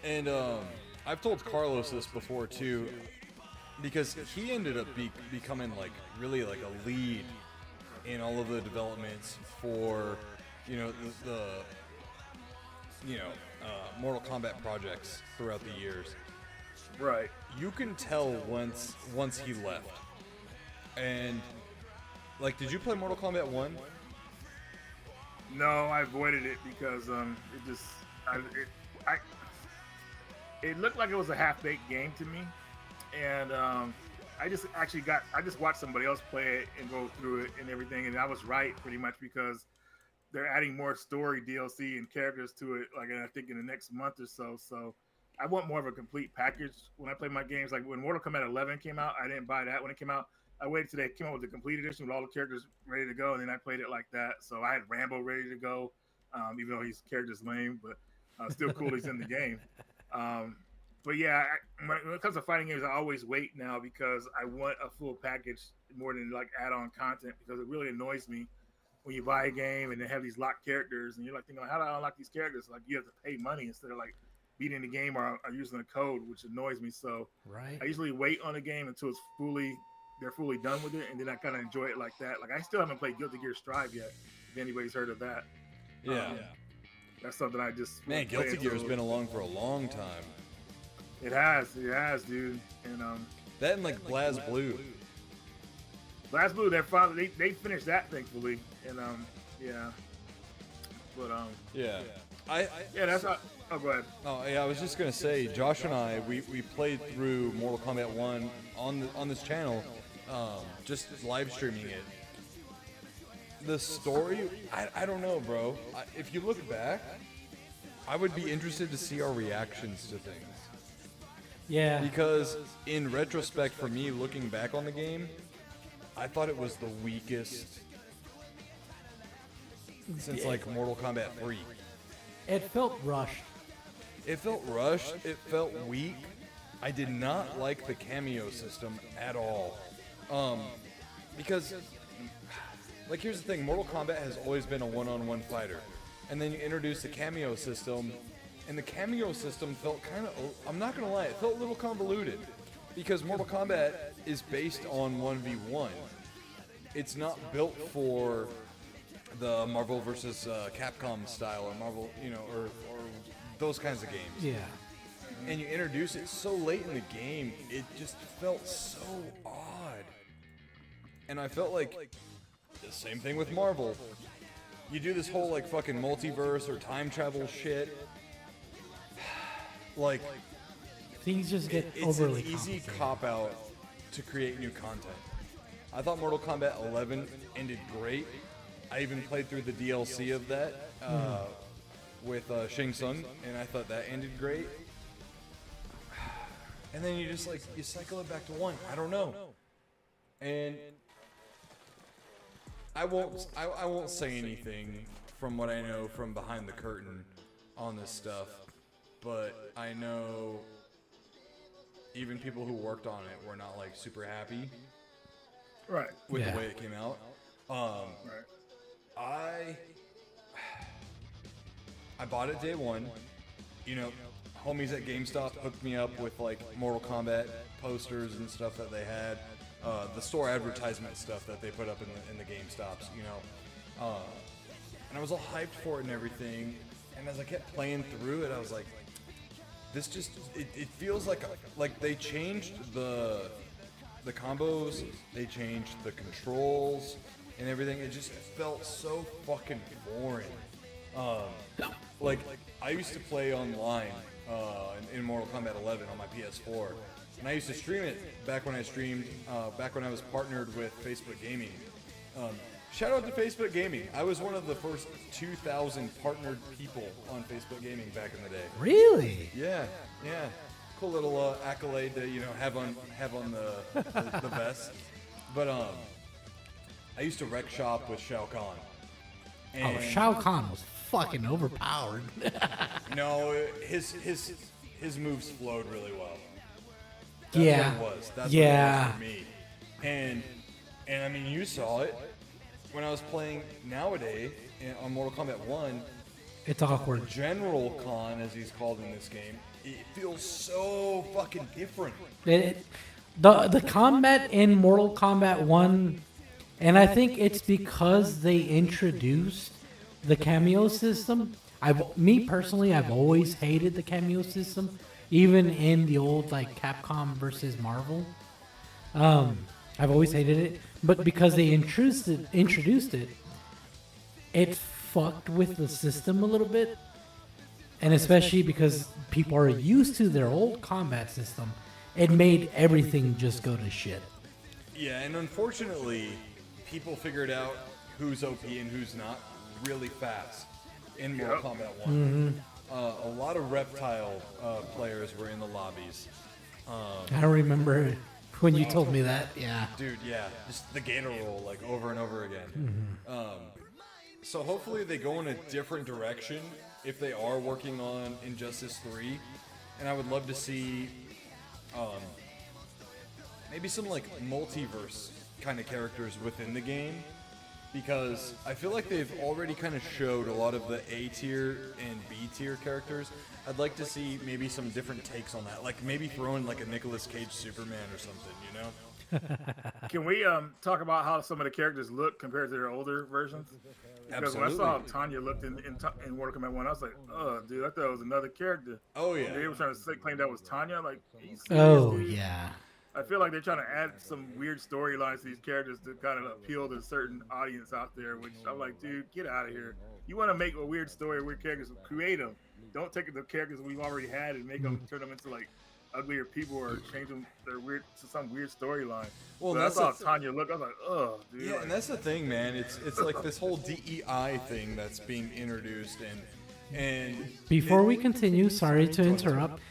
and I've told Carlos this before too, because he ended up becoming like really like a lead in all of the developments for, you know, the Mortal Kombat projects throughout the years. Right. You can tell once he left. And like, did you play Mortal Kombat 1? No, I avoided it because it looked like it was a half-baked game to me, and I just watched somebody else play it and go through it and everything, and I was right pretty much because they're adding more story DLC and characters to it, like I think in the next month or so. So I want more of a complete package when I play my games. Like when Mortal Kombat 11 came out, I didn't buy that when it came out. I waited till they came out with the complete edition with all the characters ready to go, and then I played it like that. So I had Rambo ready to go, even though his character's lame, but still cool he's in the game. But yeah, when it comes to fighting games, I always wait now because I want a full package more than like add-on content, because it really annoys me when you buy a game and they have these locked characters and you're like thinking, how do I unlock these characters? Like you have to pay money instead of like beating the game or using a code, which annoys me. So right. I usually wait on the game until they're fully done with it, and then I kind of enjoy it like that. Like I still haven't played Guilty Gear Strive yet, if anybody's heard of that. Yeah. That's something I just Man, play Guilty Gear's until- been along for a long time. It has, dude. And That and like Blaz Blue. Last Blue, they're finally they finished that thankfully, and yeah, but Yeah. yeah, that's not. Oh, go ahead. Oh yeah, I was just gonna say, Josh and I, we played through Mortal Kombat 1 on this channel, just live streaming it. The story, I don't know, bro. If you look back, I would be interested to see our reactions to things. Yeah. Because in retrospect, for me, looking back on the game, I thought it was the weakest since like Mortal Kombat 3. It felt rushed. It felt rushed. It felt weak. I did not like the cameo system at all. Because, like, here's the thing. Mortal Kombat has always been a one-on-one fighter. And then you introduce the cameo system, and the cameo system felt kind of, I'm not going to lie, it felt a little convoluted. Because Mortal Kombat is based on 1v1. It's not built for the Marvel versus Capcom style, or Marvel, or those kinds of games. Yeah. And you introduce it so late in the game, it just felt so odd. And I felt like the same thing with Marvel. You do this whole like fucking multiverse or time travel shit. Like, Things just get it's overly an easy complicated. cop out to create new content. I thought Mortal Kombat 11 ended great. I even played through the DLC of that with Shang Tsung, and I thought that ended great. And then you cycle it back to 1. I don't know. And I won't say anything from what I know from behind the curtain on this stuff, but I know even people who worked on it were not like super happy Right. with Yeah. the way it came out. Right. I bought it day one. Homies at GameStop hooked me up with like Mortal Kombat posters and stuff that they had, the store advertisement stuff that they put up in the GameStops. And I was all hyped for it and everything. And as I kept playing through it, I was like, this just it feels like they changed the combos, they changed the controls and everything. It just felt so fucking boring. Like I used to play online in Mortal Kombat 11 on my PS4, and I used to stream it back when I streamed, back when I was partnered with Facebook Gaming. Shout out to Facebook Gaming. I was one of the first 2,000 partnered people on Facebook Gaming back in the day. Really? Yeah. Cool little accolade to have on the vest. But I used to wreck shop with Shao Kahn. Oh, Shao Kahn was fucking overpowered. No, his moves flowed really well. That's Yeah. what it was. That's Yeah. what it was for me. And I mean, you saw it when I was playing nowadays on Mortal Kombat 1. It's awkward. General Khan, as he's called in this game, it feels so fucking different. The combat in Mortal Kombat 1, and I think it's because they introduced the cameo system. Me personally, I've always hated the cameo system, even in the old like Capcom versus Marvel. I've always hated it, but because they introduced it, it fucked with the system a little bit, and especially because people are used to their old combat system, it made everything just go to shit. Yeah, and unfortunately, people figured out who's OP and who's not really fast in Mortal Kombat 1. A lot of Reptile players were in the lobbies. I don't remember when you told me that. Yeah. Dude, yeah, just the gator roll like over and over again. So hopefully they go in a different direction if they are working on Injustice 3, and I would love to see maybe some like multiverse kind of characters within the game, because I feel like they've already kind of showed a lot of the A tier and B tier characters. I'd like to see maybe some different takes on that, like maybe throw in like a Nicolas Cage Superman or something, Can we talk about how some of the characters look compared to their older versions? Because when I Absolutely. saw how Tanya looked in Mortal Kombat 1, I was like, oh, dude, I thought it was another character. Oh yeah. They were trying to claim that was Tanya. Like, are you serious, Oh dude? yeah. I feel like they're trying to add some weird storylines to these characters to kind of appeal to a certain audience out there, which I'm like, dude, get out of here. You want to make a weird story, weird characters, create them. Don't take the characters we've already had and make them turn them into like uglier people or change them their weird to some weird storyline. Well, But that's I saw the- Tanya look. I was like, oh, dude. Yeah, like, and that's the thing, man. It's like this whole DEI thing that's being introduced, and Before we continue, sorry to interrupt.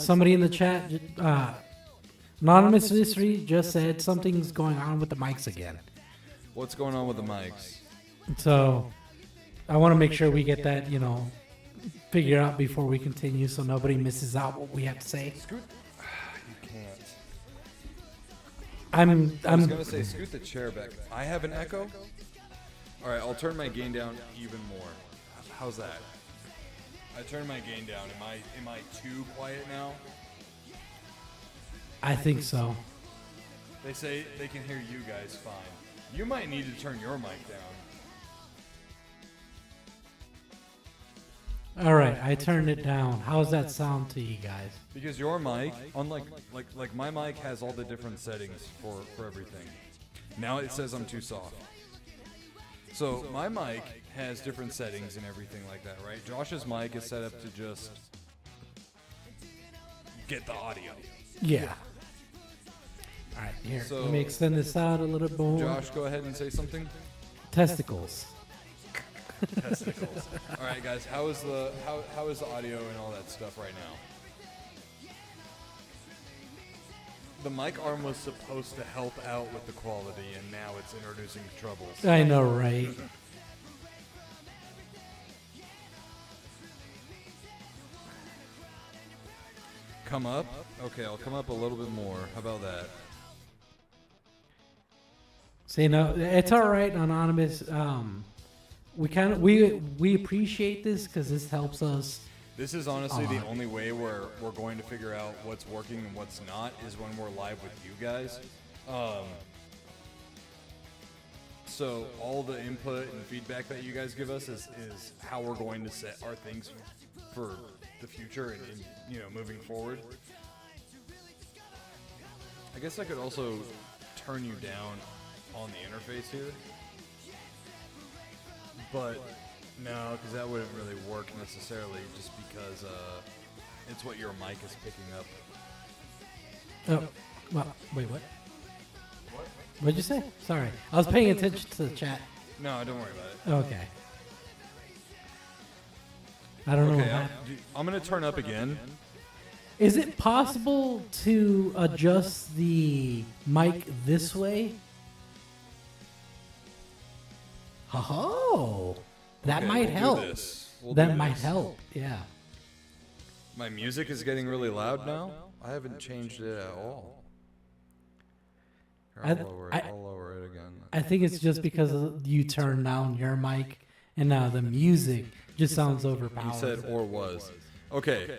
Somebody in the chat, Anonymous Mystery, just said something's going on with the mics again. what's going on with the mics? So I want to make sure we get that, figured out before we continue, so nobody misses out what we have to say. You can't. I'm I was gonna say scoot the chair back. I have an echo. All right, I'll turn my gain down even more. How's that? I turned my gain down. Am I too quiet now? I think so. They say they can hear you guys fine. You might need to turn your mic down. All right, I turned it down. How's that sound to you guys? Because your mic, unlike like my mic has all the different settings for everything. Now it says I'm too soft. So my mic has different settings and everything like that, right? Josh's mic is set up to just get the audio. Yeah. All right, here. So- Let me extend this out a little bit more. Josh, go ahead and say something. Testicles. Testicles. All right, guys. How is the audio and all that stuff right now? The mic arm was supposed to help out with the quality, and now it's introducing troubles. I know, right? Come up? Okay, I'll come up a little bit more. How about that? Say no, it's all right, Anonymous. We appreciate this because this helps us. This is honestly the only way we're going to figure out what's working and what's not is when we're live with you guys. So all the input and feedback that you guys give us is how we're going to set our things for the future and moving forward. I guess I could also turn you down on the interface here, but no, because that wouldn't really work necessarily, just because it's what your mic is picking up. Oh, well, wait, what? What'd you say? Sorry, I was paying attention to the chat. No, don't worry about it. Okay. I don't know what Okay, happened. I'm gonna turn up again. Is it possible to adjust the mic this way? Oh, that Okay, might we'll do help. this. We'll That do might this. help. Yeah. My music is getting really loud now. I haven't changed it at all. Here, I- I'll lower it again. I think it's just because you turned down your mic and now the music just sounds overpowering. You said or was. Okay.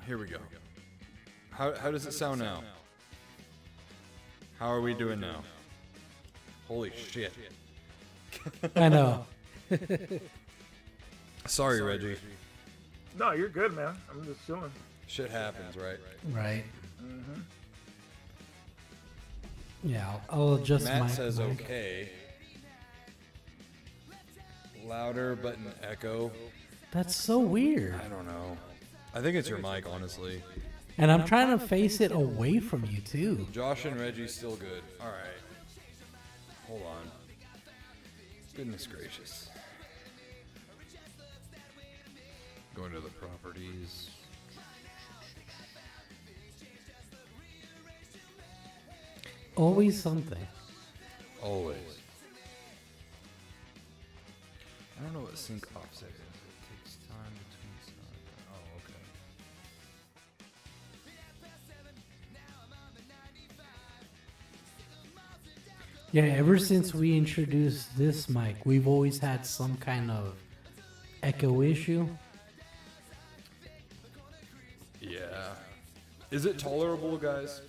Here we go. How does it sound now? How are we doing now? Holy shit. I know. Sorry, Reggie. no, you're good, man. I'm just chilling. Shit happens, right? Right. Yeah, I'll adjust Matt my says mic. okay. Louder but an echo. That's so weird. I don't know. I think it's your mic, honestly. And I'm trying to face it away from you too. Josh and Reggie's still good. All right. Hold on. Goodness gracious. Going to the properties. Always something. Always. I don't know what sync offset is. It takes time between sound. Oh, okay. Yeah, ever since we introduced this mic, we've always had some kind of echo issue. Yeah. Is it tolerable, guys?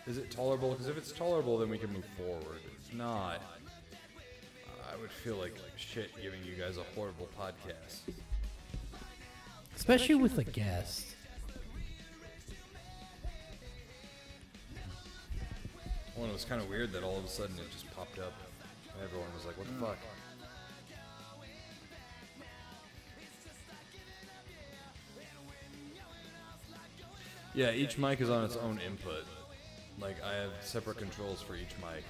Is it tolerable? Because if it's tolerable, then we can move forward. If it's not, I would feel like shit giving you guys a horrible podcast. Especially with a guest. Well, it was kind of weird that all of a sudden it just popped up. And everyone was like, what the fuck? Yeah, each mic is on its own input. Like, I have separate controls for each mic.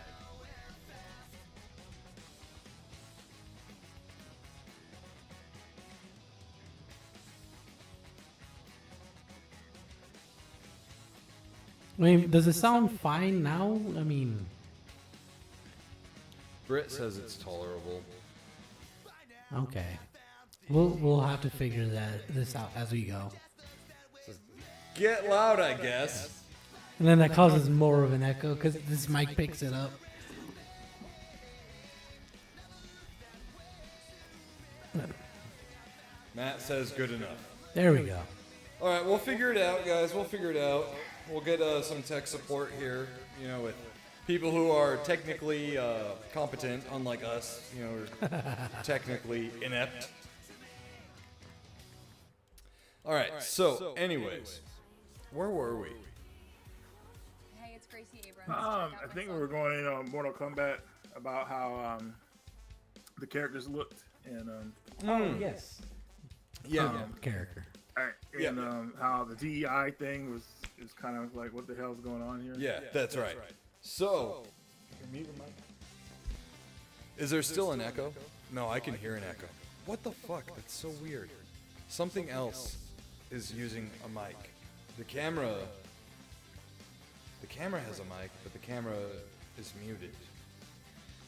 I mean, does it sound fine now? I mean, Britt says it's tolerable. okay. We'll have to figure this out as we go. Get loud, I guess. And then that causes more of an echo because this mic picks it up. Matt says good enough. There we go. All right, we'll figure it out, guys. We'll figure it out. We'll get some tech support here, you know, with people who are technically competent, unlike us, you know, we're technically inept. All right, so anyways, where were we? Hey, it's Gracie Abrams. I think we were going in on Mortal Kombat about how the characters looked and Yes. Yeah. Character. and how the DEI thing is kind of like what the hell's going on here. Yeah, that's right. So, is there still an echo? No, I can hear an echo. What the fuck? That's so weird. Something else is using a mic. The camera has a mic, but the camera is muted.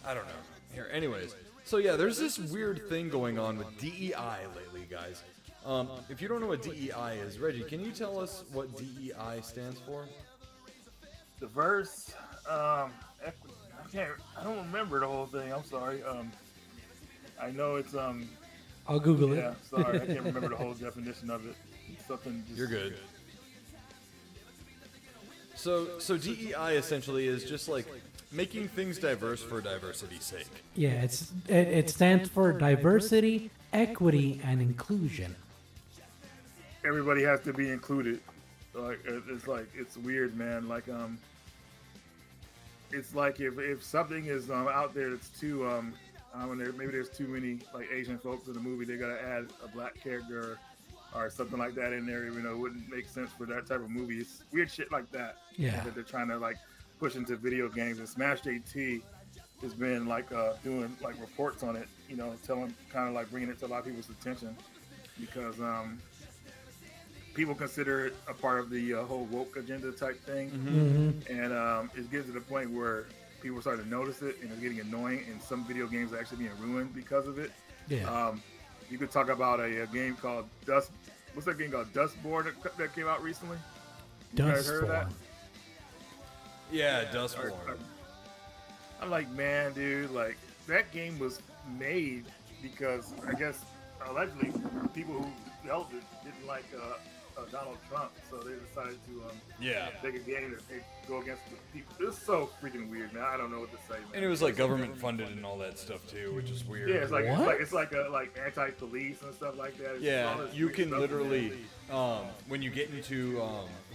I don't know. Here, anyways. So yeah, there's this weird thing going on with DEI lately, guys. If you don't know what DEI is, Reggie, can you tell us what DEI stands for? Diverse. I don't remember the whole thing. I'm sorry. I know it's I'll Google Yeah, it. sorry, I can't remember the whole definition of it. Something. Just, You're good. So DEI essentially is just like making things diverse for diversity's sake. Yeah, it stands for diversity, equity, and inclusion. Everybody has to be included. It's weird, man. It's like if something is out there that's too maybe there's too many like Asian folks in the movie, they gotta add a black character or something like that in there. Even though it wouldn't make sense for that type of movie. It's weird shit like that. Yeah. That they're trying to like push into video games. And Smash JT has been doing like reports on it. You know, bringing it to a lot of people's attention because people consider it a part of the whole woke agenda type thing. Mm-hmm. And it gets to the point where people start to notice it and it's getting annoying, and some video games are actually being ruined because of it. Yeah. You could talk about a game called Dust. What's that game called? Dustborn that came out recently. You guys heard of that? Yeah, Dustborn. I'm like, man, dude, like that game was made because I guess allegedly people who developed it didn't like Donald Trump, so they decided to make a game that they go against the people. It's so freaking weird, man. I don't know what to say, man. And it was like government funded and all that stuff too, which is weird. Yeah, it's like What? it's like anti-police and stuff like that. It's Yeah, all this you weird can stuff, literally, man. when you get into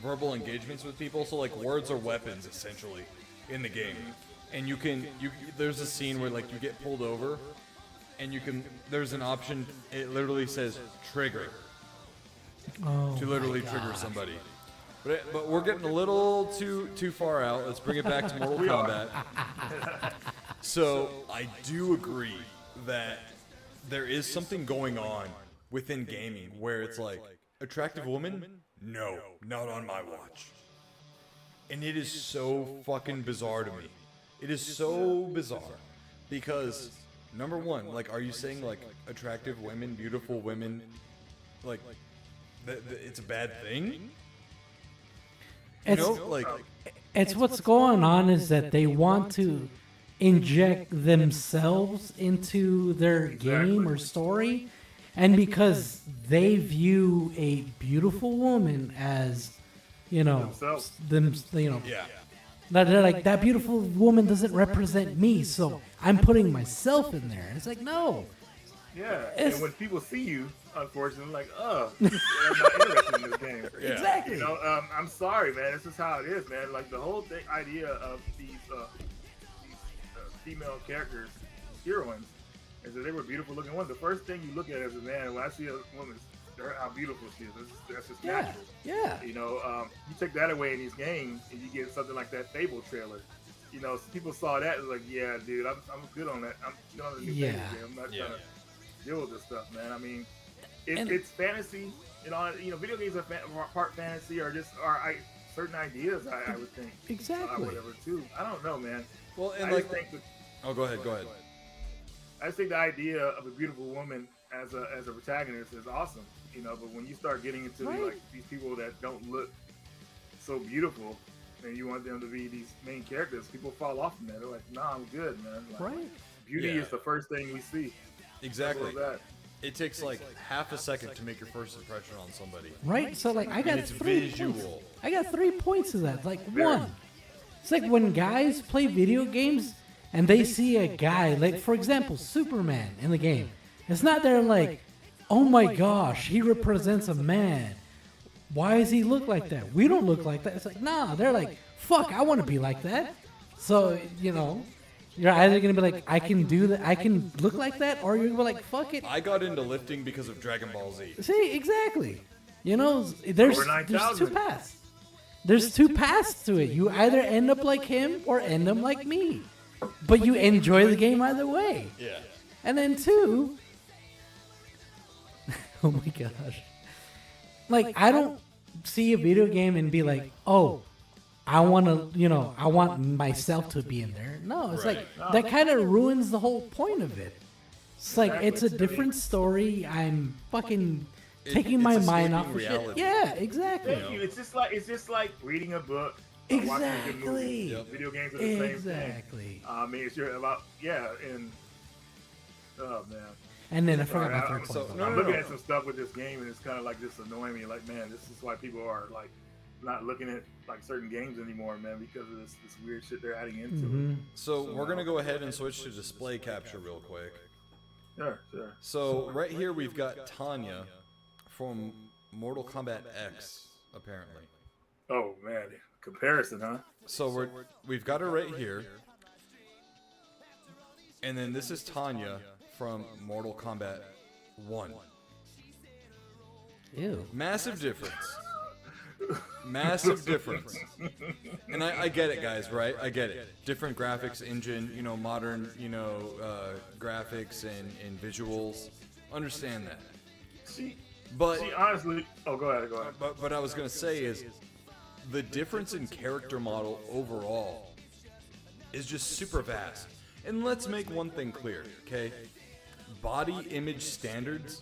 verbal engagements with people, so like words are weapons essentially in the game, and there's a scene where like you get pulled over, and there's an option. It literally says trigger Oh, to literally my trigger God. somebody. But we're getting a little too far out. Let's bring it back to Mortal Kombat. So I do agree that there is something going on within gaming where it's like, attractive woman? No, not on my watch. And it is so fucking bizarre to me. It is so bizarre. Because, number one, like, are you saying, like, attractive women, beautiful women, like, it's a bad thing? It's, it's what's going on is that they want to inject themselves into their game or story, and because they view a beautiful woman as, Themselves. Yeah. They're like, that beautiful woman doesn't represent me, so I'm putting myself in there. It's like, no. Yeah, It's- and when people see you, unfortunately, like, I'm not interested in this game. Yeah. Exactly. You know, I'm sorry, man. This is how it is, man. Like the whole idea of these female characters, heroines, is that they were beautiful looking women. The first thing you look at as a man, when I see a woman, how beautiful she is. That's just Yeah. natural. Yeah. You know, you take that away in these games, and you get something like that Fable trailer. You know, people saw that and like, yeah, dude, I'm good on that. I'm good on the new Yeah. Fable game. I'm not Yeah. trying to deal with this stuff, man. I mean, And- it's fantasy. You know, video games are part fantasy or just certain ideas. I would think. Exactly. Whatever too. I don't know, man. Well, and I like, just think that, oh, go ahead. I just think the idea of a beautiful woman as a protagonist is awesome. You know, but when you start getting into Right. like these people that don't look so beautiful, and you want them to be these main characters, people fall off from that. They're like, nah, I'm good, man. Like, Right. Beauty Yeah. is the first thing we see. Exactly. Simple as that. It takes like half a second to make your first impression on somebody. Right? So, like, I got And it's 3 visual. points. I got 3 points to that. Like, one, it's like when guys play video games and they see a guy, like, for example, Superman in the game. It's not they're like, oh my gosh, he represents a man. Why does he look like that? We don't look like that. It's like, nah, they're like, fuck, I want to be like that. So, you know, you're either going to be like, I can do that, I can look like that, or you're going to be like, fuck it. I got into lifting because of Dragon Ball Z. See, exactly. You know, there's Over 9,000. 2 paths. There's 2 paths to it. You either end up like him or end up like me. But you enjoy the game either way. Yeah. And then 2, oh my gosh. Like, I don't see a video game and be like, oh, I want to, you know, I want myself to be in there. No, it's Right. like, that kind of ruins the whole point of it. It's like, it's a Exactly. different story. I'm fucking taking it's my mind off escaping of shit. reality. Yeah, exactly. Thank you. It's just like reading a book, or watching a good movie. Exactly. Yep. Video games are the same thing. Exactly. I mean, it's about and oh man. And then I forgot Sorry, my third I'm, point. no, I'm no, looking no. at some stuff with this game, and it's kind of like just annoying me. Like, man, this is why people are like not looking at like certain games anymore, man, because of this weird shit they're adding into it. So we're gonna go ahead and switch to display capture real quick. Sure. So right here we've got Tanya from Mortal Kombat X, apparently. Oh man, comparison, huh? So we've got her right here, and then this is Tanya from Mortal Kombat 1. Ew. Massive difference. Massive difference. And I get it, guys, right? I get it. Different graphics engine, you know, modern, you know, graphics and visuals. Understand that. See, But honestly, go ahead. but I was gonna say is the difference in character model overall is just super vast. And let's make one thing clear, okay? Body image standards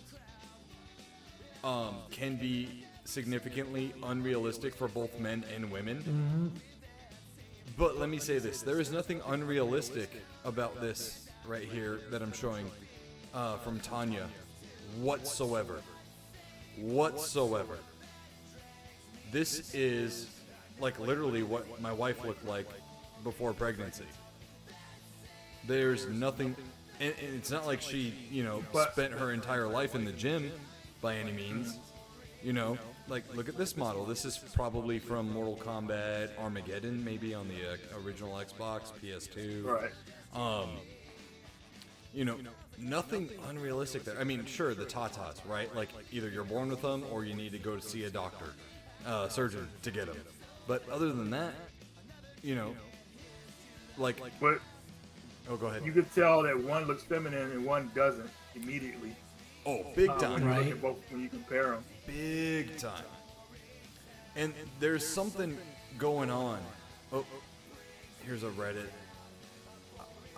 can be significantly unrealistic for both men and women. But let me say this: there is nothing unrealistic about this right here that I'm showing from Tanya whatsoever. This is like literally what my wife looked like before pregnancy. There's nothing, and it's not like she, you know, spent her entire life in the gym by any means. You know, like look at this model. This is probably from Mortal Kombat Armageddon, maybe on the original Xbox, PS2. Right. You know, nothing unrealistic there. I mean, sure, the tatas, right? Like, either you're born with them or you need to go to see a doctor, surgeon to get them. But other than that, you know, like, But oh, go ahead. you could tell that one looks feminine and one doesn't immediately. Oh, big When time. you look Right. at both, when you compare them. Big time. And there's something going on. Oh, here's a Reddit.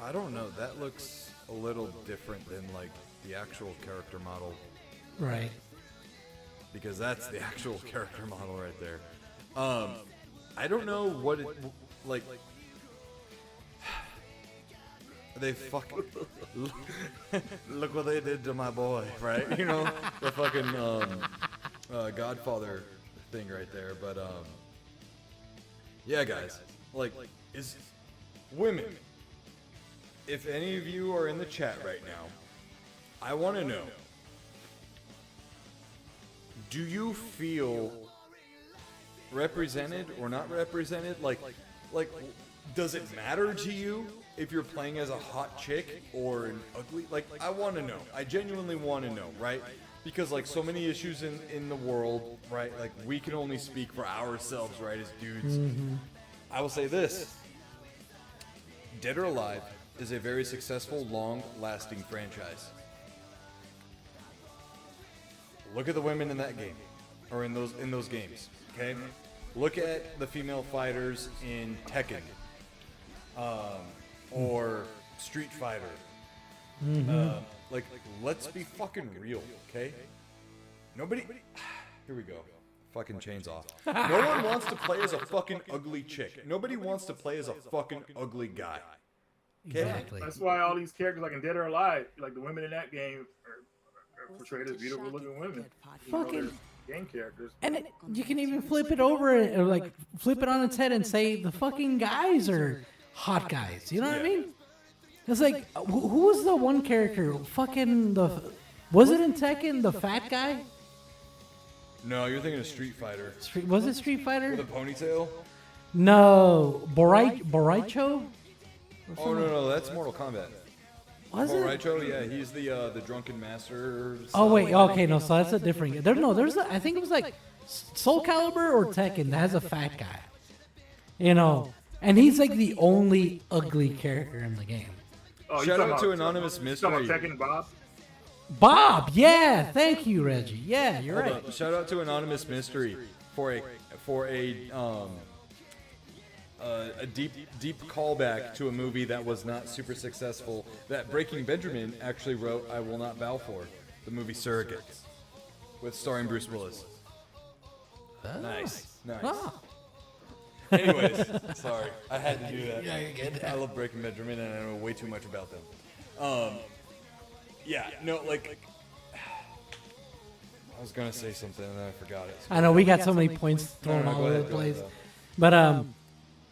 I don't know. That looks a little different than, like, the actual character model. Right. Because that's the actual character model right there. I don't know what it like. They fucking look what they did to my boy, right? You know, the fucking Godfather thing right there. But yeah, guys, like, is women. If any of you are in the chat right now, I want to know, do you feel represented or not represented? Like, does it matter to you if you're playing as a hot chick or an ugly? Like, I want to know. I genuinely want to know, right? Because, like, so many issues in the world, right? Like, we can only speak for ourselves, right, as dudes. I will say this. Dead or Alive is a very successful, long-lasting franchise. Look at the women in that game, or in those games, okay? Look at the female fighters in Tekken, or Street Fighter. Like, let's be fucking real, okay? Nobody. Here we go. Fucking chains off. No one wants to play as a fucking ugly chick. Nobody wants to play as a fucking ugly guy. Okay? Exactly. That's why all these characters, like in Dead or Alive, like the women in that game are portrayed as beautiful looking women. Fucking. Game characters. And you can even flip it over, or like flip it on its head and say the fucking guys are hot guys. You know what I mean? It's like, who was the one character? Fucking was it in Tekken, the fat guy? No, you're thinking of Street Fighter. Was it Street Fighter? With a ponytail? No, Boraicho? Oh, no, that's Mortal Kombat. Was it? Boraicho, yeah, he's the drunken master. Oh wait, okay, no, so that's a different. There's I think it was like Soul Calibur or Tekken that has a fat guy. You know, and he's like the only ugly character in the game. Oh, Shout out to Anonymous Mystery. Tekken Bob. Bob, yeah, thank you, Reggie. Yeah, you're Hold right. on. Shout out to Anonymous Mystery for a deep callback to a movie that was not super successful that Breaking Benjamin actually wrote. I Will Not Bow For, the movie Surrogates, with starring Bruce Willis. Nice. Oh. Anyways, sorry, I had to do that. Yeah, you're good. I love Breaking Benjamin, and I know way too much about them. Yeah, no, like, I was gonna say something and then I forgot it. I know we got so many points thrown No, all go over ahead, the go ahead, place, though. but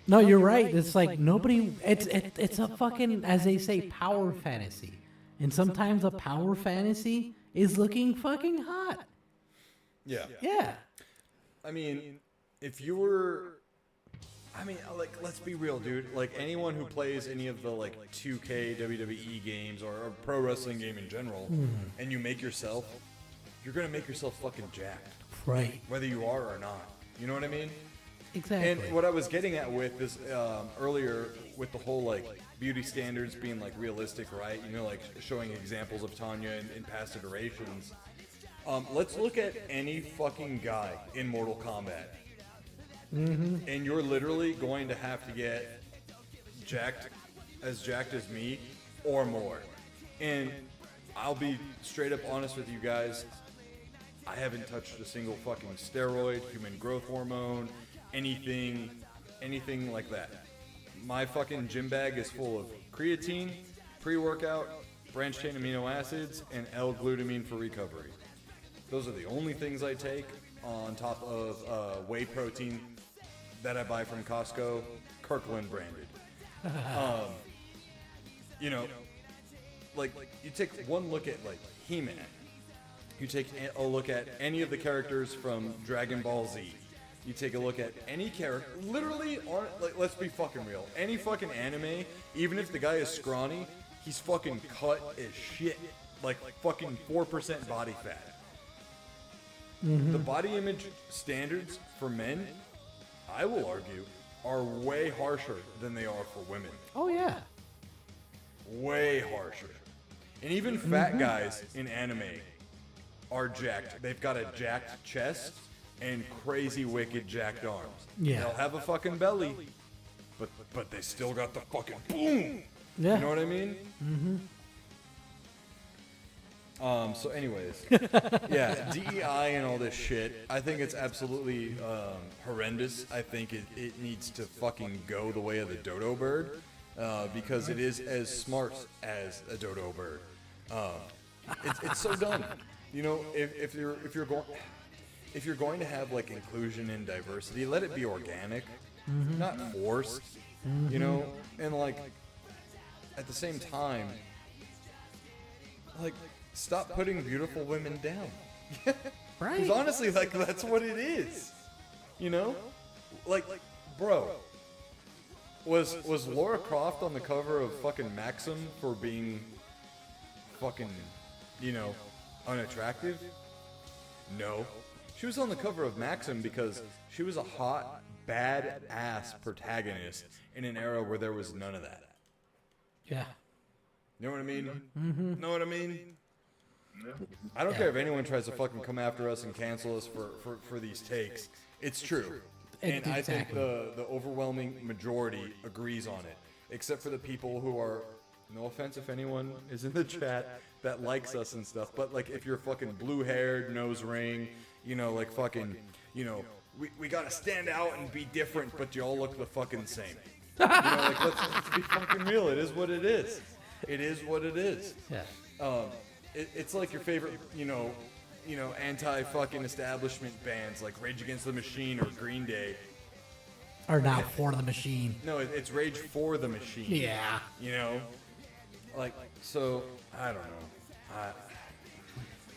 no, you're right. It's like nobody. It's a fucking, as they say, power fantasy, and sometimes a power fantasy is looking fucking hot. Yeah. Yeah. I mean, if you were, like, let's be real, dude. Like, anyone who plays any of the, like, 2K WWE games or a pro wrestling game in general, and you make yourself, you're gonna make yourself fucking jacked. Right. Whether you are or not. You know what I mean? Exactly. And what I was getting at with this earlier, with the whole, like, beauty standards being, like, realistic, right? You know, like, showing examples of Tanya in past iterations. Let's look at any fucking guy in Mortal Kombat. And you're literally going to have to get jacked as me or more. And I'll be straight up honest with you guys. I haven't touched a single fucking steroid, human growth hormone, anything like that. My fucking gym bag is full of creatine, pre-workout, branched chain amino acids, and L-glutamine for recovery. Those are the only things I take, on top of whey protein that I buy from Costco, Kirkland branded. You know, like, you take one look at, like, He-Man. You take a look at any of the characters from Dragon Ball Z. You take a look at any character, literally, like, let's be fucking real. Any fucking anime, even if the guy is scrawny, he's fucking cut as shit. Like fucking 4% body fat. The body image standards for men, I will argue, are way harsher than they are for women. Oh yeah. Way harsher. And even fat guys in anime are jacked. They've got a jacked chest and crazy wicked jacked arms. Yeah. They'll have a fucking belly, but they still got the fucking boom. Yeah. You know what I mean? So anyways, yeah, DEI and all this shit, I think it's absolutely horrendous. I think it needs to fucking go the way of the dodo bird, because it is as smart as a dodo bird. It's so dumb. You know, if you're going to have like inclusion and diversity, let it be organic. not forced, you know, and like at the same time, like stop putting beautiful women down. Right. Because honestly, like that's what it is, you know, like bro. Was Laura Croft on the cover of fucking Maxim for being fucking, you know, unattractive? No. She was on the cover of Maxim because she was a hot, badass protagonist in an era where there was none of that. Yeah. You know what I mean? Know what I mean? I don't care if anyone tries to fucking come after us and cancel us for these takes. It's true. And I think the overwhelming majority agrees on it, except for the people who are, no offense if anyone is in the chat that likes us and stuff, but like if you're fucking blue-haired, nose ring, you know, like fucking, you know, we gotta stand out and be different, but you all look the fucking same. You know, like let's be fucking real. It is what it is. It is what it is. Yeah. It's like your favorite, you know, anti-fucking establishment bands like Rage Against the Machine or Green Day. Or not for the machine. No, it's Rage for the Machine. Yeah. You know? Like, so, I don't know.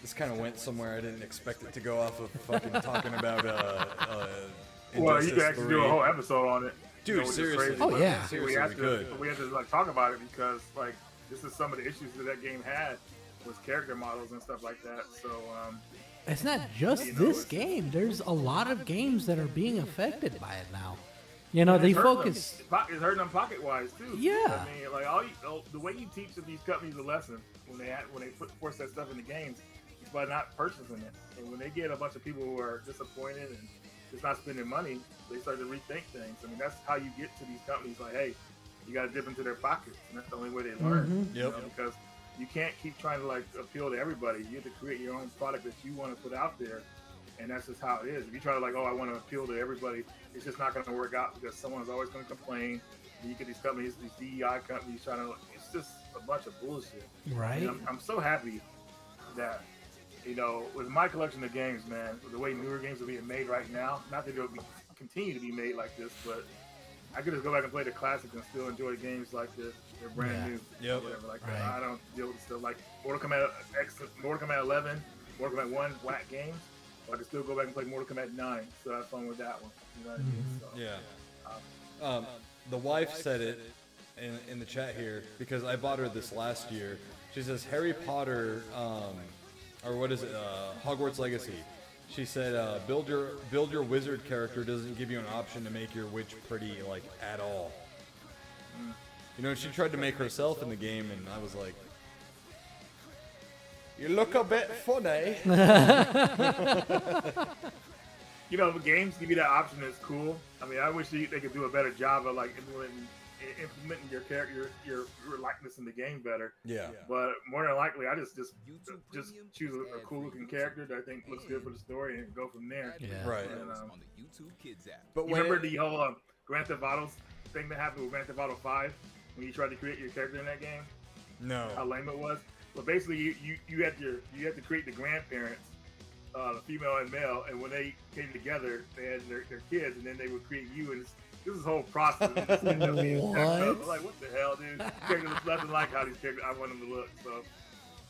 This kind of went somewhere I didn't expect it to go off of fucking talking about, Well, you Injustice could actually 3. do a whole episode on it. Dude, which is seriously. crazy, Oh, but yeah. Seriously, we have to like talk about it because like this is some of the issues that game had was character models and stuff like that. So It's not just You know, this it's- game. There's a lot of games that are being affected by it now. You know, they it's hurting focus. them. It's hurting them pocket wise too. Yeah. I mean, like the way you teach these companies a lesson when they force that stuff in the games is by not purchasing it. And when they get a bunch of people who are disappointed and just not spending money, they start to rethink things. I mean, that's how you get to these companies. Like, hey, you got to dip into their pockets, and that's the only way they learn. You know, because you can't keep trying to like appeal to everybody. You have to create your own product that you want to put out there, and that's just how it is. If you try to like, oh, I want to appeal to everybody, it's just not going to work out because someone's always going to complain. And you get these companies, these DEI companies trying to. It's just a bunch of bullshit. Right. And I'm so happy that, you know, with my collection of games, man, with the way newer games are being made right now, not that they'll continue to be made like this, but I could just go back and play the classics and still enjoy games like this. They're brand new. Yep. Whatever like Right. that. I don't deal with stuff like Mortal Kombat X, Mortal Kombat 11, Mortal Kombat 1, whack games. But I can still go back and play Mortal Kombat 9, so I have fun with that one. You know what I mean? So, Yeah. The wife said it in the chat here because I bought her this last year. She says Harry Potter, or what is it? Hogwarts Legacy. She said build your wizard character doesn't give you an option to make your witch pretty like at all. You know, she tried to make herself in the game, and I was like, "You look a bit funny." you know, the games give you that option is cool. I mean, I wish they could do a better job of like implementing your character, your likeness in the game better. Yeah. But more than likely, I just choose a cool looking character that I think looks good for the story and go from there. Yeah. Right. And, on the YouTube Kids app. But you remember the whole Grand Theft Auto thing that happened with Grand Theft Auto 5 when you tried to create your character in that game? How No. lame it was. Well, basically, you had to create the grandparents, the female and male, and when they came together, they had their kids, and then they would create you. And this is a whole process. And it just ended up being jacked up. I'm like, what the hell, dude? Character looks nothing like how these characters I want them to look. So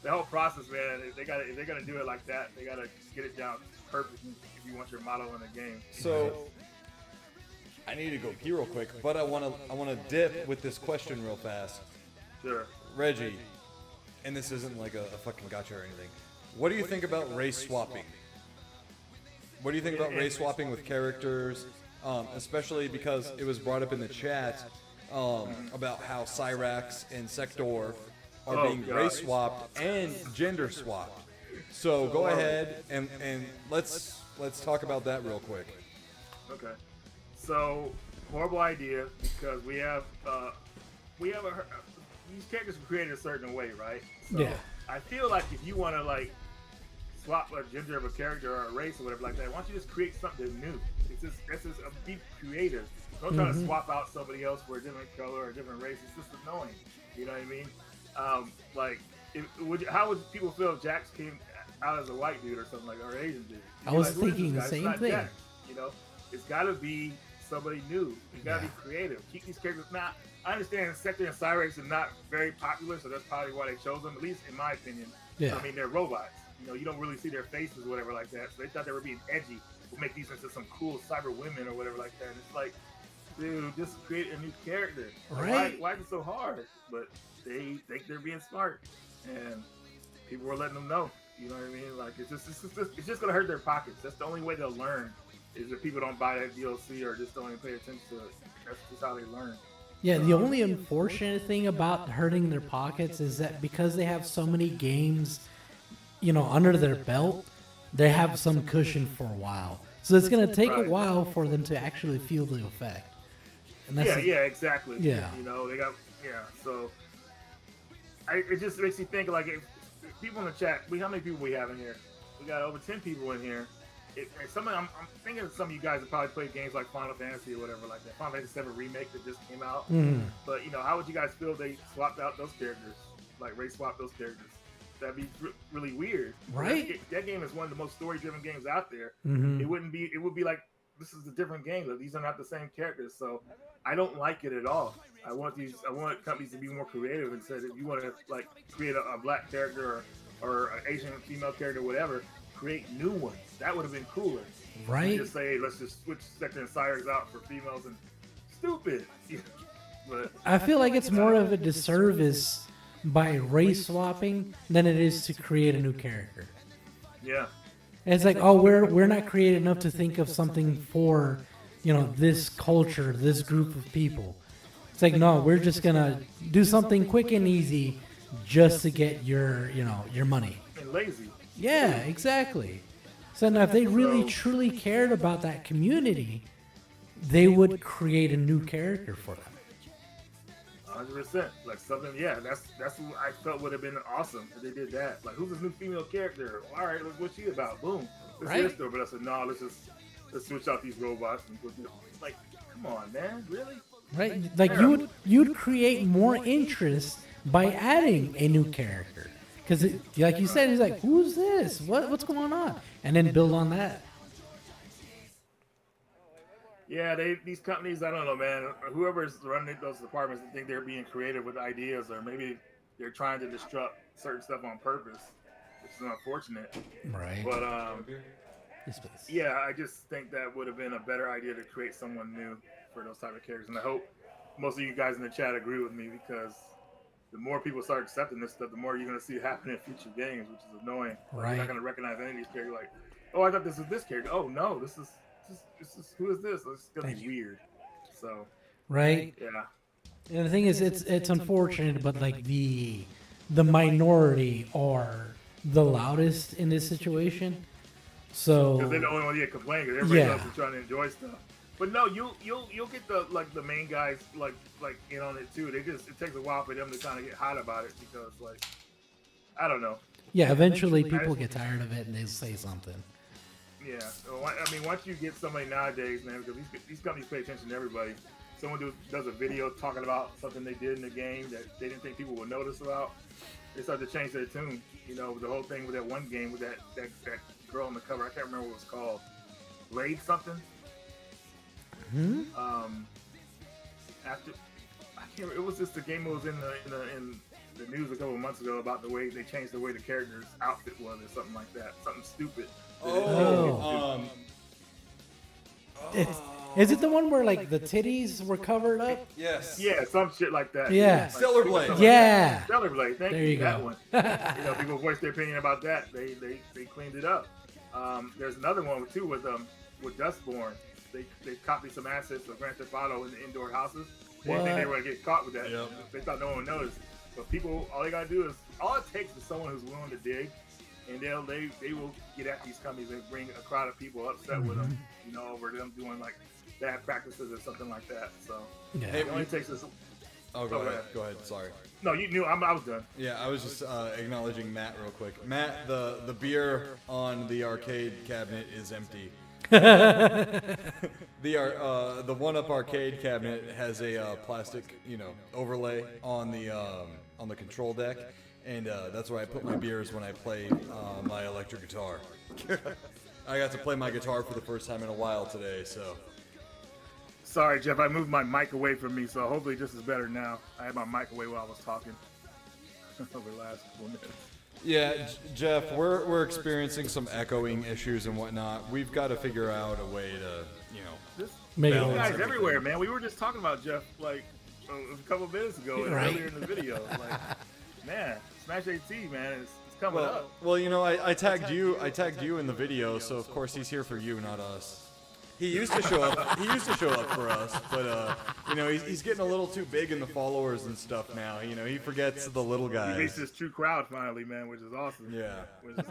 the whole process, man, if they're gonna do it like that, they gotta get it down perfectly if you want your model in the game. So I need to go pee real quick, but I wanna dip with this question real fast. Sure. Reggie, and this isn't like a fucking gotcha or anything. What do you think about race swapping? What do you think about race swapping with characters? Especially because it was brought up in the chat about how Cyrax and Sector are being God. race swapped and gender swapped. So go ahead and let's talk about that real quick. Okay. So horrible idea because we have these characters were created a certain way, right? So Yeah. I feel like if you want to like swap a gender of a character or a race or whatever like that, why don't you just create something new? It's just be creative. Don't try to swap out somebody else for a different color or a different race. It's just annoying. You know what I mean? Like, how would people feel if Jax came out as a white dude or something like, or Asian dude? I was Like, who is thinking this the guy? It's same not thing. Jax, you know, it's got to be somebody new. You gotta be creative. Keep these characters. Not. I understand Sector and Cyrex are not very popular, so that's probably why they chose them. At least in my opinion. Yeah. I mean, they're robots. You know, you don't really see their faces or whatever like that. So they thought they were being edgy. We'll make these into some cool cyber women or whatever like that. And it's like, dude, just create a new character. Right. Why is it so hard? But they think they're being smart, and people were letting them know. You know what I mean? Like it's just gonna hurt their pockets. That's the only way they'll learn. Is if people don't buy that DLC or just don't even pay attention to it. That's just how they learn. Yeah, the only unfortunate thing about hurting their pockets is that because they have so many games, you know, under their belt, they have some cushion for a while. So it's going to take a while for them to actually feel the effect. And that's exactly. Yeah. You know, they got, so it just makes you think, like, if people in the chat, how many people we have in here? We got over 10 people in here. I'm thinking of some of you guys have probably played games like Final Fantasy or whatever like that. Final Fantasy VII Remake that just came out. But, you know, how would you guys feel if they swapped out those characters? Like, race swapped those characters? That'd be really weird. Right? That game is one of the most story-driven games out there. Mm-hmm. It would be like, this is a different game. These are not the same characters. So I don't like it at all. I want companies to be more creative and said, if you want to, like, create a black character or an Asian female character, whatever, create new ones. That would have been cooler. Right? Just say, let's just switch Sector and Sires out for females and stupid. But I feel like it's more of a disservice by race swapping than it is to create a new character. yeah. And it's like, oh, we're not creative enough to think of something for, you know, this culture, this group of people. It's like, no, we're just gonna do something quick and easy just to get your money. And lazy. Yeah, exactly. So now if they really truly cared about that community, they would create a new character for them. 100%. Like something, that's what I felt would have been awesome if they did that. Like, who's this new female character? All right, what's she about? Boom. Let's hear this story. But I said, no, let's switch out these robots. Like, come on, man, really? Right? Like you'd create more interest by adding a new character. Because, like you said, he's like, who's this? What's going on? And then build on that. Yeah, these companies, I don't know, man. Whoever's running those departments, they think they're being creative with ideas, or maybe they're trying to disrupt certain stuff on purpose, which is unfortunate. Right. But Yes, please. yeah, I just think that would have been a better idea to create someone new for those type of characters, and I hope most of you guys in the chat agree with me, because the more people start accepting this stuff, the more you're going to see it happen in future games, which is annoying. Like, you're not going to recognize any of these characters. Like, oh, I thought this was this character. Oh no, this is who is this? It's gonna be weird. So Right. yeah. And the thing is, it's unfortunate, but like the minority are the loudest in this situation. So Because they're the only one that complain. Because everybody else is trying to enjoy stuff. But no, you'll get the main guys like in on it too. It takes a while for them to kind of get hot about it, because like, I don't know. yeah, eventually people get tired of it and they say something. Yeah, I mean, once you get somebody nowadays, man, because these companies pay attention to everybody. Someone does a video talking about something they did in the game that they didn't think people would notice about. They start to change their tune. You know, the whole thing with that one game with that girl on the cover. I can't remember what it was called. Blade something. After I can't. It was just the game that was in the news a couple of months ago about the way they changed the way the character's outfit was, or something like that. Something stupid. Is it the one where like the titties were covered up? Yes. Yeah, some shit like that. Yeah. Like, Stellar Blade. Yeah. Stellar Blade. Thank There you. you That go. one. You know, people voiced their opinion about that. They cleaned it up. There's another one too with Dustborn. They copied some assets of Grand Theft Auto in the indoor houses. They didn't think they were gonna get caught with that. Yep. They thought no one would notice. But people, all they gotta do is, all it takes is someone who's willing to dig, and they will get at these companies and bring a crowd of people upset with them, you know, over them doing like bad practices or something like that. So Yeah. it only takes us. Oh, go ahead. Go ahead. Sorry. No, you knew. I was done. Yeah, I was just acknowledging Matt real quick. Matt, the beer on the arcade cabinet is empty. The one-up arcade cabinet has a plastic, overlay on the control deck, and that's where I put my beers when I play my electric guitar. I got to play my guitar for the first time in a while today, so. Sorry, Jeff. I moved my mic away from me, so hopefully this is better now. I had my mic away while I was talking over the last couple minutes. Yeah, Jeff, we're experiencing some echoing issues and whatnot. We've got to figure out a way to, Make it These work. guys everywhere, man. We were just talking about Jeff like a couple of minutes ago earlier in the video. Like, man, Smash AT, man, it's coming up. Well, I tagged you. I tagged you in the video, so of course he's here for you, not us. He used to show up. He used to show up for us, but he's getting a little too big in the followers and stuff now. He forgets the little He guys. reached his true crowd finally, man, which is awesome. Yeah. Which is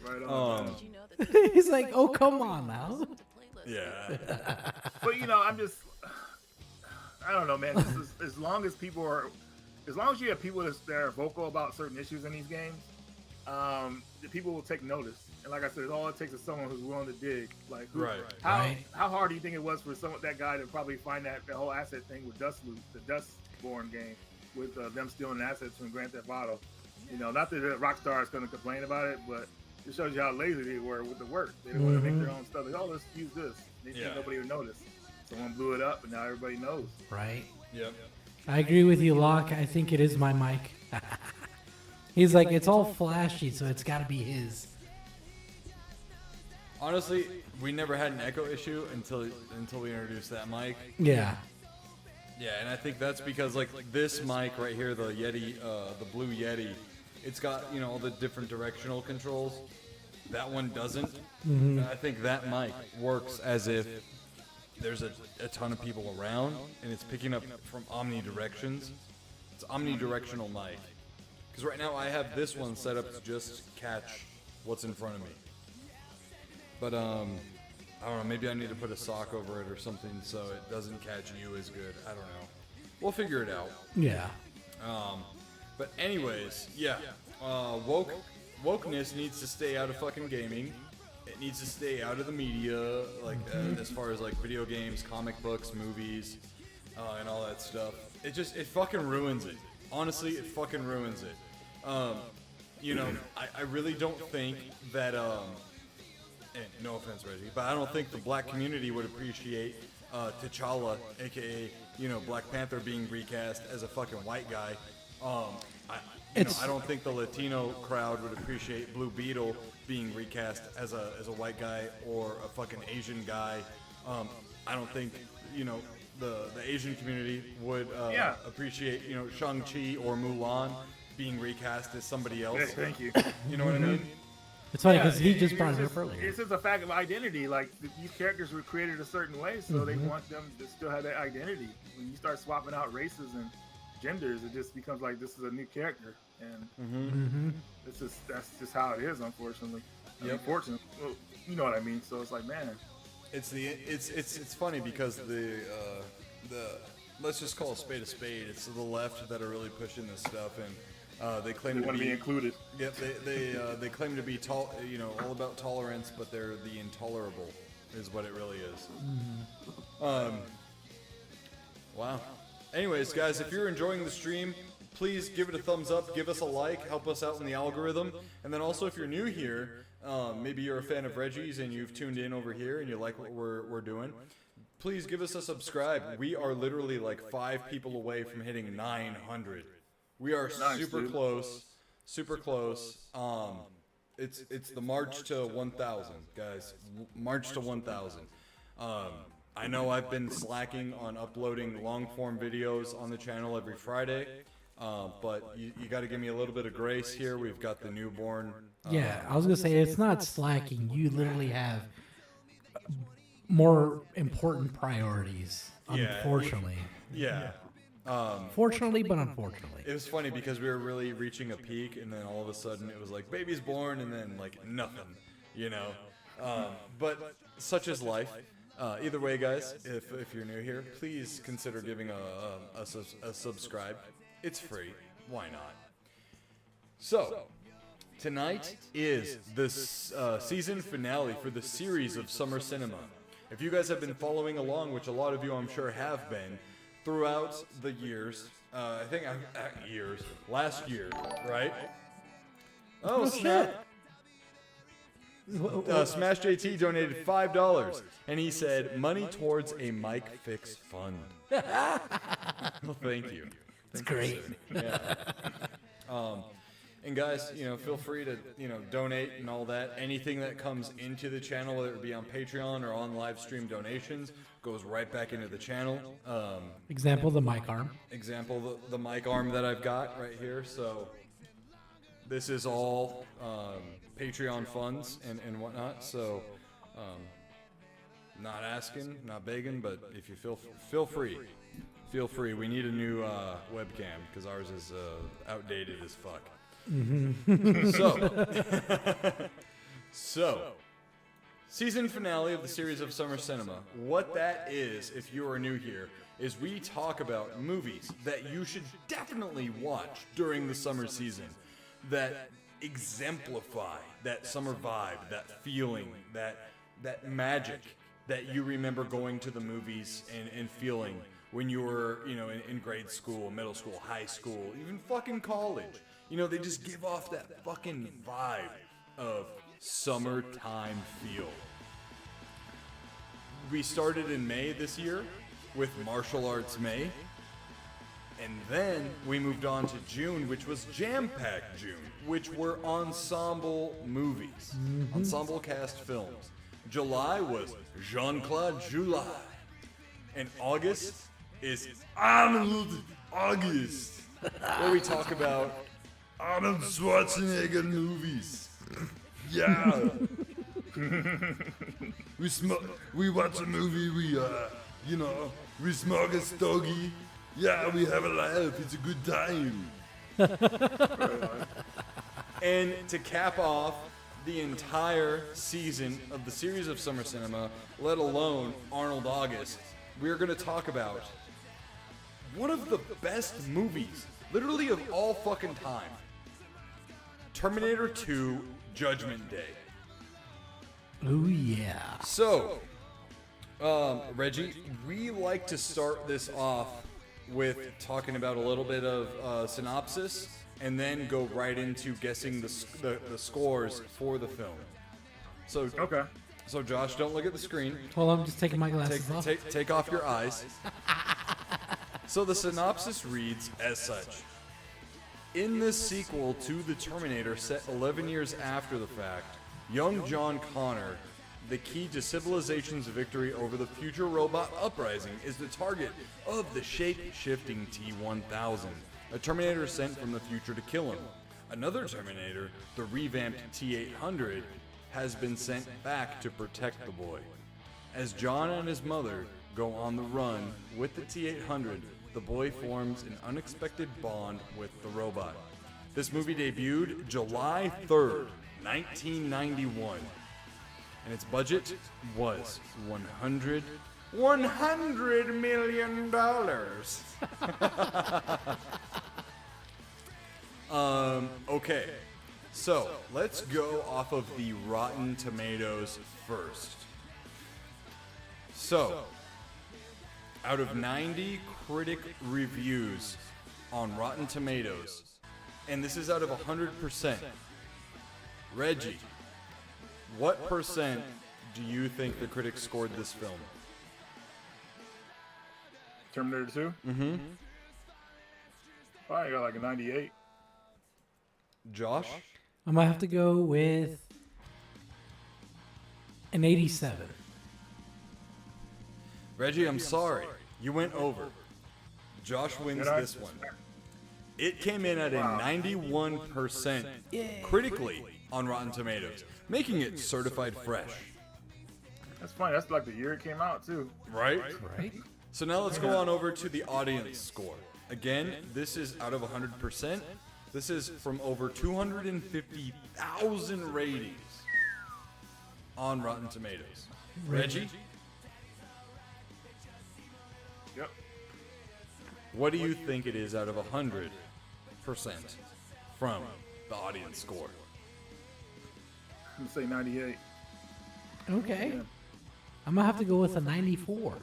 right on. Man. He's like, oh, come on now. Yeah. But I don't know, man. As long as you have people that are vocal about certain issues in these games, the people will take notice. And like I said, all it takes is someone who's willing to dig. Like, how hard do you think it was for that guy to probably find that whole asset thing with Dust Loot, the Dustborn game, with them stealing assets from Grand Theft Auto? Not that Rockstar is going to complain about it, but it shows you how lazy they were with the work. They didn't want to make their own stuff. Like, oh, let's use this. They think nobody would notice. Someone blew it up, and now everybody knows. Right. Yep. I agree with you, Locke. I think it is my mic. He's like, it's all flashy, so it's got to be his. Honestly, we never had an echo issue until we introduced that mic. Yeah. Yeah, and I think that's because like this mic right here, the Yeti, the blue Yeti, it's got all the different directional controls. That one doesn't. And I think that mic works as if there's a ton of people around and it's picking up from omnidirections. It's omnidirectional mic. Because right now I have this one set up to just catch what's in front of me. But I don't know, maybe I need to put a sock over it or something so it doesn't catch you as good. I don't know. We'll figure it out. Yeah. But anyways, yeah. Wokeness needs to stay out of fucking gaming. It needs to stay out of the media, like as far as like video games, comic books, movies, and all that stuff. It fucking ruins it. Honestly, it fucking ruins it. I really don't think that and no offense, Reggie, but I don't think the black community would appreciate T'Challa, aka Black Panther, being recast as a fucking white guy. I don't think the Latino crowd would appreciate Blue Beetle being recast as a white guy or a fucking Asian guy. I don't think the Asian community would appreciate Shang-Chi or Mulan being recast as somebody else. Yes, thank you. You know what I mean? It's funny because he just brought it up earlier. It's just a fact of identity. Like, these characters were created a certain way, so they want them to still have that identity. When you start swapping out races and genders, it just becomes like this is a new character, and that's just how it is, unfortunately. Unfortunately, well, you know what I mean. So it's like, man, it's funny because the let's just call a spade a spade. It's the left that are really pushing this stuff, and they claim to be included. Yep, they claim to be all about tolerance, but they're the intolerable, is what it really is. Wow. Anyways, guys, if you're enjoying the stream, please give it a thumbs up, give us a like, help us out in the algorithm, and then also if you're new here, maybe you're a fan of Reggie's and you've tuned in over here and you like what we're doing. Please give us a subscribe. We are literally like 5 people away from hitting 900. We are super close. It's the march to 1,000, guys. March to 1,000. I know I've been slacking on uploading long-form videos on the channel every Friday, but you got to give me a little bit of grace here. We've got the newborn. Yeah, I was gonna say it's not slacking. You literally have more important priorities, unfortunately. Yeah. Fortunately, but unfortunately. It was funny because we were really reaching a peak, and then all of a sudden it was like baby's born, and then like nothing, But such is life. Either way, guys, if you're new here, please consider giving a subscribe. It's free. Why not? So, tonight is the season finale for the series of Summer Cinema. If you guys have been following along, which a lot of you I'm sure have been, throughout the years, last year, right? Oh, snap. Smash JT donated $5, and he said, money towards a mic fix fund. Well, thank you. It's great. Yeah. And guys, feel free to, donate and all that. Anything that comes into the channel, whether it be on Patreon or on live stream donations, goes right back into the channel. Example, the mic arm. Example, the mic arm that I've got right here. So this is all Patreon funds and whatnot. So not asking, not begging, but if you feel free. Feel free. We need a new webcam because ours is outdated as fuck. So, season finale of the series of Summer Cinema. What that is, if you are new here, is we talk about movies that you should definitely watch during the summer season that exemplify that summer vibe, that feeling, that magic that you remember going to the movies and feeling when you were, in grade school, middle school, high school, even fucking college. They just give off that fucking vibe of summertime feel. We started in May this year with Martial Arts May. And then we moved on to June, which was Jam-Packed June, which were ensemble movies, ensemble cast films. July was Jean-Claude July. And August is Arnold August, where we talk about Arnold Schwarzenegger movies. Yeah. we watch a movie, we smoke a stogie. Yeah, we have a laugh. It's a good time. And to cap off the entire season of the series of Summer Cinema, let alone Arnold August, we're going to talk about one of the best movies, literally of all fucking time. Terminator 2 Judgment Day. Oh, yeah. So, Reggie, we like to start this off with talking about a little bit of synopsis and then go right into guessing the scores for the film. So, Okay. So, Josh, don't look at the screen. Hold on, I'm just taking my glasses off. Take off your eyes. So the synopsis reads as such. In this sequel to The Terminator, set 11 years after the fact, young John Connor, the key to civilization's victory over the future robot uprising, is the target of the shape-shifting T-1000, a Terminator sent from the future to kill him. Another Terminator, the revamped T-800, has been sent back to protect the boy. As John and his mother go on the run with the T-800, the boy forms an unexpected bond with the robot. This movie debuted July 3rd, 1991, and its budget was $100 million. Okay, so let's go off of the Rotten Tomatoes first. So, out of 90 critic reviews on Rotten Tomatoes, and this is out of 100%, Reggie, what percent do you think the critics scored this film? Terminator 2? Mm-hmm. Probably got like a 98. Josh? I might have to go with an 87. Reggie, I'm sorry. You went over. Josh wins this one. It came in at a 91% critically on Rotten Tomatoes, making it certified fresh. That's funny. That's like the year it came out, too. Right? Right? So now let's go on over to the audience score. Again, this is out of 100%. This is from over 250,000 ratings on Rotten Tomatoes. Reggie? Yep. What do you think it is out of 100% from the audience score? I'm going to say 98. Okay. Yeah. I'm going to have to go with a 94.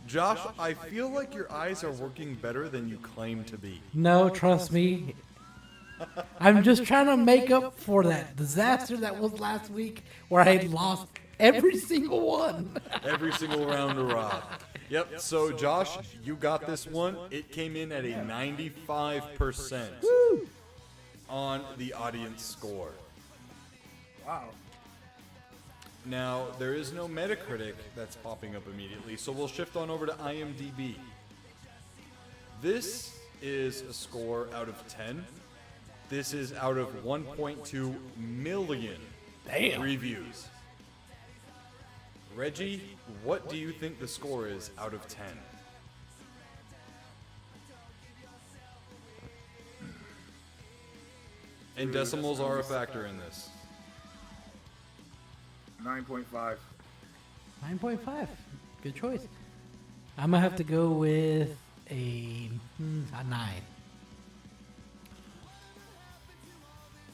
Josh, I feel like your eyes are working better than you claim to be. No, trust me. I'm just trying to make up for that disaster that was last week where I lost every single one. Every single round of Rob. Yep. So Josh, you got this one. It came in at a 95% on the audience score. Wow. Now, there is no Metacritic that's popping up immediately, so we'll shift on over to IMDb. This is a score out of 10. This is out of 1.2 million reviews. Reggie, what do you think the score is out of 10? And decimals are a factor in this. 9.5. 9.5. Good choice. I'm going to have to go with a 9.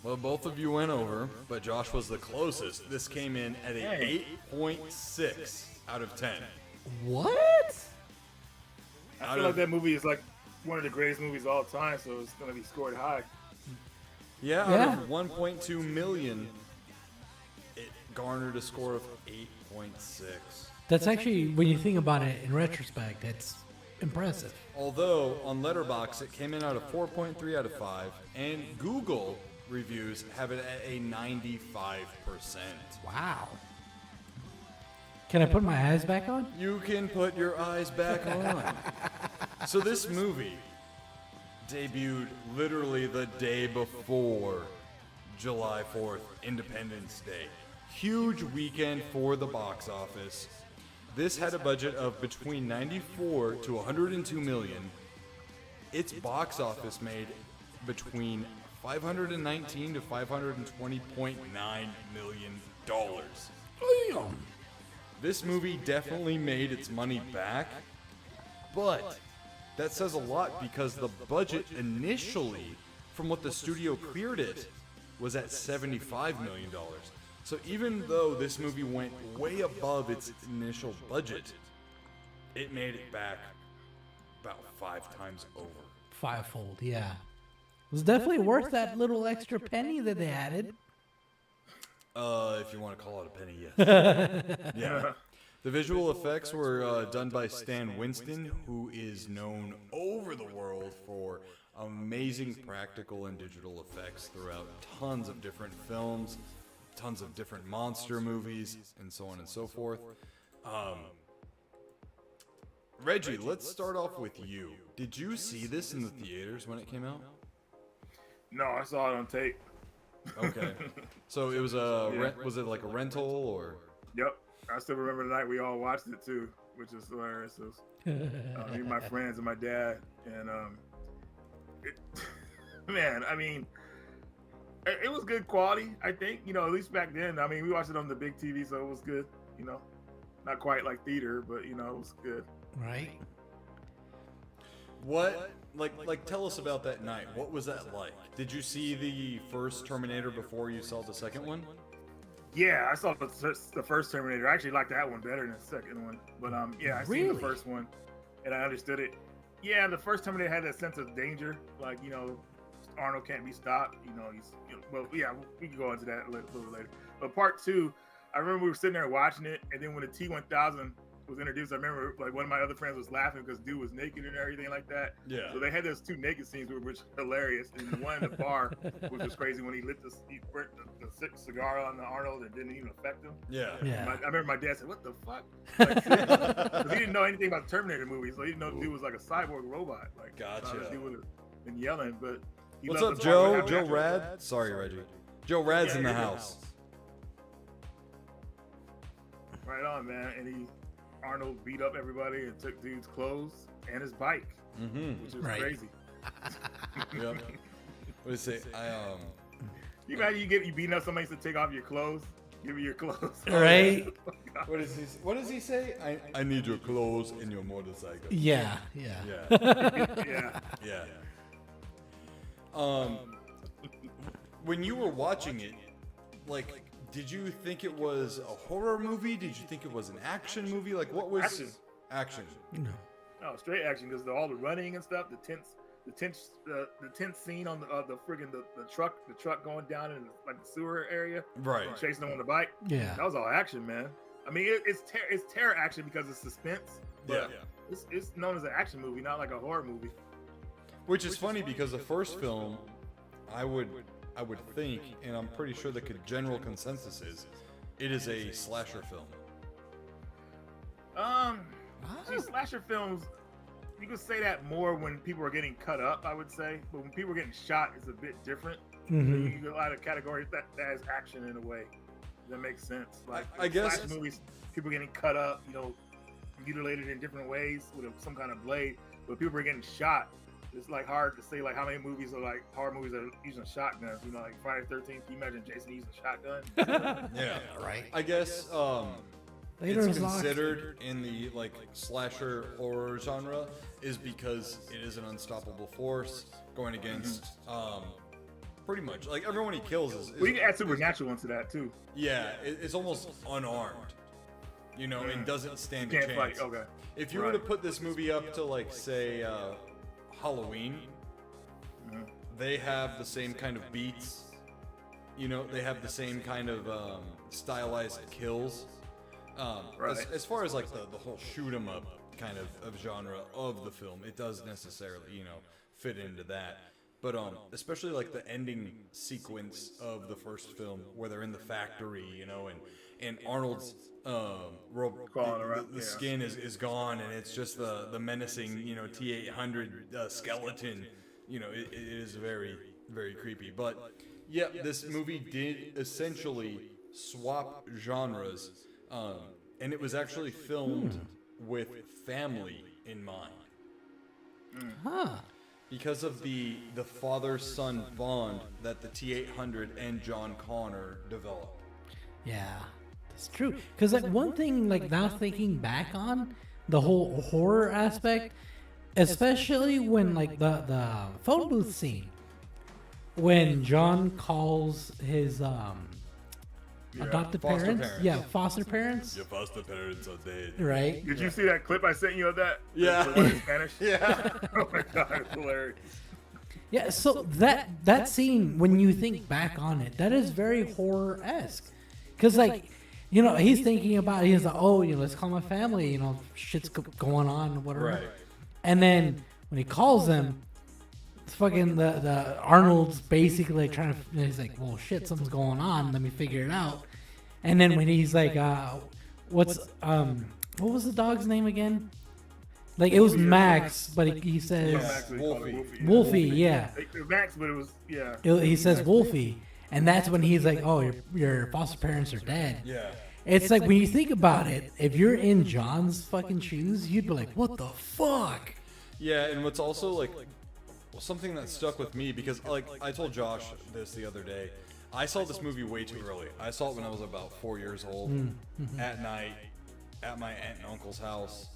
Well, both of you went over, but Josh was the closest. This came in at a 8.6 out of 10. What? I feel like that movie is like one of the greatest movies of all time, so it's going to be scored high. Yeah, Yeah. out of 1.2 million, it garnered a score of 8.6. That's actually, when you think about it in retrospect, it's impressive. Although, on Letterboxd, it came in out of 4.3 out of 5, and Google reviews have it at a 95%. Wow. Can I put my eyes back on? You can put your eyes back on. So this movie debuted literally the day before July 4th, Independence Day. Huge weekend for the box office. This had a budget of between 94 to 102 million. Its box office made between 519 to 520.9 million dollars. This movie definitely made its money back, but that says a lot because the budget initially, from what the studio cleared it, was at $75 million. So even though this movie went way above its initial budget, it made it back about 5 times over. Fivefold, yeah. It was definitely worth that little extra penny that they added. If you want to call it a penny, yes. Yeah. The visual effects were done by Stan Winston, who is known over the world for amazing practical and digital effects throughout tons of different films, tons of different monster movies, and so on and so forth. Reggie, let's start off with you. Did you see this in the theaters when it came out? No, I saw it on tape. Okay. So it was was it like a rental or? Yep. I still remember the night we all watched it too, which is hilarious. It was, me and my friends and my dad, and man, I mean, it was good quality. I think, you know, at least back then. I mean, we watched it on the big TV, so it was good. You know, not quite like theater, but you know, it was good. Right. What, like, tell us about that night. What was that like? Did you see the first Terminator before you saw the second one? Yeah, I saw the first Terminator. I actually liked that one better than the second one. But yeah, I seen the first one, and I understood it. Yeah, the first Terminator had that sense of danger, like, you know, Arnold can't be stopped. You know, well, yeah, we can go into that a little bit later. But part 2, I remember we were sitting there watching it, and then when the T-1000 was introduced, I remember like one of my other friends was laughing because dude was naked and everything like that. Yeah. So they had those 2 naked scenes which were hilarious, and the one in the bar was just crazy when he burnt the cigar on the Arnold and didn't even affect him. Yeah. I remember my dad said, "What the fuck?" Because he didn't know anything about the Terminator movies, so he didn't know the dude was like a cyborg robot. Like, gotcha. He would have been yelling, but. What's up, Joe? Joe Rad? Sorry, Reggie. Joe Rad's in the house. Right on, man. And Arnold beat up everybody and took dude's clothes and his bike, which is crazy. Yep. What is it? You imagine you beating up somebody to take off your clothes, give you your clothes. Right. What does he say? I need your clothes and your motorcycle. Yeah. Yeah. When you were watching it, like, did you think it was a horror movie? Did you think it was an action movie? Like, what was action? Action. No. No, straight action because all the running and stuff, the tense the tense scene on the friggin' the truck going down in like the sewer area, Right. chasing them on the bike. Yeah. That was all action, man. I mean, it's terror action because it's suspense. But it's known as an action movie, not like a horror movie. Which is funny because the first film, I would think, and I'm pretty sure the general consensus is, it is a slasher film. See, slasher films, you could say that more when people are getting cut up, I would say, but when people are getting shot, it's a bit different. Mm-hmm. You get a lot of categories that has action in a way. That makes sense. Like I guess slasher movies, people getting cut up, mutilated in different ways with some kind of blade. But people are getting shot. It's like hard to say like how many movies are like horror movies that are using shotguns. Like Friday the 13th. Can you imagine Jason using a shotgun? Yeah, right. I guess it's considered in the like slasher horror genre is because it is an unstoppable force going against pretty much like everyone he kills is We can add supernatural into that too. Yeah, it's almost unarmed, and doesn't stand a Can't chance. fight. Okay. If you were to put this movie up to like say Halloween, they have the same kind of beats. They have the same kind of stylized kills. As far as like the whole shoot 'em up kind of genre of the film, it does necessarily fit into that. But especially like the ending sequence of the first film where they're in the factory, and Arnold's the skin is gone, and it's just the menacing T-800 skeleton. It is very, very creepy. But yeah, this movie did essentially swap genres, and it was actually filmed with family in mind. Huh. Because of the father-son bond that the T-800 and John Connor developed. Yeah, that's true. Because like one thing, like now thinking back on the whole horror aspect, especially when like the phone booth scene, when John calls his adopted foster parents, parents. foster parents, Your foster parents are dead. right? Did you see that clip I sent you of that? Yeah. The one in Spanish? Yeah. Oh my god, it's hilarious. Yeah, so that scene, when you think back on it, that is very horror-esque. Because, like, he's thinking about, he's like, let's call my family, shit's going on, whatever. Right. And then when he calls them, it's fucking the Arnold's basically like trying to, he's like, well, shit, something's going on, let me figure it out. And then when he's like, what was the dog's name again? Like, it was Max, but he says Max, Wolfie, yeah. Max, but it was, yeah. He says Wolfie, and that's when he's like, "Oh, your foster parents are dead." Yeah. It's like when you think about it, if you're in John's fucking shoes, you'd be like, "What the fuck?" Yeah, and what's also like something that stuck with me because like I told Josh this the other day. I saw this movie way too early. I saw it when I was about 4 years old at night at my aunt and uncle's house.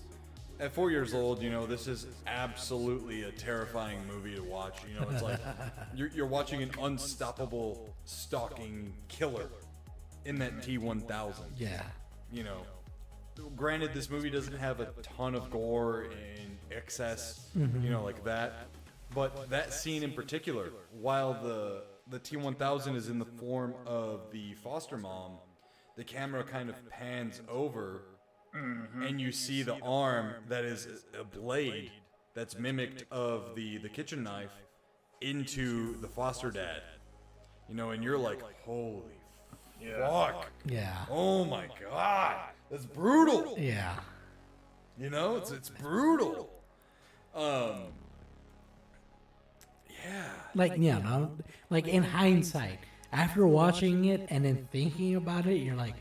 At 4 years old, this is absolutely a terrifying movie to watch. It's like you're watching an unstoppable stalking killer in that T-1000. Yeah. Granted, this movie doesn't have a ton of gore and excess, like that. But that scene in particular, while the T-1000 is in the form of the foster mom, the camera kind of pans over. And you see the arm that is a blade that's mimicked of the kitchen knife into the foster dad. And you're like, holy fuck. Yeah. Oh my god. That's brutal. Yeah. It's brutal. Yeah. Like, like in hindsight, after watching it and then thinking about it, you're like,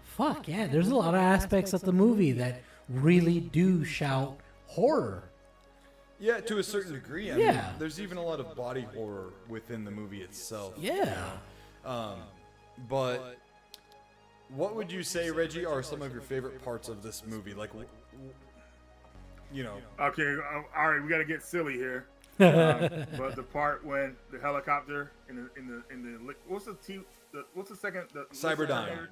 fuck yeah, there's a lot of aspects of the movie that really do shout horror. Yeah, to a certain degree. I mean, there's even a lot of body horror within the movie itself. Yeah. But what would you say, Reggie, are some of your favorite parts of this movie? Like, Okay, all right, we got to get silly here. But the part when the helicopter in the what's the second Cyberdyne.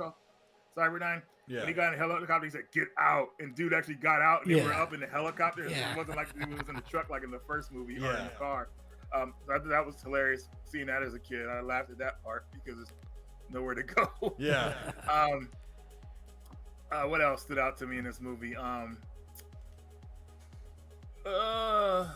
Cyberdyne. When he got in the helicopter, he said, "Get out!" And dude actually got out, and they were up in the helicopter. Yeah. It wasn't like he was in the truck like in the first movie or in the car. So I thought that was hilarious. Seeing that as a kid, I laughed at that part because there's nowhere to go. Yeah. What else stood out to me in this movie? There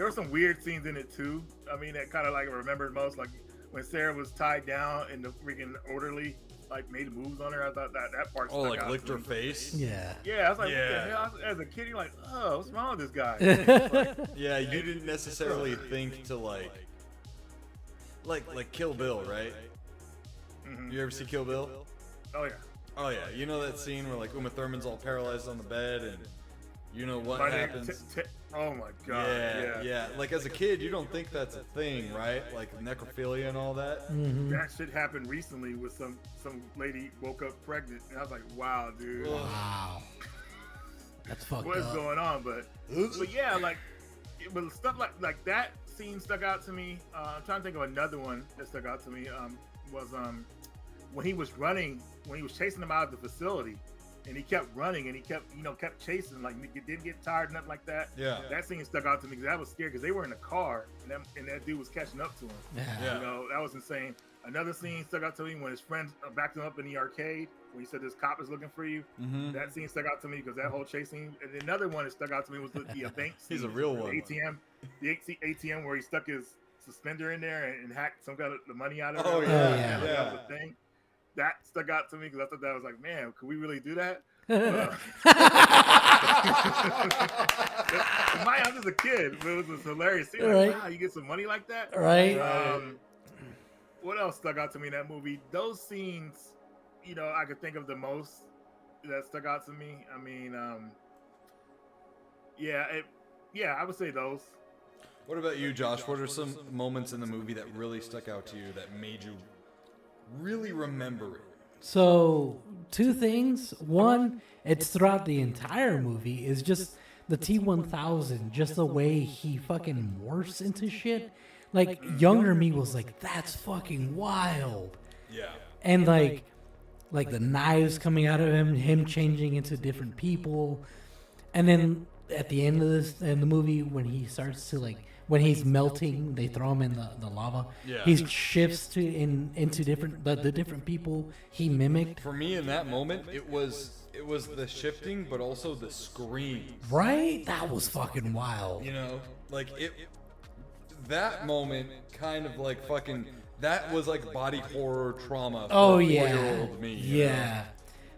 were some weird scenes in it too. I mean, that kind of like I remembered most, like when Sarah was tied down and the freaking orderly like made moves on her. I thought that part. Oh, stuck like out licked to her me. face. Yeah. Yeah, I was like, what the hell? As a kid, you're like, oh, what's wrong with this guy? Yeah, you didn't necessarily think to like Kill Bill, right? Mm-hmm. You ever see Kill Bill? Oh yeah. Oh yeah, you know that scene where like Uma Thurman's all paralyzed on the bed and you know what My name- happens? oh my god. Yeah. Like as a kid, you don't think that's a thing, right? Like necrophilia and all that. That shit happened recently with some lady woke up pregnant, and I was like, wow, dude, Wow. That's fucked what is up. going on? But yeah, like, but stuff like that scene stuck out to me. I'm trying to think of another one that stuck out to me. Was when he was running, when he was chasing them out of the facility, and he kept running and he kept chasing, like didn't get tired, nothing like that. Yeah. That scene stuck out to me because I was scared because they were in the car and that dude was catching up to him. Yeah. You know, that was insane. Another scene stuck out to me when his friend backed him up in the arcade when he said this cop is looking for you. Mm-hmm. That scene stuck out to me because that whole chase scene. And another one that stuck out to me was the bank scene. He's a real one. The ATM where he stuck his suspender in there and hacked some kind of the money out of it. Oh, yeah. That was a thing. That stuck out to me because I thought that was like, man, could we really do that? I'm just a kid, but it was just hilarious. See, like, Right. wow, you get some money like that, Right. What else stuck out to me in that movie? Those scenes, you know, I could think of the most that stuck out to me. I mean, I would say those. What about you, Josh? What are some moments in the movie that really stuck out to you that made you really remember it? So, two things. One, it's throughout the entire movie, is just the T-1000, just the way he fucking morphs into shit. Like, younger me was like, that's fucking wild. Yeah. And like the knives coming out of him changing into different people. And then at the end of the movie, when he starts to when he's melting, they throw him in the lava. Yeah. He shifts into different the different people he mimicked. For me, in that moment, it was the shifting, but also the screams. Right? That was fucking wild. You know, like that moment, kind of like fucking. That was like body horror trauma. For Oh a yeah. 4-year-old me. you know? Yeah.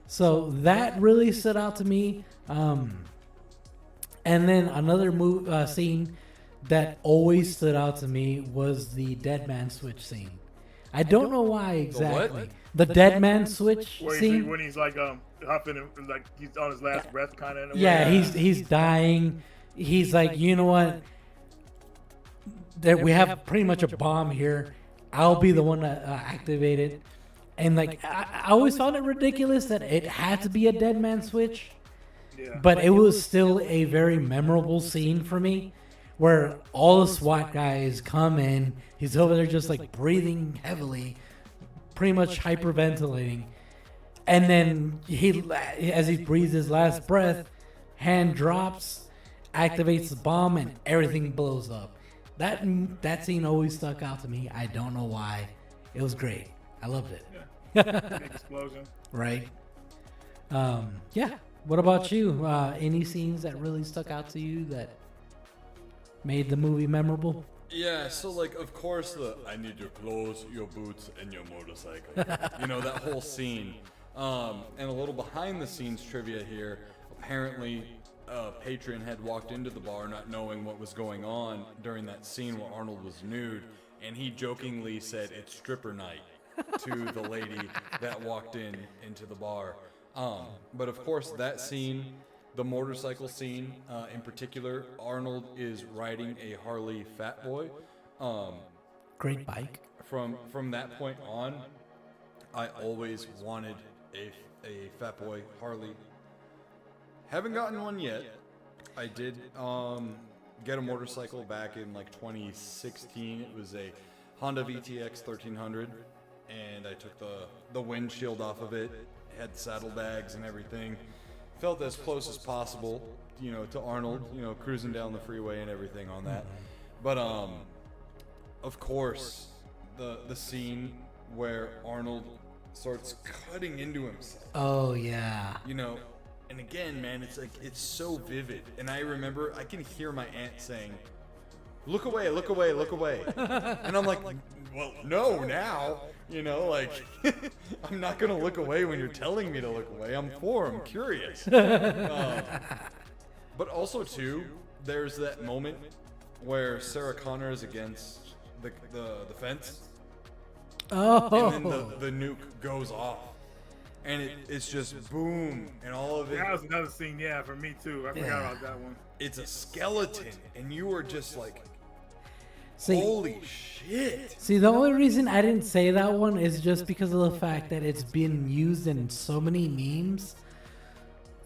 So that really stood out to me. And then another scene that always stood out to me was the dead man switch scene. I don't know why exactly. The dead man switch scene. When he's like huffing and like he's on his last breath, kind of. Yeah, he's dying. He's like, you know what? That we have pretty much a bomb here. I'll be the one to activate it. And like, I always found it ridiculous that it had to be a dead man switch. Yeah. But it was still a very memorable scene for me, where all the SWAT guys come in. He's over there just like breathing heavily, pretty much hyperventilating. And then as he breathes his last breath, hand drops, activates the bomb, and everything blows up. That scene always stuck out to me. I don't know why. It was great. I loved it. Big explosion. Right? Yeah. What about you? Any scenes that really stuck out to you that made the movie memorable? Yeah, so like, of course, I need your clothes, your boots, and your motorcycle. You know, that whole scene. And a little behind the scenes trivia here. Apparently, a patron had walked into the bar not knowing what was going on during that scene where Arnold was nude, and he jokingly said, "It's stripper night," to the lady that walked into the bar. But of course, that scene, the motorcycle scene in particular, Arnold is riding a Harley Fat Boy. Great bike. From that point on, I always wanted a Fat Boy Harley. Haven't gotten one yet. I did get a motorcycle back in like 2016. It was a Honda VTX 1300, and I took the windshield off of it had saddlebags and everything. Felt as close as possible, to Arnold, cruising down the freeway and everything on that. But of course, the scene where Arnold starts cutting into himself. Oh yeah. And again, man, it's so vivid. And I remember I can hear my aunt saying, "Look away, look away, look away." And I'm like, well, no, now. I'm not going to look away when you're telling me to look away. I'm curious. But also, too, there's that moment where Sarah Connor is against the fence. Oh. And then the nuke goes off. And it's just boom. And all of it. That was another scene, yeah, for me, too. I forgot about that one. It's a skeleton. And you were just like, See, holy shit. See, the only reason I didn't say that one is just because of the fact that it's been used in so many memes.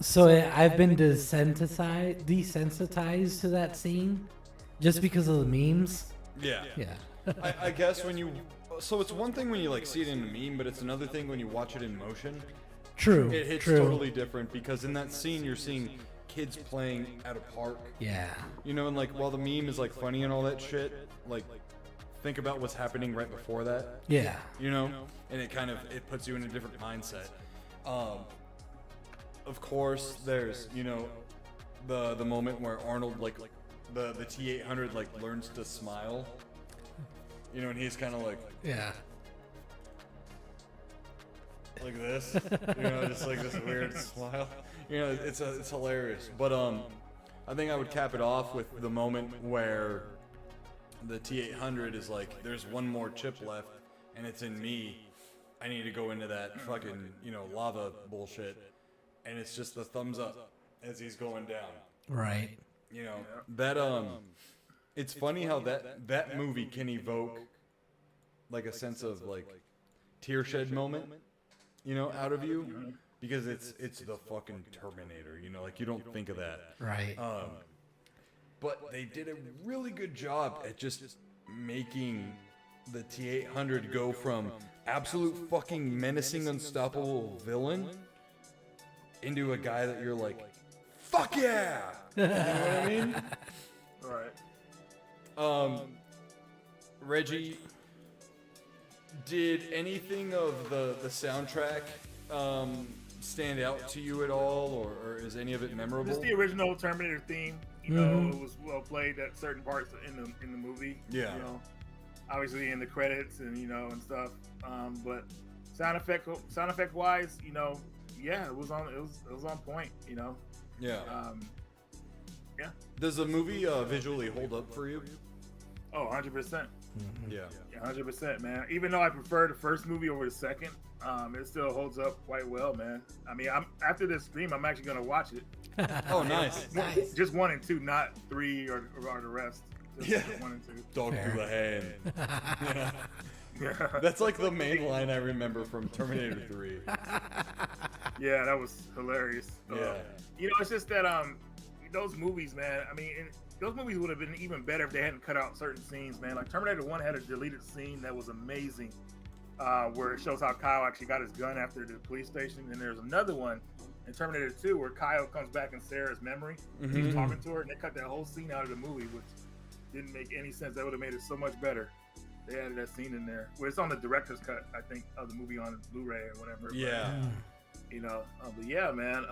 So I've been desensitized to that scene just because of the memes. Yeah. Yeah. I guess so it's one thing when you see it in a meme, but it's another thing when you watch it in motion. True. It hits true. totally different because in that scene you're seeing kids playing at a park. Yeah. And while the meme is funny and all that shit, think about what's happening right before that. Yeah. And it it puts you in a different mindset. Of course, there's the moment where Arnold the T-800 learns to smile. And he's kind of Yeah. like this, just this weird smile. It's hilarious. But I think I would cap it off with the moment where the T-800 is there's one more chip left, and it's in me. I need to go into that fucking lava bullshit, and it's just the thumbs up as he's going down. Right. That it's funny how that movie can evoke a sense of tear shed moment, out of you, because it's the fucking Terminator, you don't think of that. Right. But they did a really good job at just making the T-800 go from absolute fucking menacing, unstoppable villain into a guy that you're fuck yeah! You know what I mean? All right. Reggie, did anything of the soundtrack stand out to you at all, or is any of it memorable? Just the original Terminator theme. It was well played at certain parts in the movie. Yeah. Obviously in the credits and and stuff. But sound effect wise, yeah, it was on point. Yeah. Yeah. Does the movie visually hold up for you? Oh, 100%. Yeah. Yeah, 100%, man. Even though I prefer the first movie over the second, it still holds up quite well, man. I mean, after this stream, I'm actually gonna watch it. Oh, nice. Just 1 and 2, not 3 or the rest. Just 1 and 2. Dog through the hand. Yeah. Yeah. That's the main line I remember from Terminator 3. Yeah, that was hilarious. Yeah. It's just that those movies, man. I mean, those movies would have been even better if they hadn't cut out certain scenes, man. Terminator 1 had a deleted scene that was amazing, where it shows how Kyle actually got his gun after the police station. And there's another one in Terminator 2 where Kyle comes back in Sarah's memory. Mm-hmm. He's talking to her, and they cut that whole scene out of the movie, which didn't make any sense. That would have made it so much better. They added that scene in there. Well, it's on the director's cut, I think, of the movie on Blu-ray or whatever. Yeah. But yeah, man.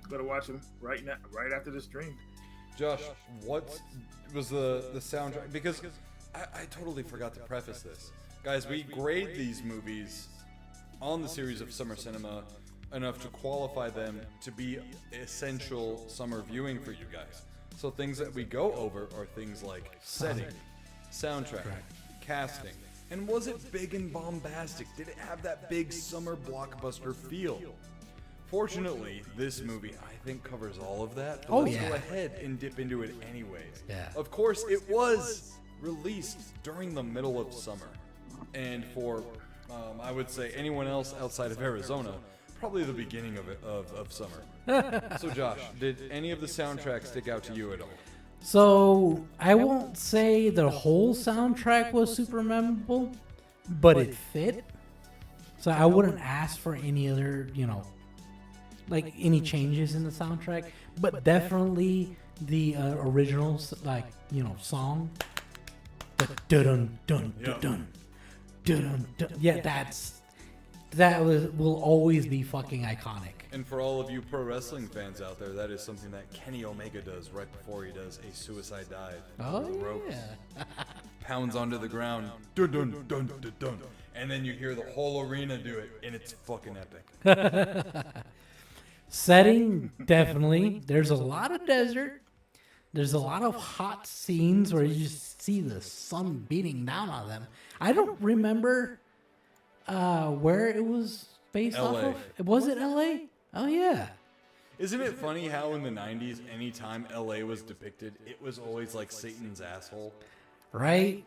Go to watch them right now, right after the stream. Josh, what was the soundtrack? Because I totally forgot to preface this. Guys, we grade these movies on the series of Summer Cinema enough to qualify them to be essential summer viewing for you guys. So things that we go over are things like setting, soundtrack, casting, and was it big and bombastic? Did it have that big summer blockbuster feel? Fortunately, this movie, I think, covers all of that. But let's go ahead and dip into it anyways. Yeah. Of course, it was released during the middle of summer. And for, I would say, anyone else outside of Arizona, probably the beginning of summer. So, Josh, did any of the soundtracks stick out to you at all? So, I won't say the whole soundtrack was super memorable, but it fit. So I wouldn't ask for any other, like any changes in the soundtrack, but definitely the original, song. The dun dun dun dun dun dun. Yeah, will always be fucking iconic. And for all of you pro wrestling fans out there, that is something that Kenny Omega does right before he does a suicide dive. Oh over the ropes. yeah. Pounds onto the ground, dun dun dun dun dun, and then you hear the whole arena do it, and it's fucking epic. Setting, definitely. There's a lot of desert. There's a lot of hot scenes where you just see the sun beating down on them. I don't remember where it was based off LA. of. Was it LA? Oh yeah. Isn't it funny how in the 90s, anytime LA was depicted, it was always like Satan's asshole? Right?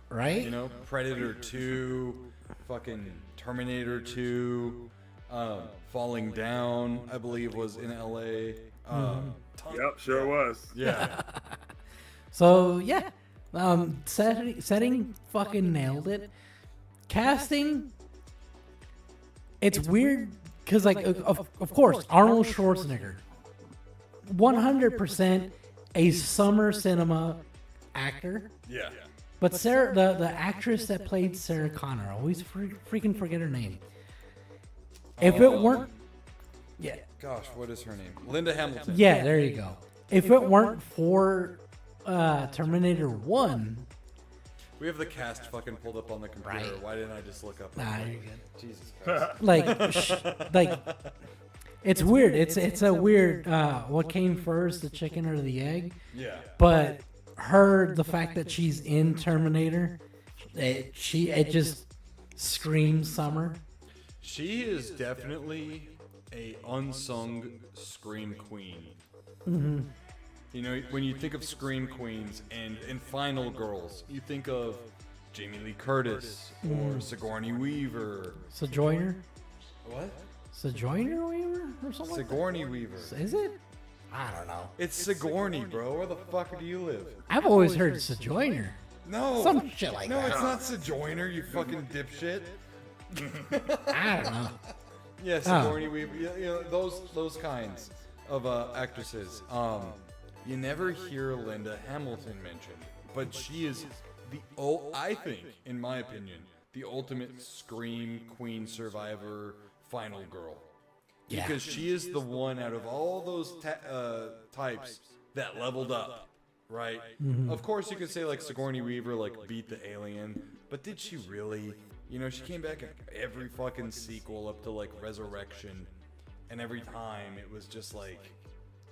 Predator 2, fucking Terminator 2, Falling Down, I believe, was in LA. Yep, sure was. Yeah. So yeah, setting fucking nailed it. Casting, it's weird because of course Arnold Schwarzenegger, 100% a summer cinema actor. Yeah. But Sarah, the actress that played Sarah Connor, I always freaking forget her name. If it weren't, yeah. Gosh, what is her name? Linda Hamilton. Yeah, there you go. If it weren't for Terminator 1, We have the cast fucking pulled up on the computer. Right. Why didn't I just look up? nah, you're good. Jesus Christ. Like, it's weird. It's a weird. What came first, the chicken or the egg? Yeah. But the fact that she's in Terminator, it just screams summer. She is definitely a unsung scream queen. Mm-hmm. You know, when you think of scream queens and final girls, you think of Jamie Lee Curtis or Sigourney Weaver. Sojourner? What? Sojourner Weaver or something? Sigourney Weaver. Is it? I don't know. It's Sigourney, bro. Where the fuck do you live? I've always heard Sojourner. No. Some shit like no, that. it's not Sojourner, you fucking dipshit. I don't know. Yeah, Sigourney Weaver. You know, those kinds of actresses. You never hear Linda Hamilton mentioned, but she is I think, in my opinion, the ultimate scream queen survivor final girl. Yeah. Because she is the one out of all those types that leveled up, right? Mm-hmm. Of course, you could say like Sigourney Weaver like beat the alien, but did she really? You know, she came back in every fucking sequel up to like Resurrection, and every time it was just like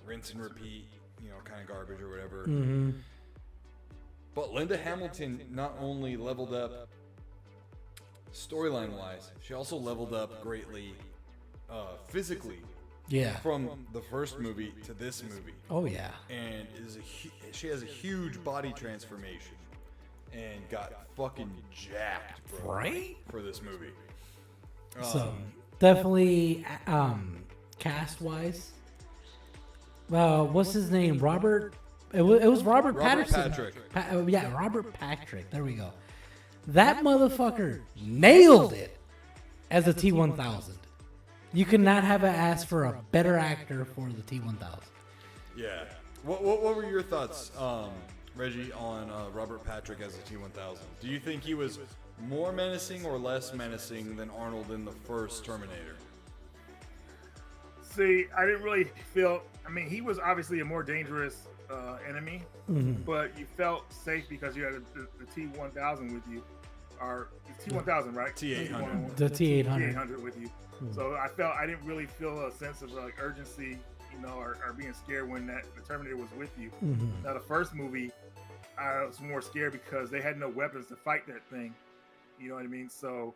rinse and repeat, you know, kind of garbage or whatever. Mm-hmm. But Linda Hamilton not only leveled up storyline wise, she also leveled up greatly physically. Yeah. From the first movie to this movie. Oh yeah. And she has a huge body transformation and got fucking jacked, bro, Right? for this movie. So definitely cast wise. What's his name? Robert. It was Robert Patterson. Patrick. Yeah, Robert Patrick. There we go. That motherfucker nailed it as a T-1000. You could not have asked for a better actor for the T-1000. Yeah. What were your thoughts, Reggie, on Robert Patrick as a T-1000? Do you think he was more menacing or less menacing than Arnold in the first Terminator? See, I didn't really feel. I mean, he was obviously a more dangerous enemy, but you felt safe because you had the T-1000 with you, or the T-1000, right? T-800. The T-800. T-800 with you. So I didn't really feel a sense of like urgency, you know, or being scared when the Terminator was with you. Now the first movie, I was more scared because they had no weapons to fight that thing. You know what I mean? So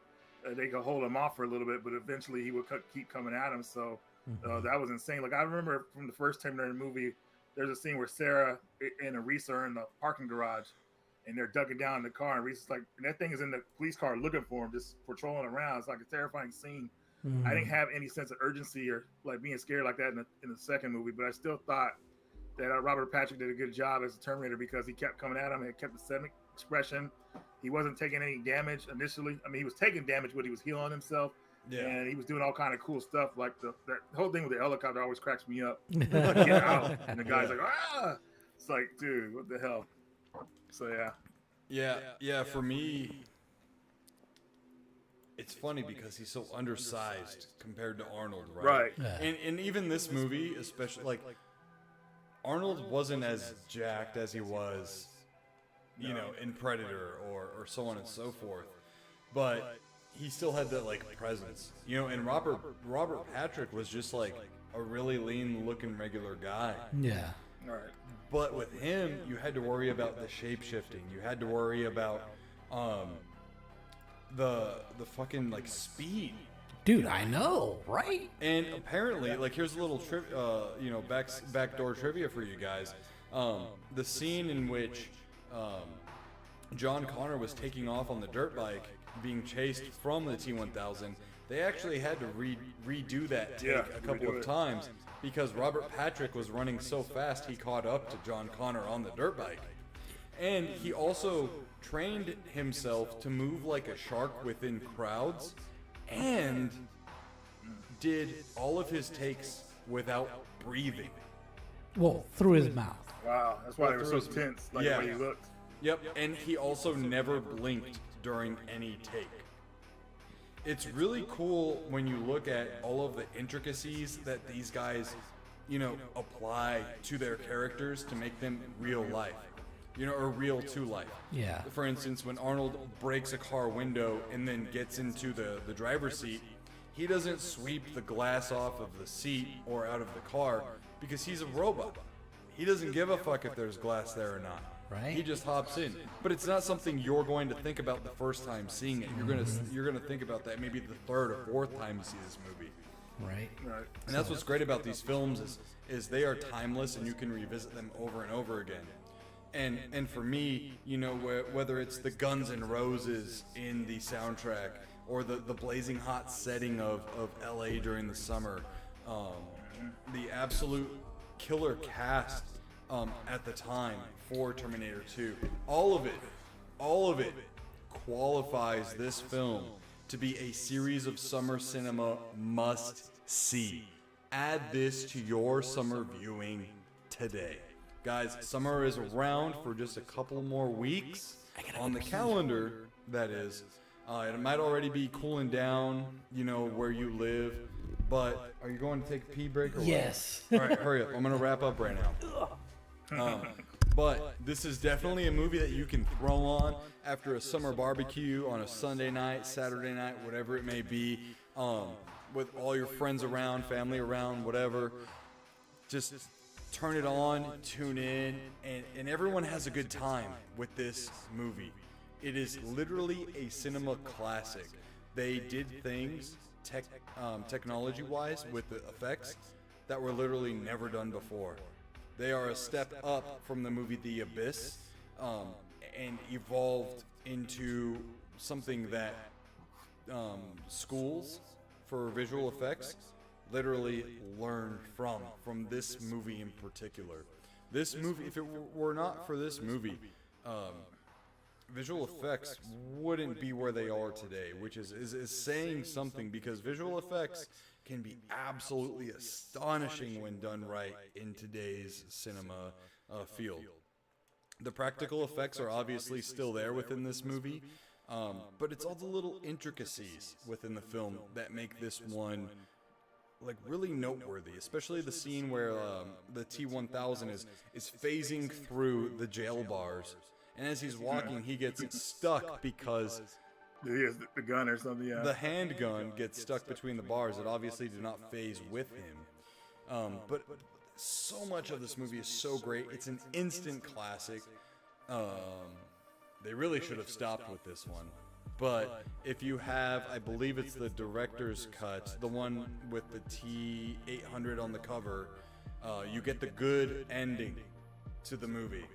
they could hold him off for a little bit, but eventually he would keep coming at him. So that was insane. Like I remember from the first Terminator movie, there's a scene where Sarah and Arisa are in the parking garage, and they're ducking down in the car, and Arisa's like, and that thing is in the police car looking for him, just patrolling around. It's like a terrifying scene. I didn't have any sense of urgency or like being scared like that in the second movie, but I still thought that Robert Patrick did a good job as a Terminator because he kept coming at him and kept the expression. He wasn't taking any damage initially. I mean, he was taking damage, but he was healing himself. Yeah. And he was doing all kind of cool stuff. Like the whole thing with the helicopter always cracks me up. Like, get out. And the guy's like, ah! It's like, dude, what the hell? So, Yeah, for me, it's funny because he's so undersized compared to Arnold, right? Right. Yeah. And even this movie, especially, like, Arnold wasn't as jacked as he was, you know, in Predator or so on and so forth. But he still had that, like, presence. You know, and Robert Patrick was just, like, a really lean-looking regular guy. Yeah. All right. But with him, you had to worry about the shape-shifting. You had to worry about the fucking, like, speed. Dude, I know, right? And apparently, like, here's a little backdoor trivia for you guys. The scene in which John Connor was taking off on the dirt bike, being chased from the T-1000, they actually had to redo that take a couple of times because Robert Patrick was running so fast he caught up to John Connor on the dirt bike. And he also trained himself to move like a shark within crowds and did all of his takes without breathing. Well, through his mouth. Wow, that's why they were so tense, like the way he looked. Yep, and he also never blinked during any take. It's really cool when you look at all of the intricacies that these guys, you know, apply to their characters to make them real life, you know, or real to life. Yeah. For instance, when Arnold breaks a car window and then gets into the driver's seat, he doesn't sweep the glass off of the seat or out of the car because he's a robot. He doesn't give a fuck if there's glass there or not. Right. He just hops in. But it's not something you're going to think about the first time seeing it. You're gonna think about that maybe the third or fourth time you see this movie. Right. Right. And that's what's great about these films is they are timeless and you can revisit them over and over again. And for me, you know, whether it's the Guns N' Roses in the soundtrack or the blazing hot setting of LA during the summer, the absolute killer cast at the time for Terminator 2, all of it qualifies this film to be a series of summer cinema must see. Add this to your summer viewing today. Guys, summer is around for just a couple more weeks on the calendar, that is. It might already be cooling down, you know, where you live, but are you going to take a pee break or what? Yes. All right, hurry up. I'm going to wrap up right now. But this is definitely a movie that you can throw on after a summer barbecue on a Sunday night, Saturday night, whatever it may be, with all your friends around, family around, whatever. Just turn it on, tune in, and everyone has a good time with this movie. It is literally a cinema classic. They did things technology-wise with the effects that were literally never done before. They are a step up from the movie The Abyss, and evolved into something that schools for visual effects literally learned from this movie in particular. This movie, if it were not for this movie, visual effects wouldn't be where they are today, which is saying something, because visual effects can be absolutely astonishing when done right in today's cinema field. The practical effects are obviously still there within this movie, but it's all the little intricacies within the film that make this one like really noteworthy, especially the scene where the T-1000 is phasing through the jail bars, and as he's walking he gets stuck because He has the gun or something, yeah. the handgun gets stuck between the bars. It obviously did not phase with him. But so much of this movie is so great. It's an instant classic. They really should have stopped with this one. But if you have, I believe it's the director's cut, the one with the T-800 on the cover, you get the good ending to the movie,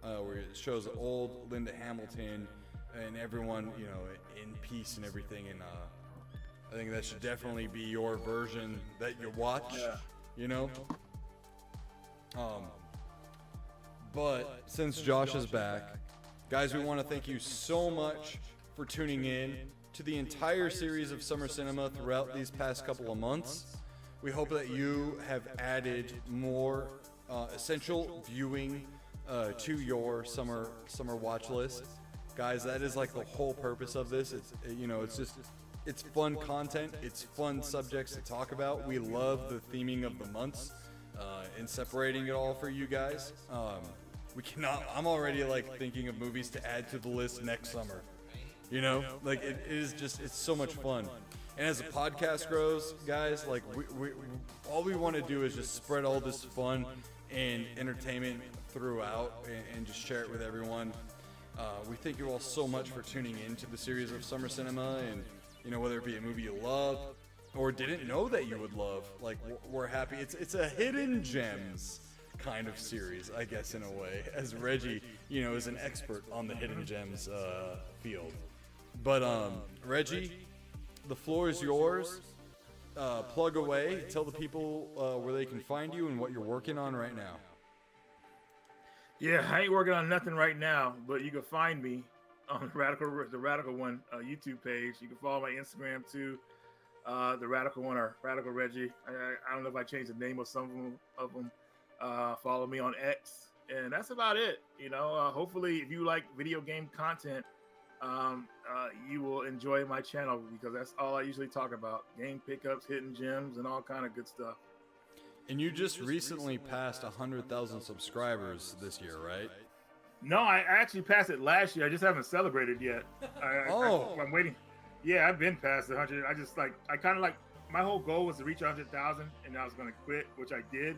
where it shows old Linda Hamilton and everyone, you know, in peace and everything. And I think that should definitely be your version that you watch, you know. But since Josh is back, Guys, we want to thank you so much for tuning in to the entire series of Summer Cinema throughout these past couple of months. We hope that you have added more essential viewing to your summer watch list. Guys, that is like the whole purpose of this. It's fun content. It's fun subjects to talk about. We love the theming of the months and separating it all for you guys. I'm already like thinking of movies to add to the list next summer. You know, like it's so much fun. And as the podcast grows, guys, like we all we want to do is just spread all this fun and entertainment throughout and just share it with everyone. We thank you all so much for tuning in to the series of Summer Cinema, and whether it be a movie you love or didn't know that you would love, like we're happy. It's a hidden gems kind of series, I guess, in a way, as Reggie, is an expert on the hidden gems field. But Reggie, the floor is yours. Plug away. Tell the people where they can find you and what you're working on right now. Yeah, I ain't working on nothing right now, but you can find me on the Radical One YouTube page. You can follow my Instagram too, the Radical One or Radical Reggie. I don't know if I changed the name of some of them. Follow me on X, and that's about it. Hopefully, if you like video game content, you will enjoy my channel, because that's all I usually talk about: game pickups, hidden gems, and all kind of good stuff. And you just recently passed 100,000 subscribers this year, right? No, I actually passed it last year. I just haven't celebrated yet. I'm waiting. Yeah, I've been past 100. I kind of my whole goal was to reach 100,000, and I was going to quit, which I did.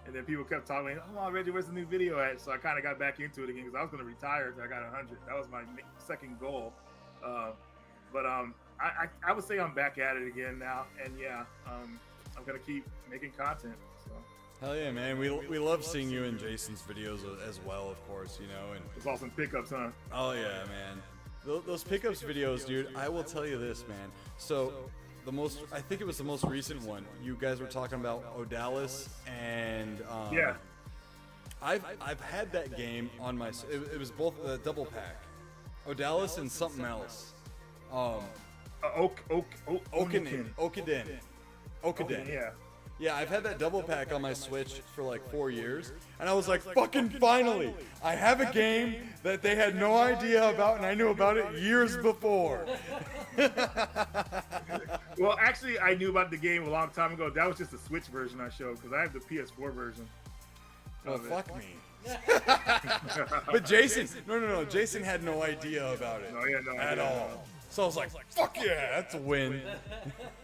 And then people kept talking, "Oh, Reggie, where's the new video at?" So I kind of got back into it again, because I was going to retire until I got 100. That was my second goal. But I would say I'm back at it again now, and yeah, I'm going to keep making content. So. Hell yeah, man. We love seeing you in Jason's videos as well, of course, and it's awesome pickups, huh? Oh yeah, man. Those pickups videos, dude, I will tell you this, man. So I think it was the most recent one. You guys were talking about Odalis, and yeah, I've had that game on my. It was both a double pack, Odalis and something else. Okuden. Yeah. Yeah, I've had that double pack on my Switch for like 4 years, and I was like, fucking finally! I have a game that they had no idea about, and I knew about it years before. Well, actually, I knew about the game a long time ago. That was just the Switch version I showed, because I have the PS4 version. Well, fuck me. But Jason, no, Jason had no idea about it at all. So I was like, fuck yeah, that's a win.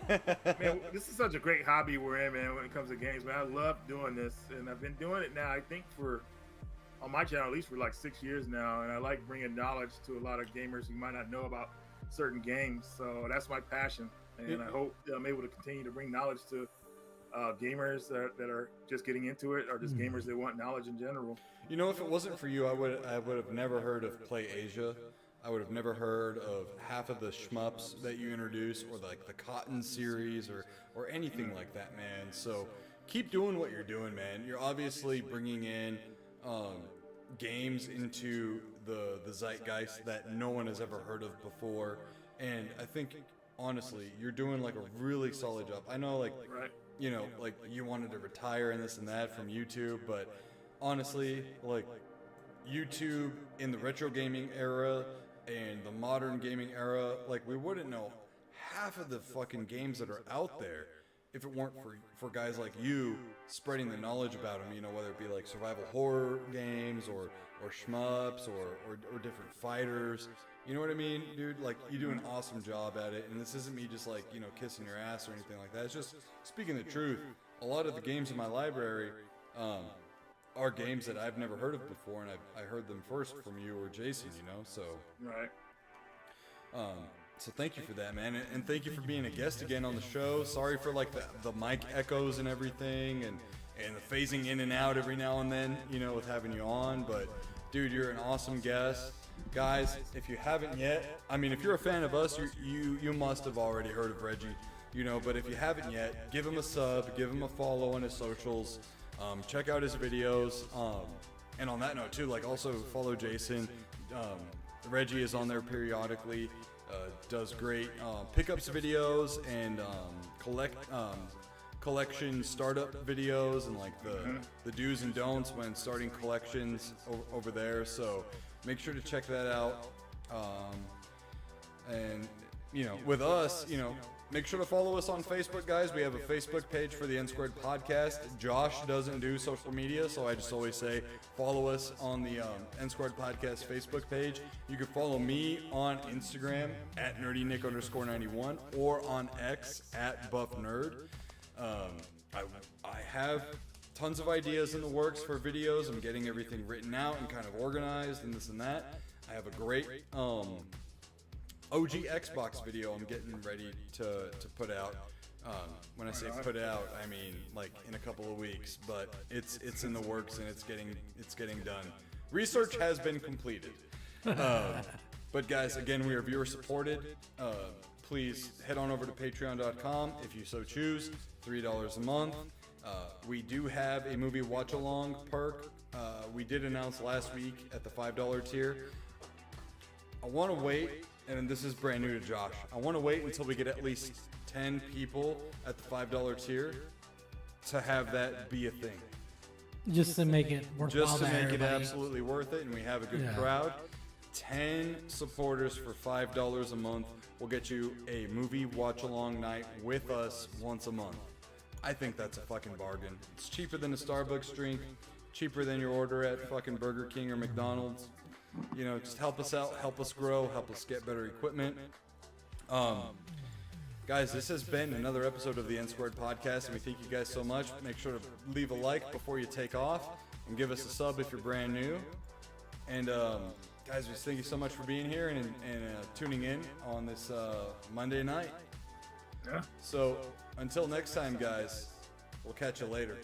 Man, this is such a great hobby we're in, man, when it comes to games, man. I love doing this, and I've been doing it now, I think, on my channel, at least for like 6 years now, and I like bringing knowledge to a lot of gamers who might not know about certain games, so that's my passion, and I hope I'm able to continue to bring knowledge to gamers that are just getting into it, or just gamers that want knowledge in general. If it wasn't for you, I would have never heard of Play Asia. I would have never heard of half of the shmups that you introduce, or like the Cotton series, or anything like that, man. So keep doing what you're doing, man. You're obviously bringing in games into the zeitgeist that no one has ever heard of before, and I think honestly you're doing like a really solid job. I know, like, like you wanted to retire and this and that from YouTube, but honestly, like, YouTube in the retro gaming era and the modern gaming era, like, we wouldn't know half of the fucking games that are out there if it weren't for guys like you spreading the knowledge about them, whether it be like survival horror games or shmups or different fighters. You know what I mean, dude? Like, you do an awesome job at it, and this isn't me just like, kissing your ass or anything like that. It's just speaking the truth. A lot of the games in my library are games that I've never heard of before, and I heard them first from you or Jason, so. Right. So thank you for that, man, and thank you for being a guest again on the show. Sorry for like the mic echoes and everything, and the phasing in and out every now and then, with having you on, but dude, you're an awesome guest. Guys, if you haven't yet, I mean, if you're a fan of us, you must have already heard of Reggie, but if you haven't yet, give him a sub, give him a follow on his socials. Check out his videos. And on that note too, like also follow Jason. Reggie is on there periodically. Does great pickups videos and collection startup videos and like the do's and don'ts when starting collections over there. So make sure to check that out. And you know, with us, you know, make sure to follow us on Facebook, guys. We have a Facebook page for the Nsquared podcast. Josh doesn't do social media, so I just always say follow us on the Nsquared podcast Facebook page. You can follow me on Instagram at nerdynick_91 or on X at buffnerd. I have tons of ideas in the works for videos. I'm getting everything written out and kind of organized and this and that. I have a great OG Xbox video I'm getting ready to put out. When I say put out, I mean like in a couple of weeks, but it's in the works and it's getting done. Research has been completed. But guys, again, we are viewer supported. Please head on over to patreon.com if you so choose. $3 a month. We do have a movie watch along perk. We did announce last week at the $5 tier. I want to wait, and this is brand new to Josh. I want to wait until we get at least 10 people at the $5 tier to have that be a thing. Just to make it worthwhile. Just to make everybody. it absolutely worth it, and we have a good crowd. 10 supporters for $5 a month will get you a movie watch along night with us once a month. I think that's a fucking bargain. It's cheaper than a Starbucks drink, cheaper than your order at fucking Burger King or McDonald's. You know, just help us out, help us grow, help us get better equipment. Guys, this has been another episode of the Nsquared podcast, and we thank you guys so much. Make sure to leave a like before you take off, and give us a sub if you're brand new. And guys, we thank you so much for being here and tuning in on this Monday night. Yeah. So until next time, guys, we'll catch you later.